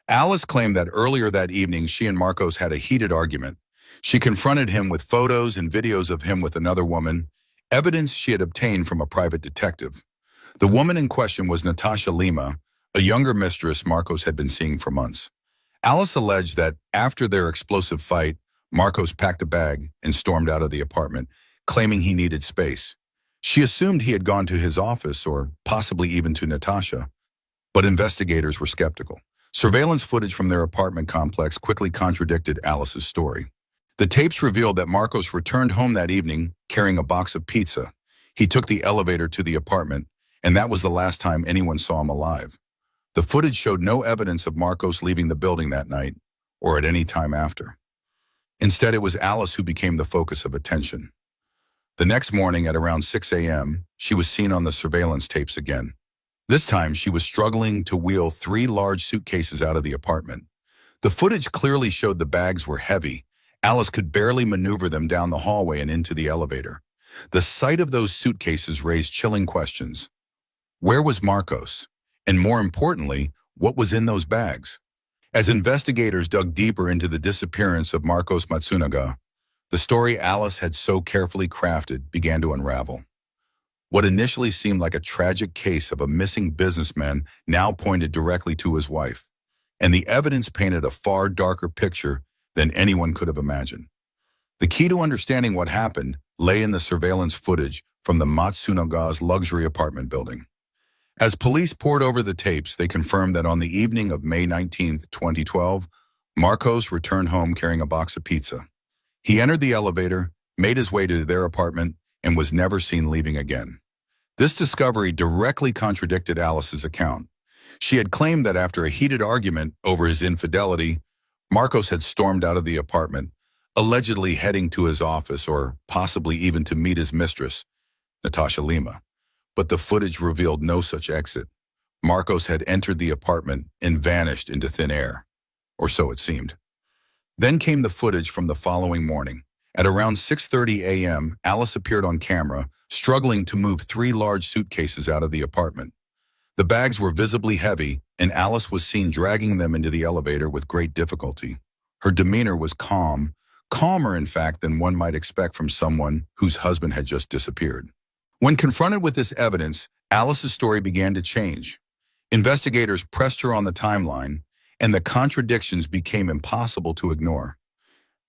Alice claimed that earlier that evening she and Marcos had a heated argument. She confronted him with photos and videos of him with another woman, evidence she had obtained from a private detective. The woman in question was Natasha Lima, a younger mistress Marcos had been seeing for months. Alice alleged that after their explosive fight, Marcos packed a bag and stormed out of the apartment, claiming he needed space. She assumed he had gone to his office or possibly even to Natasha, but investigators were skeptical. Surveillance footage from their apartment complex quickly contradicted Alice's story. The tapes revealed that Marcos returned home that evening carrying a box of pizza. He took the elevator to the apartment, and that was the last time anyone saw him alive. The footage showed no evidence of Marcos leaving the building that night or at any time after. Instead, it was Alice who became the focus of attention. The next morning at around 6 a.m., she was seen on the surveillance tapes again. This time, she was struggling to wheel 3 large suitcases out of the apartment. The footage clearly showed the bags were heavy. Alice could barely maneuver them down the hallway and into the elevator. The sight of those suitcases raised chilling questions. Where was Marcos? And more importantly, what was in those bags? As investigators dug deeper into the disappearance of Marcos Matsunaga, the story Alice had so carefully crafted began to unravel. What initially seemed like a tragic case of a missing businessman now pointed directly to his wife, and the evidence painted a far darker picture than anyone could have imagined. The key to understanding what happened lay in the surveillance footage from the Matsunaga's luxury apartment building. As police pored over the tapes, they confirmed that on the evening of May 19, 2012, Marcos returned home carrying a box of pizza. He entered the elevator, made his way to their apartment, and was never seen leaving again. This discovery directly contradicted Alice's account. She had claimed that after a heated argument over his infidelity, Marcos had stormed out of the apartment, allegedly heading to his office or possibly even to meet his mistress, Natasha Lima. But the footage revealed no such exit. Marcos had entered the apartment and vanished into thin air, or so it seemed. Then came the footage from the following morning. At around 6:30 a.m., Alice appeared on camera, struggling to move 3 large suitcases out of the apartment. The bags were visibly heavy, and Alice was seen dragging them into the elevator with great difficulty. Her demeanor was calm, calmer in fact than one might expect from someone whose husband had just disappeared. When confronted with this evidence, Alice's story began to change. Investigators pressed her on the timeline, and the contradictions became impossible to ignore.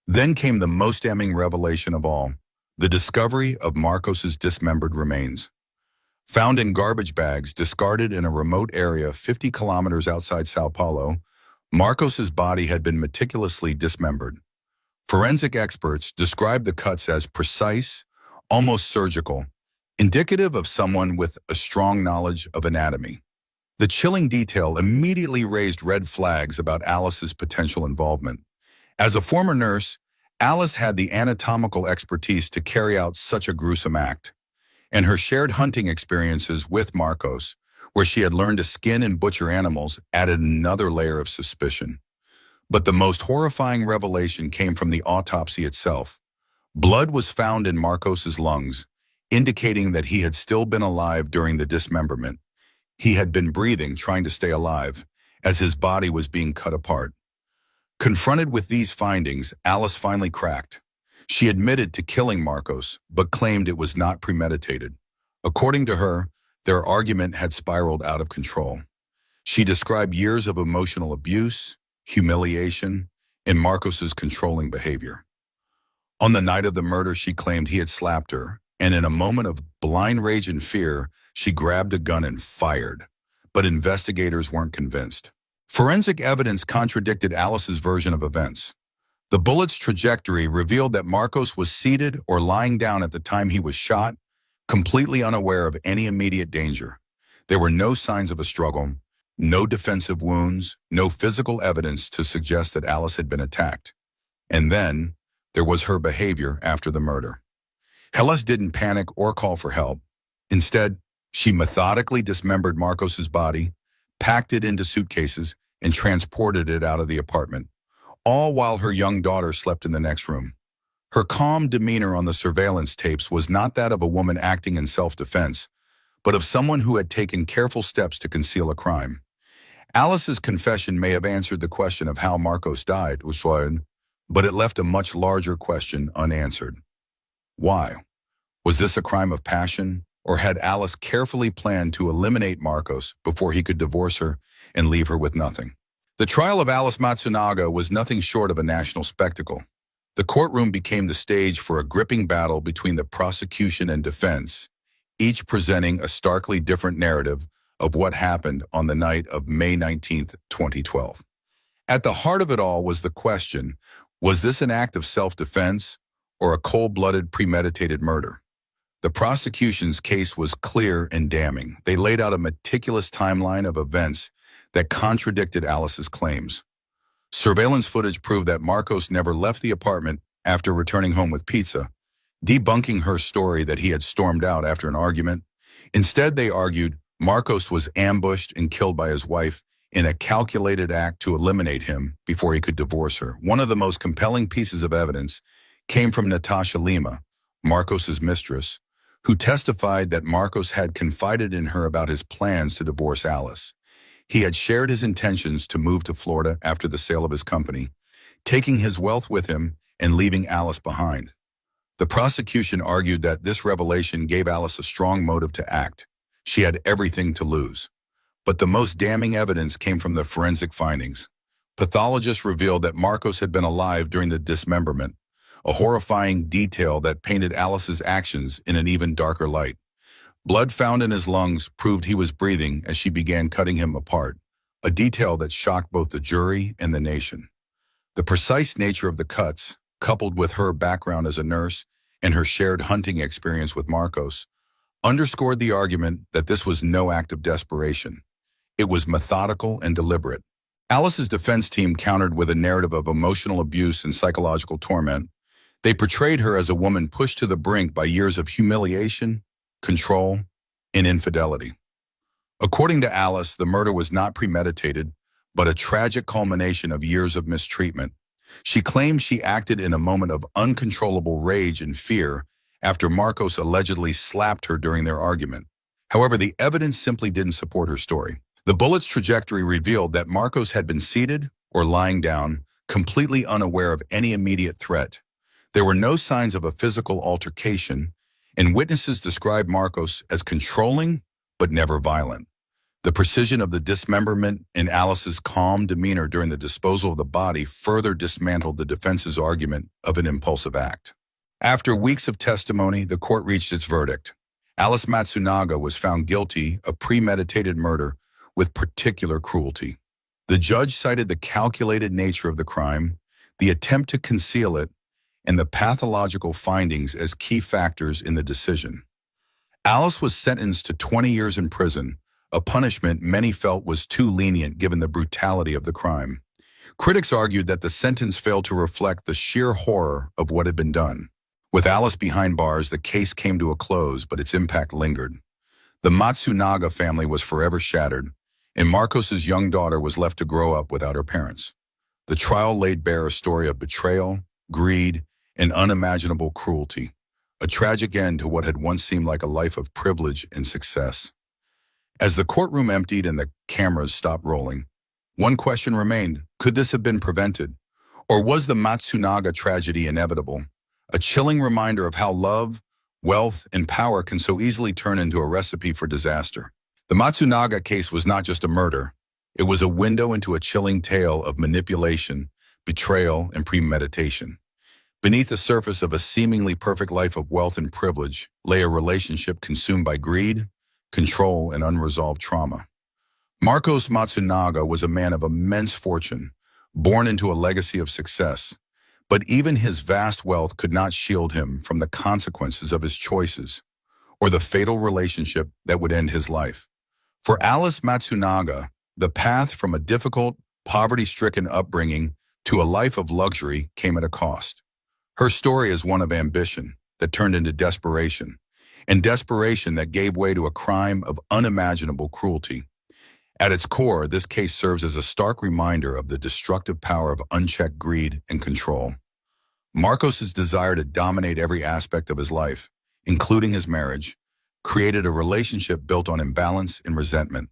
Then came the most damning revelation of all, the discovery of Marcos's dismembered remains. Found in garbage bags discarded in a remote area 50 kilometers outside Sao Paulo, Marcos's body had been meticulously dismembered. Forensic experts described the cuts as precise, almost surgical, indicative of someone with a strong knowledge of anatomy. The chilling detail immediately raised red flags about Alice's potential involvement. As a former nurse, Alice had the anatomical expertise to carry out such a gruesome act, and her shared hunting experiences with Marcos, where she had learned to skin and butcher animals, added another layer of suspicion. But the most horrifying revelation came from the autopsy itself. Blood was found in Marcos's lungs, indicating that he had still been alive during the dismemberment. He had been breathing, trying to stay alive, as his body was being cut apart. Confronted with these findings, Alice finally cracked. She admitted to killing Marcos, but claimed it was not premeditated. According to her, their argument had spiraled out of control. She described years of emotional abuse, humiliation, and Marcos's controlling behavior. On the night of the murder, she claimed he had slapped her, and in a moment of blind rage and fear, she grabbed a gun and fired. But investigators weren't convinced. Forensic evidence contradicted Alice's version of events. The bullet's trajectory revealed that Marcos was seated or lying down at the time he was shot, completely unaware of any immediate danger. There were no signs of a struggle, no defensive wounds, no physical evidence to suggest that Alice had been attacked. And then, there was her behavior after the murder. Alice didn't panic or call for help. Instead, she methodically dismembered Marcos's body, packed it into suitcases, and transported it out of the apartment, all while her young daughter slept in the next room. Her calm demeanor on the surveillance tapes was not that of a woman acting in self-defense, but of someone who had taken careful steps to conceal a crime. Alice's confession may have answered the question of how Marcos died, but it left a much larger question unanswered. Why? Was this a crime of passion, or had Alice carefully planned to eliminate Marcos before he could divorce her and leave her with nothing? The trial of Alice Matsunaga was nothing short of a national spectacle. The courtroom became the stage for a gripping battle between the prosecution and defense, each presenting a starkly different narrative of what happened on the night of May 19th, 2012. At the heart of it all was the question, was this an act of self-defense or a cold-blooded premeditated murder? The prosecution's case was clear and damning. They laid out a meticulous timeline of events that contradicted Alice's claims. Surveillance footage proved that Marcos never left the apartment after returning home with pizza, debunking her story that he had stormed out after an argument. Instead, they argued Marcos was ambushed and killed by his wife in a calculated act to eliminate him before he could divorce her. One of the most compelling pieces of evidence came from Natasha Lima, Marcos's mistress, who testified that Marcos had confided in her about his plans to divorce Alice. He had shared his intentions to move to Florida after the sale of his company, taking his wealth with him and leaving Alice behind. The prosecution argued that this revelation gave Alice a strong motive to act. She had everything to lose. But the most damning evidence came from the forensic findings. Pathologists revealed that Marcos had been alive during the dismemberment, a horrifying detail that painted Alice's actions in an even darker light. Blood found in his lungs proved he was breathing as she began cutting him apart, a detail that shocked both the jury and the nation. The precise nature of the cuts, coupled with her background as a nurse and her shared hunting experience with Marcos, underscored the argument that this was no act of desperation. It was methodical and deliberate. Alice's defense team countered with a narrative of emotional abuse and psychological torment. They portrayed her as a woman pushed to the brink by years of humiliation, control, and infidelity. According to Alice, the murder was not premeditated, but a tragic culmination of years of mistreatment. She claimed she acted in a moment of uncontrollable rage and fear after Marcos allegedly slapped her during their argument. However, the evidence simply didn't support her story. The bullet's trajectory revealed that Marcos had been seated or lying down, completely unaware of any immediate threat. There were no signs of a physical altercation, and witnesses described Marcos as controlling but never violent. The precision of the dismemberment and Alice's calm demeanor during the disposal of the body further dismantled the defense's argument of an impulsive act. After weeks of testimony, the court reached its verdict. Alice Matsunaga was found guilty of premeditated murder with particular cruelty. The judge cited the calculated nature of the crime, the attempt to conceal it, and the pathological findings as key factors in the decision. Alice was sentenced to 20 years in prison, a punishment many felt was too lenient given the brutality of the crime. Critics argued that the sentence failed to reflect the sheer horror of what had been done. With Alice behind bars, the case came to a close, but its impact lingered. The Matsunaga family was forever shattered, and Marcos's young daughter was left to grow up without her parents. The trial laid bare a story of betrayal, greed, and unimaginable cruelty, a tragic end to what had once seemed like a life of privilege and success. As the courtroom emptied and the cameras stopped rolling, one question remained: could this have been prevented? Or was the Matsunaga tragedy inevitable? A chilling reminder of how love, wealth, and power can so easily turn into a recipe for disaster. The Matsunaga case was not just a murder. It was a window into a chilling tale of manipulation, betrayal, and premeditation. Beneath the surface of a seemingly perfect life of wealth and privilege lay a relationship consumed by greed, control, and unresolved trauma. Marcos Matsunaga was a man of immense fortune, born into a legacy of success. But even his vast wealth could not shield him from the consequences of his choices or the fatal relationship that would end his life. For Alice Matsunaga, the path from a difficult, poverty-stricken upbringing to a life of luxury came at a cost. Her story is one of ambition that turned into desperation, and desperation that gave way to a crime of unimaginable cruelty. At its core, this case serves as a stark reminder of the destructive power of unchecked greed and control. Marcos's desire to dominate every aspect of his life, including his marriage, created a relationship built on imbalance and resentment.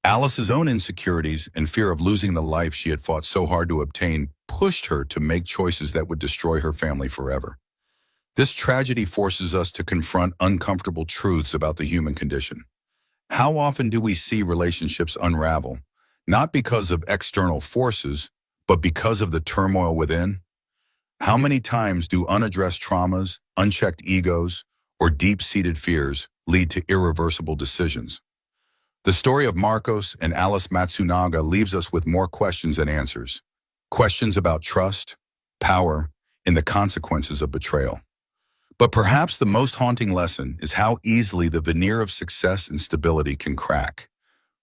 Alice's own insecurities and fear of losing the life she had fought so hard to obtain pushed her to make choices that would destroy her family forever. This tragedy forces us to confront uncomfortable truths about the human condition. How often do we see relationships unravel, not because of external forces, but because of the turmoil within? How many times do unaddressed traumas, unchecked egos, or deep-seated fears lead to irreversible decisions? The story of Marcos and Alice Matsunaga leaves us with more questions than answers. Questions about trust, power, and the consequences of betrayal. But perhaps the most haunting lesson is how easily the veneer of success and stability can crack,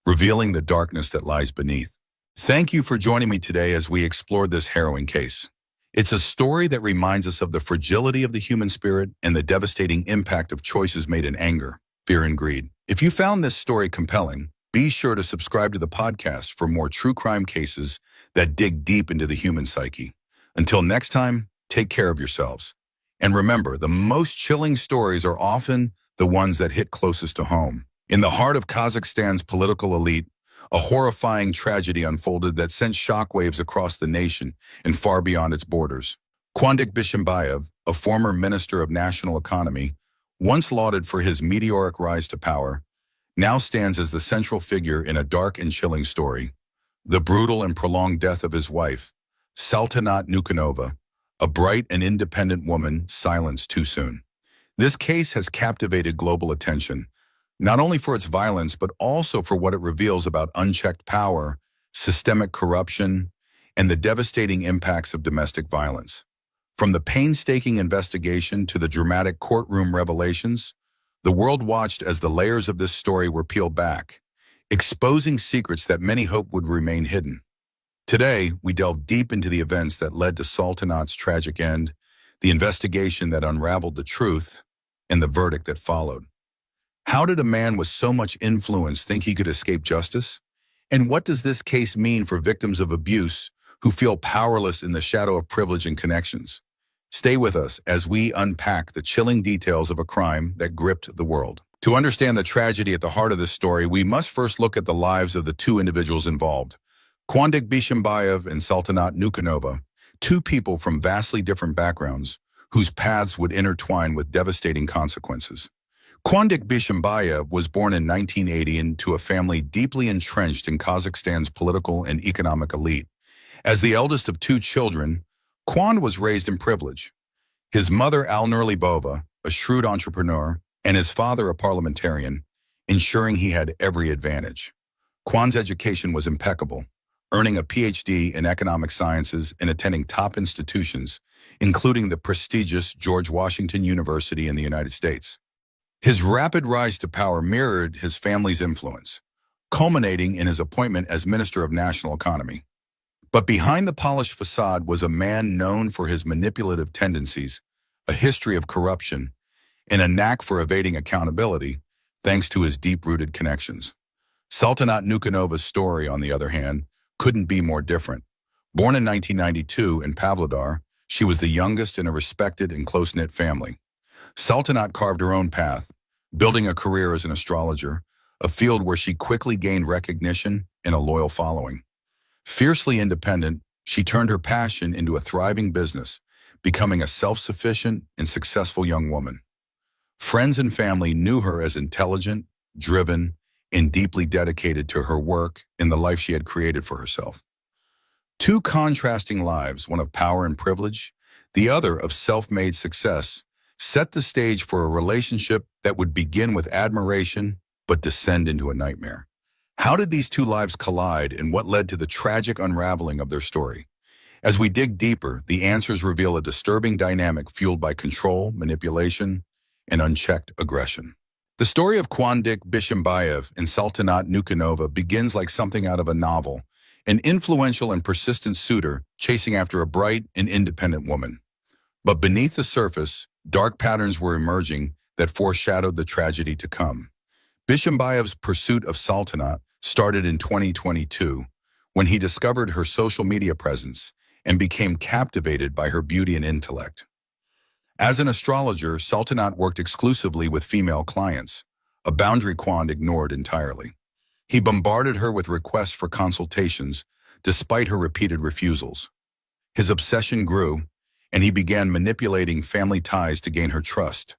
revealing the darkness that lies beneath. Thank you for joining me today as we explore this harrowing case. It's a story that reminds us of the fragility of the human spirit and the devastating impact of choices made in anger, fear, and greed. If you found this story compelling, be sure to subscribe to the podcast for more true crime cases that dig deep into the human psyche. Until next time, take care of yourselves. And remember, the most chilling stories are often the ones that hit closest to home. In the heart of Kazakhstan's political elite, a horrifying tragedy unfolded that sent shockwaves across the nation and far beyond its borders. Quandik Bishimbayev, a former minister of national economy, once lauded for his meteoric rise to power, now stands as the central figure in a dark and chilling story: the brutal and prolonged death of his wife, Saltanat Nukanova, a bright and independent woman silenced too soon. This case has captivated global attention, not only for its violence, but also for what it reveals about unchecked power, systemic corruption, and the devastating impacts of domestic violence. From the painstaking investigation to the dramatic courtroom revelations, the world watched as the layers of this story were peeled back, exposing secrets that many hoped would remain hidden. Today, we delve deep into the events that led to Saltanat's tragic end, the investigation that unraveled the truth, and the verdict that followed. How did a man with so much influence think he could escape justice? And what does this case mean for victims of abuse who feel powerless in the shadow of privilege and connections? Stay with us as we unpack the chilling details of a crime that gripped the world. To understand the tragedy at the heart of this story, we must first look at the lives of the two individuals involved: Quandik Bishimbayev and Saltanat Nukanova, two people from vastly different backgrounds whose paths would intertwine with devastating consequences. Quandik Bishimbayev was born in 1980 into a family deeply entrenched in Kazakhstan's political and economic elite. As the eldest of two children, Quan was raised in privilege. His mother, Alnur Libova, a shrewd entrepreneur, and his father, a parliamentarian, ensuring he had every advantage. Quan's education was impeccable, earning a PhD in economic sciences and attending top institutions, including the prestigious George Washington University in the United States. His rapid rise to power mirrored his family's influence, culminating in his appointment as Minister of National Economy. But behind the polished facade was a man known for his manipulative tendencies, a history of corruption, and a knack for evading accountability, thanks to his deep-rooted connections. Saltanat Nukanova's story, on the other hand, couldn't be more different. Born in 1992 in Pavlodar, she was the youngest in a respected and close-knit family. Saltanat carved her own path, building a career as an astrologer, a field where she quickly gained recognition and a loyal following. Fiercely independent, she turned her passion into a thriving business, becoming a self-sufficient and successful young woman. Friends and family knew her as intelligent, driven, and deeply dedicated to her work and the life she had created for herself. Two contrasting lives, one of power and privilege, the other of self-made success, set the stage for a relationship that would begin with admiration but descend into a nightmare. How did these two lives collide, and what led to the tragic unraveling of their story? As we dig deeper, the answers reveal a disturbing dynamic fueled by control, manipulation, and unchecked aggression. The story of Quandik Bishimbayev and Saltanat Nukanova begins like something out of a novel, an influential and persistent suitor chasing after a bright and independent woman. But beneath the surface, dark patterns were emerging that foreshadowed the tragedy to come. Bishimbayev's pursuit of Saltanat started in 2022, when he discovered her social media presence and became captivated by her beauty and intellect. As an astrologer, Saltanat worked exclusively with female clients, a boundary Quan ignored entirely. He bombarded her with requests for consultations, despite her repeated refusals. His obsession grew, and he began manipulating family ties to gain her trust,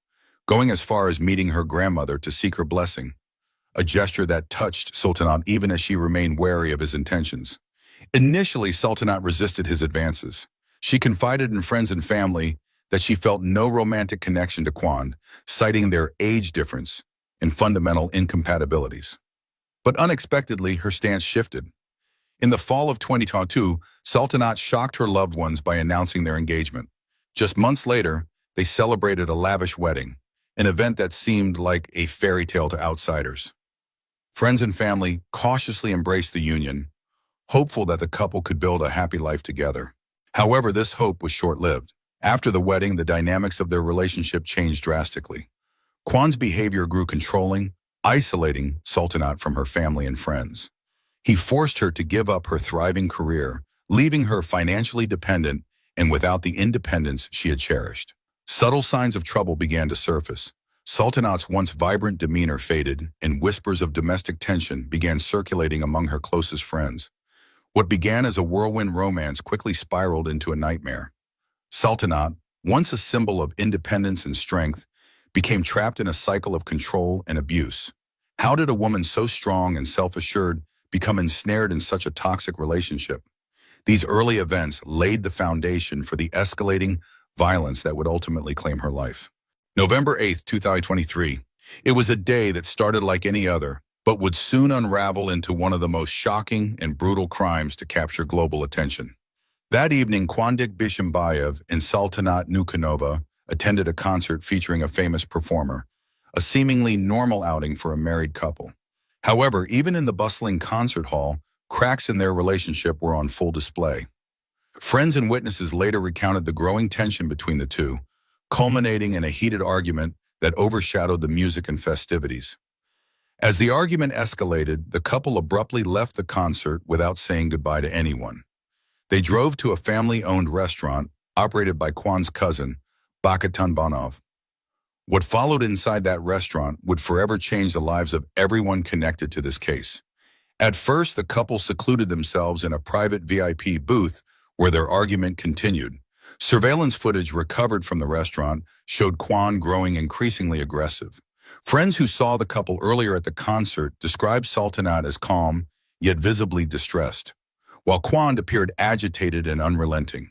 going as far as meeting her grandmother to seek her blessing, a gesture that touched Sultanat even as she remained wary of his intentions. Initially, Sultanat resisted his advances. She confided in friends and family that she felt no romantic connection to Quan, citing their age difference and fundamental incompatibilities. But unexpectedly, her stance shifted. In the fall of 2022, Sultanat shocked her loved ones by announcing their engagement. Just months later, they celebrated a lavish wedding, an event that seemed like a fairy tale to outsiders. Friends and family cautiously embraced the union, hopeful that the couple could build a happy life together. However, this hope was short-lived. After the wedding, the dynamics of their relationship changed drastically. Kwan's behavior grew controlling, isolating Sultanat from her family and friends. He forced her to give up her thriving career, leaving her financially dependent and without the independence she had cherished. Subtle signs of trouble began to surface. Sultanat's once vibrant demeanor faded, and whispers of domestic tension began circulating among her closest friends. What began as a whirlwind romance quickly spiraled into a nightmare. Sultanat, once a symbol of independence and strength, became trapped in a cycle of control and abuse. How did a woman so strong and self-assured become ensnared in such a toxic relationship? These early events laid the foundation for the escalating violence that would ultimately claim her life. November 8, 2023. It was a day that started like any other, but would soon unravel into one of the most shocking and brutal crimes to capture global attention. That evening, Kwandik Bishimbayev and Sultanat Nukanova attended a concert featuring a famous performer, a seemingly normal outing for a married couple. However, even in the bustling concert hall, cracks in their relationship were on full display. Friends and witnesses later recounted the growing tension between the two, culminating in a heated argument that overshadowed the music and festivities. As the argument escalated, the couple abruptly left the concert without saying goodbye to anyone. They drove to a family-owned restaurant operated by Kwan's cousin, Bakatanbanov. What followed inside that restaurant would forever change the lives of everyone connected to this case. At first, the couple secluded themselves in a private VIP booth where their argument continued. Surveillance footage recovered from the restaurant showed Kwan growing increasingly aggressive. Friends who saw the couple earlier at the concert described Sultanat as calm, yet visibly distressed, while Kwan appeared agitated and unrelenting.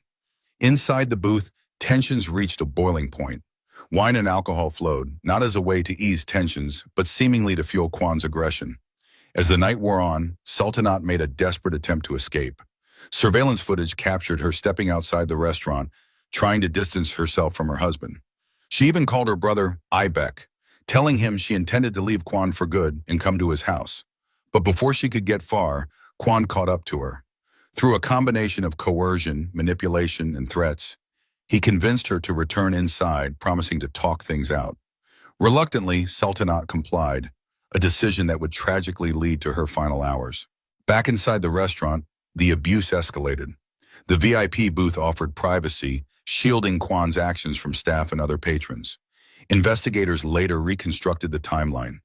Inside the booth, tensions reached a boiling point. Wine and alcohol flowed, not as a way to ease tensions, but seemingly to fuel Kwan's aggression. As the night wore on, Sultanat made a desperate attempt to escape. Surveillance footage captured her stepping outside the restaurant, trying to distance herself from her husband. She even called her brother Ibek, telling him she intended to leave Kwan for good and come to his house. But before she could get far, Kwan caught up to her. Through a combination of coercion, manipulation, and threats, he convinced her to return inside, promising to talk things out. Reluctantly, Sultanat complied, a decision that would tragically lead to her final hours. Back inside the restaurant, the abuse escalated. The VIP booth offered privacy, shielding Kwan's actions from staff and other patrons. Investigators later reconstructed the timeline,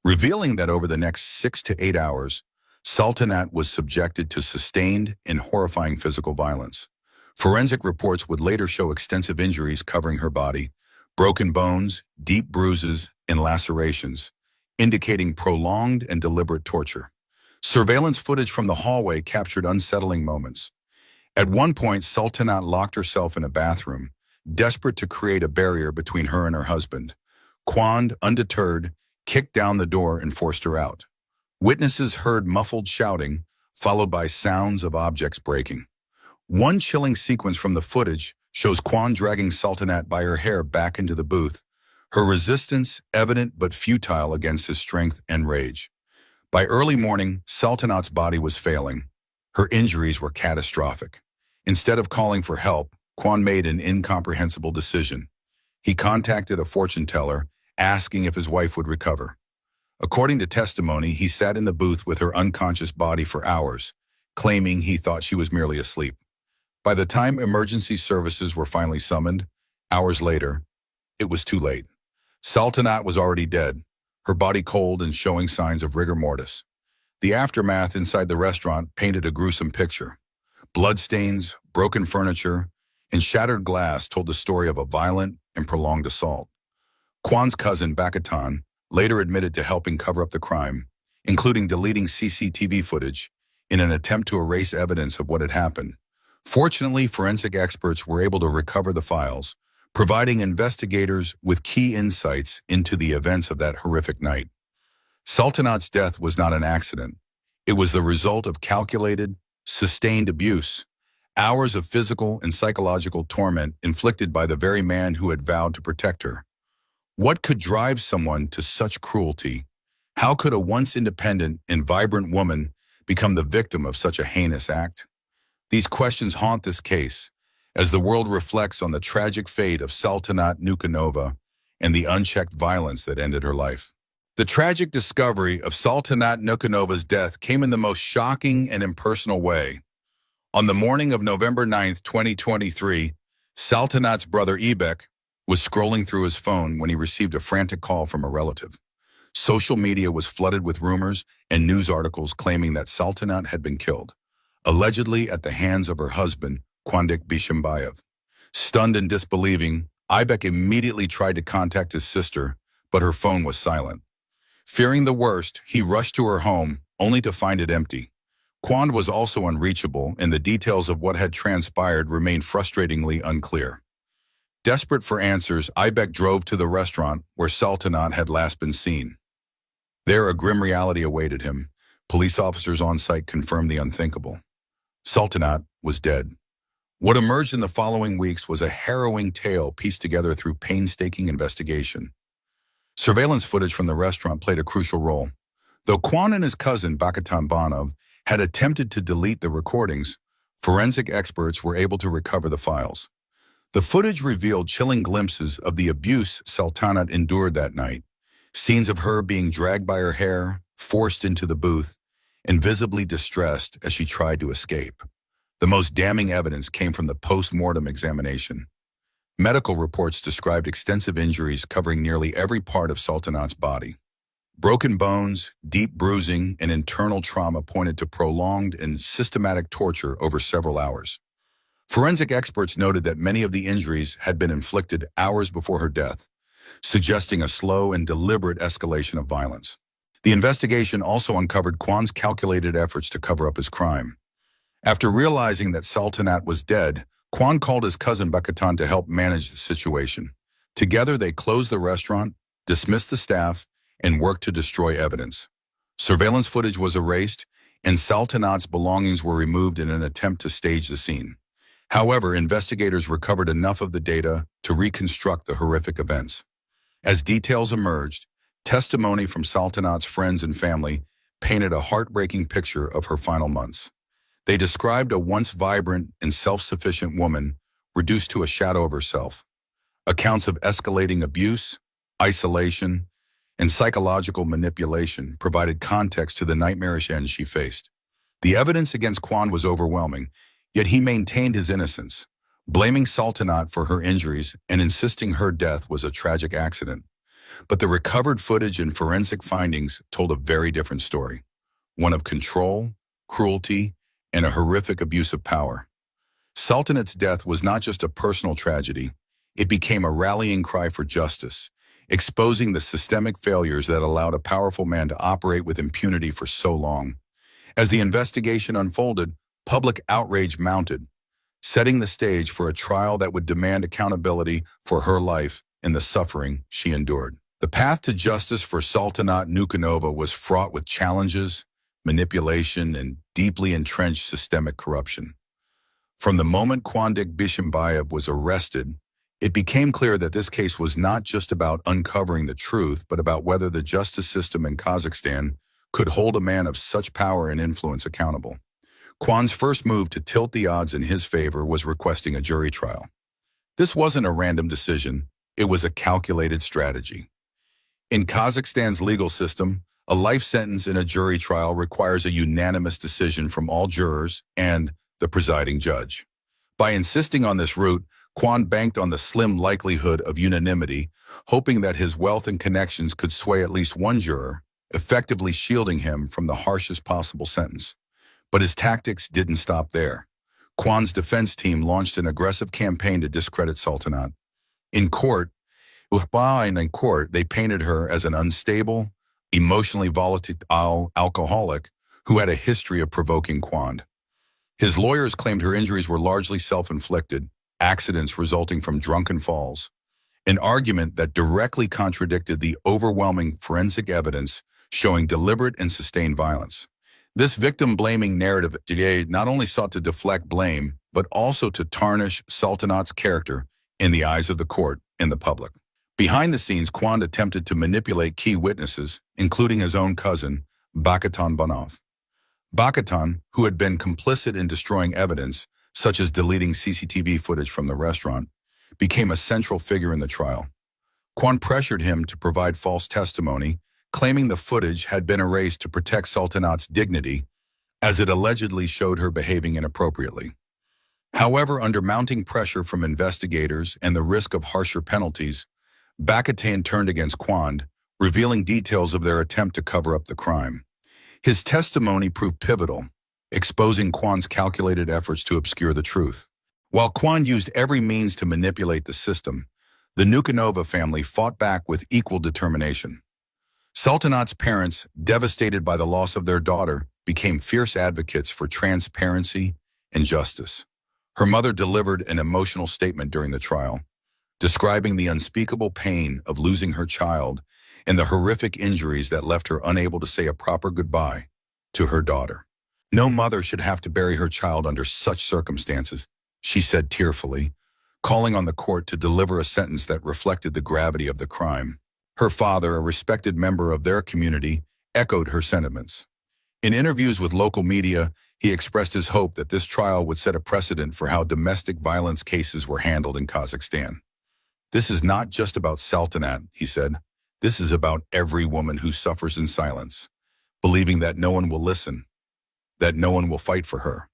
revealing that over the next 6 to 8 hours, Sultanat was subjected to sustained and horrifying physical violence. Forensic reports would later show extensive injuries covering her body, broken bones, deep bruises, and lacerations, indicating prolonged and deliberate torture. Surveillance footage from the hallway captured unsettling moments. At one point, Sultanat locked herself in a bathroom, desperate to create a barrier between her and her husband. Kwan, undeterred, kicked down the door and forced her out. Witnesses heard muffled shouting, followed by sounds of objects breaking. One chilling sequence from the footage shows Kwan dragging Sultanat by her hair back into the booth, her resistance evident but futile against his strength and rage. By early morning, Sultanat's body was failing. Her injuries were catastrophic. Instead of calling for help, Kwan made an incomprehensible decision. He contacted a fortune teller, asking if his wife would recover. According to testimony, he sat in the booth with her unconscious body for hours, claiming he thought she was merely asleep. By the time emergency services were finally summoned, hours later, it was too late. Sultanat was already dead, her body cold and showing signs of rigor mortis. The aftermath inside the restaurant painted a gruesome picture. Bloodstains, broken furniture, and shattered glass told the story of a violent and prolonged assault. Kwan's cousin, Bakatan, later admitted to helping cover up the crime, including deleting CCTV footage in an attempt to erase evidence of what had happened. Fortunately, forensic experts were able to recover the files, providing investigators with key insights into the events of that horrific night. Sultanat's death was not an accident. It was the result of calculated, sustained abuse, hours of physical and psychological torment inflicted by the very man who had vowed to protect her. What could drive someone to such cruelty? How could a once independent and vibrant woman become the victim of such a heinous act? These questions haunt this case as the world reflects on the tragic fate of Sultanat Nukanova and the unchecked violence that ended her life. The tragic discovery of Sultanat Nukanova's death came in the most shocking and impersonal way. On the morning of November 9, 2023, Sultanat's brother Ibek was scrolling through his phone when he received a frantic call from a relative. Social media was flooded with rumors and news articles claiming that Sultanat had been killed, allegedly at the hands of her husband, Kwandik Bishimbayev. Stunned and disbelieving, Ibek immediately tried to contact his sister, but her phone was silent. Fearing the worst, he rushed to her home, only to find it empty. Kwand was also unreachable, and the details of what had transpired remained frustratingly unclear. Desperate for answers, Ibek drove to the restaurant where Sultanat had last been seen. There, a grim reality awaited him. Police officers on site confirmed the unthinkable. Sultanat was dead. What emerged in the following weeks was a harrowing tale pieced together through painstaking investigation. Surveillance footage from the restaurant played a crucial role. Though Kwan and his cousin, Bakatan Banov, had attempted to delete the recordings, forensic experts were able to recover the files. The footage revealed chilling glimpses of the abuse Sultanat endured that night. Scenes of her being dragged by her hair, forced into the booth, and visibly distressed as she tried to escape. The most damning evidence came from the post-mortem examination. Medical reports described extensive injuries covering nearly every part of Sultanat's body. Broken bones, deep bruising, and internal trauma pointed to prolonged and systematic torture over several hours. Forensic experts noted that many of the injuries had been inflicted hours before her death, suggesting a slow and deliberate escalation of violence. The investigation also uncovered Kwan's calculated efforts to cover up his crime. After realizing that Sultanat was dead, Kwan called his cousin Bakatan to help manage the situation. Together, they closed the restaurant, dismissed the staff, and worked to destroy evidence. Surveillance footage was erased, and Sultanat's belongings were removed in an attempt to stage the scene. However, investigators recovered enough of the data to reconstruct the horrific events. As details emerged, testimony from Sultanat's friends and family painted a heartbreaking picture of her final months. They described a once vibrant and self-sufficient woman reduced to a shadow of herself. Accounts of escalating abuse, isolation, and psychological manipulation provided context to the nightmarish end she faced. The evidence against Kwan was overwhelming, yet he maintained his innocence, blaming Sultanat for her injuries and insisting her death was a tragic accident. But the recovered footage and forensic findings told a very different story, one of control, cruelty, and a horrific abuse of power. Sultanat's death was not just a personal tragedy, it became a rallying cry for justice, exposing the systemic failures that allowed a powerful man to operate with impunity for so long. As the investigation unfolded, public outrage mounted, setting the stage for a trial that would demand accountability for her life and the suffering she endured. The path to justice for Sultanat Nukanova was fraught with challenges, manipulation, and deeply entrenched systemic corruption. From the moment Kwandik Bishimbayev was arrested, it became clear that this case was not just about uncovering the truth, but about whether the justice system in Kazakhstan could hold a man of such power and influence accountable. Kwan's first move to tilt the odds in his favor was requesting a jury trial. This wasn't a random decision, it was a calculated strategy. In Kazakhstan's legal system, a life sentence in a jury trial requires a unanimous decision from all jurors and the presiding judge. By insisting on this route, Kwan banked on the slim likelihood of unanimity, hoping that his wealth and connections could sway at least one juror, effectively shielding him from the harshest possible sentence. But his tactics didn't stop there. Kwan's defense team launched an aggressive campaign to discredit Sultanat. In court, they painted her as an unstable, emotionally volatile alcoholic who had a history of provoking Kwan. His lawyers claimed her injuries were largely self-inflicted, accidents resulting from drunken falls, an argument that directly contradicted the overwhelming forensic evidence showing deliberate and sustained violence. This victim-blaming narrative not only sought to deflect blame, but also to tarnish Sultanat's character in the eyes of the court and the public. Behind the scenes, Quand attempted to manipulate key witnesses, including his own cousin, Bakatan Banov. Bakatan, who had been complicit in destroying evidence, such as deleting CCTV footage from the restaurant, became a central figure in the trial. Quand pressured him to provide false testimony, claiming the footage had been erased to protect Sultanat's dignity, as it allegedly showed her behaving inappropriately. However, under mounting pressure from investigators and the risk of harsher penalties, Bakatan turned against Quand, revealing details of their attempt to cover up the crime. His testimony proved pivotal, exposing Quand's calculated efforts to obscure the truth. While Quand used every means to manipulate the system, the Nukanova family fought back with equal determination. Sultanat's parents, devastated by the loss of their daughter, became fierce advocates for transparency and justice. Her mother delivered an emotional statement during the trial, describing the unspeakable pain of losing her child and the horrific injuries that left her unable to say a proper goodbye to her daughter. "No mother should have to bury her child under such circumstances," she said tearfully, calling on the court to deliver a sentence that reflected the gravity of the crime. Her father, a respected member of their community, echoed her sentiments. In interviews with local media, he expressed his hope that this trial would set a precedent for how domestic violence cases were handled in Kazakhstan. "This is not just about Sultanat," he said. "This is about every woman who suffers in silence, believing that no one will listen, that no one will fight for her."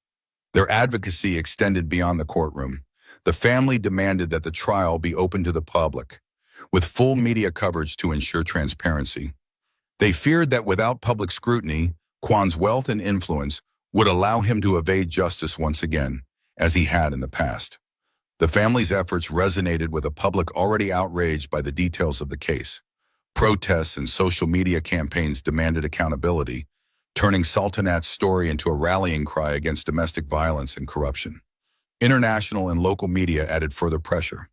Their advocacy extended beyond the courtroom. The family demanded that the trial be open to the public, with full media coverage to ensure transparency. They feared that without public scrutiny, Quand's wealth and influence would allow him to evade justice once again, as he had in the past. The family's efforts resonated with a public already outraged by the details of the case. Protests and social media campaigns demanded accountability, turning Sultanat's story into a rallying cry against domestic violence and corruption. International and local media added further pressure.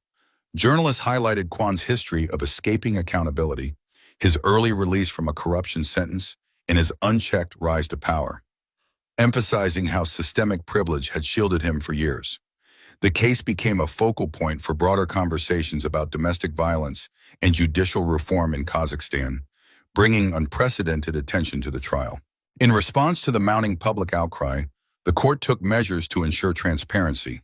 Journalists highlighted Quand's history of escaping accountability, his early release from a corruption sentence, and his unchecked rise to power, emphasizing how systemic privilege had shielded him for years. The case became a focal point for broader conversations about domestic violence and judicial reform in Kazakhstan, bringing unprecedented attention to the trial. In response to the mounting public outcry, the court took measures to ensure transparency.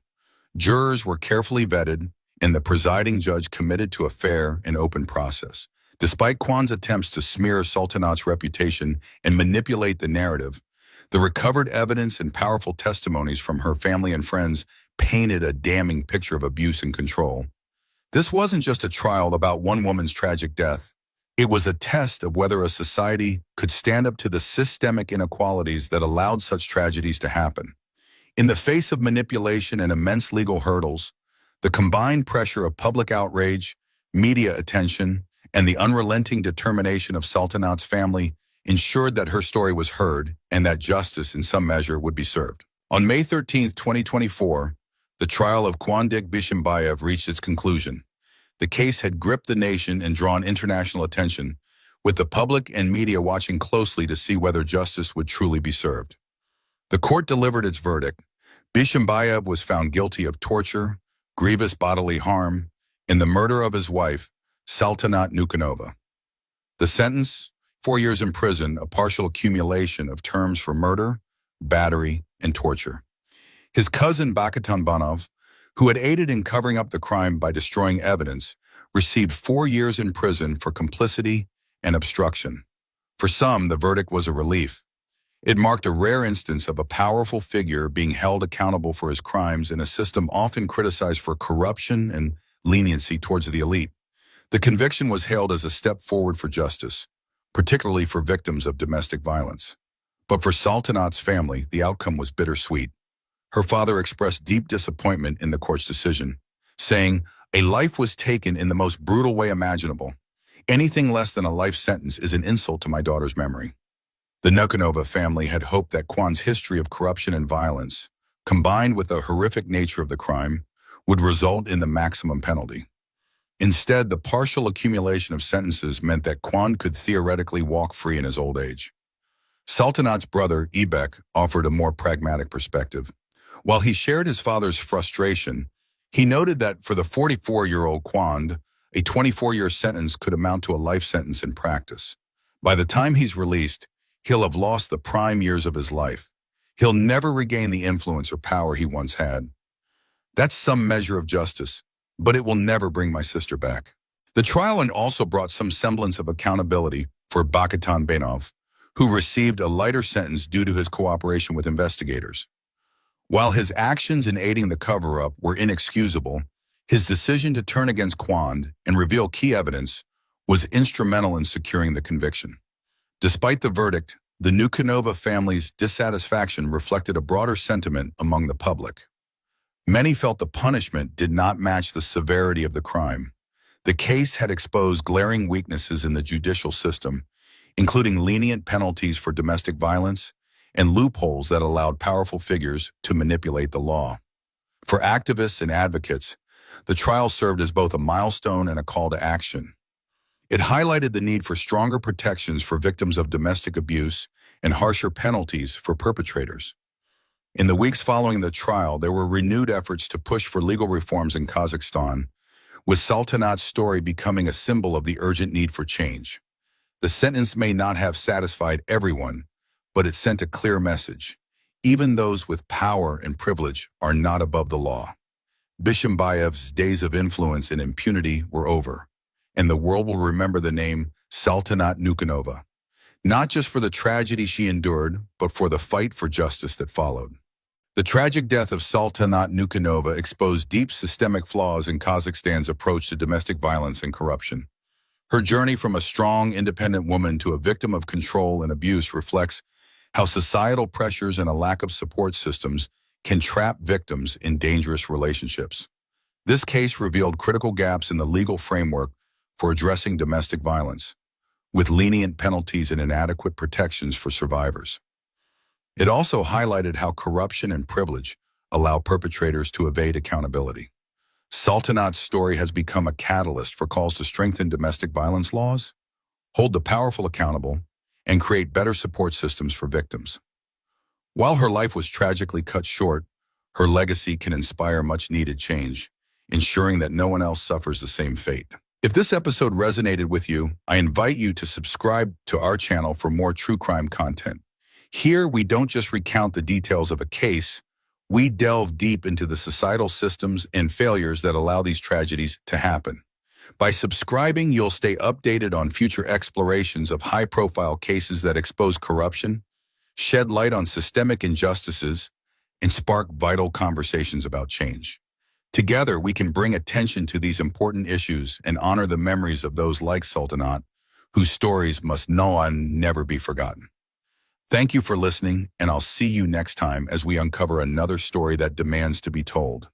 Jurors were carefully vetted, and the presiding judge committed to a fair and open process. Despite Quand's attempts to smear Sultanat's reputation and manipulate the narrative, the recovered evidence and powerful testimonies from her family and friends painted a damning picture of abuse and control. This wasn't just a trial about one woman's tragic death. It was a test of whether a society could stand up to the systemic inequalities that allowed such tragedies to happen. In the face of manipulation and immense legal hurdles, the combined pressure of public outrage, media attention, and the unrelenting determination of Sultanat's family ensured that her story was heard and that justice in some measure would be served. On May 13, 2024, the trial of Quandik Bishimbayev reached its conclusion. The case had gripped the nation and drawn international attention, with the public and media watching closely to see whether justice would truly be served. The court delivered its verdict. Bishimbayev was found guilty of torture, grievous bodily harm, and the murder of his wife, Sultanat Nukanova. The sentence, 4 years in prison, a partial accumulation of terms for murder, battery, and torture. His cousin Bakatan Banov, who had aided in covering up the crime by destroying evidence, received 4 years in prison for complicity and obstruction. For some, the verdict was a relief. It marked a rare instance of a powerful figure being held accountable for his crimes in a system often criticized for corruption and leniency towards the elite. The conviction was hailed as a step forward for justice, particularly for victims of domestic violence. But for Sultanat's family, the outcome was bittersweet. Her father expressed deep disappointment in the court's decision, saying, "A life was taken in the most brutal way imaginable. Anything less than a life sentence is an insult to my daughter's memory." The Nukanova family had hoped that Quand's history of corruption and violence, combined with the horrific nature of the crime, would result in the maximum penalty. Instead, the partial accumulation of sentences meant that Quand could theoretically walk free in his old age. Sultanat's brother, Ebek, offered a more pragmatic perspective. While he shared his father's frustration, he noted that for the 44-year-old Quand, a 24-year sentence could amount to a life sentence in practice. By the time he's released, he'll have lost the prime years of his life. He'll never regain the influence or power he once had. That's some measure of justice, but it will never bring my sister back. The trial also brought some semblance of accountability for Bakitan Benov, who received a lighter sentence due to his cooperation with investigators. While his actions in aiding the cover-up were inexcusable, his decision to turn against Quand and reveal key evidence was instrumental in securing the conviction. Despite the verdict, the Nukanova family's dissatisfaction reflected a broader sentiment among the public. Many felt the punishment did not match the severity of the crime. The case had exposed glaring weaknesses in the judicial system, including lenient penalties for domestic violence and loopholes that allowed powerful figures to manipulate the law. For activists and advocates, the trial served as both a milestone and a call to action. It highlighted the need for stronger protections for victims of domestic abuse and harsher penalties for perpetrators. In the weeks following the trial, there were renewed efforts to push for legal reforms in Kazakhstan, with Sultanat's story becoming a symbol of the urgent need for change. The sentence may not have satisfied everyone, but it sent a clear message. Even those with power and privilege are not above the law. Bishimbayev's days of influence and impunity were over, and the world will remember the name Sultanat Nukanova, not just for the tragedy she endured, but for the fight for justice that followed. The tragic death of Sultanat Nukanova exposed deep systemic flaws in Kazakhstan's approach to domestic violence and corruption. Her journey from a strong, independent woman to a victim of control and abuse reflects how societal pressures and a lack of support systems can trap victims in dangerous relationships. This case revealed critical gaps in the legal framework for addressing domestic violence, with lenient penalties and inadequate protections for survivors. It also highlighted how corruption and privilege allow perpetrators to evade accountability. Sultanat's story has become a catalyst for calls to strengthen domestic violence laws, hold the powerful accountable, and create better support systems for victims. While her life was tragically cut short, her legacy can inspire much-needed change, ensuring that no one else suffers the same fate. If this episode resonated with you, I invite you to subscribe to our channel for more true crime content. Here, we don't just recount the details of a case, we delve deep into the societal systems and failures that allow these tragedies to happen. By subscribing, you'll stay updated on future explorations of high-profile cases that expose corruption, shed light on systemic injustices, and spark vital conversations about change. Together, we can bring attention to these important issues and honor the memories of those like Sultanat, whose stories must never be forgotten. Thank you for listening, and I'll see you next time as we uncover another story that demands to be told.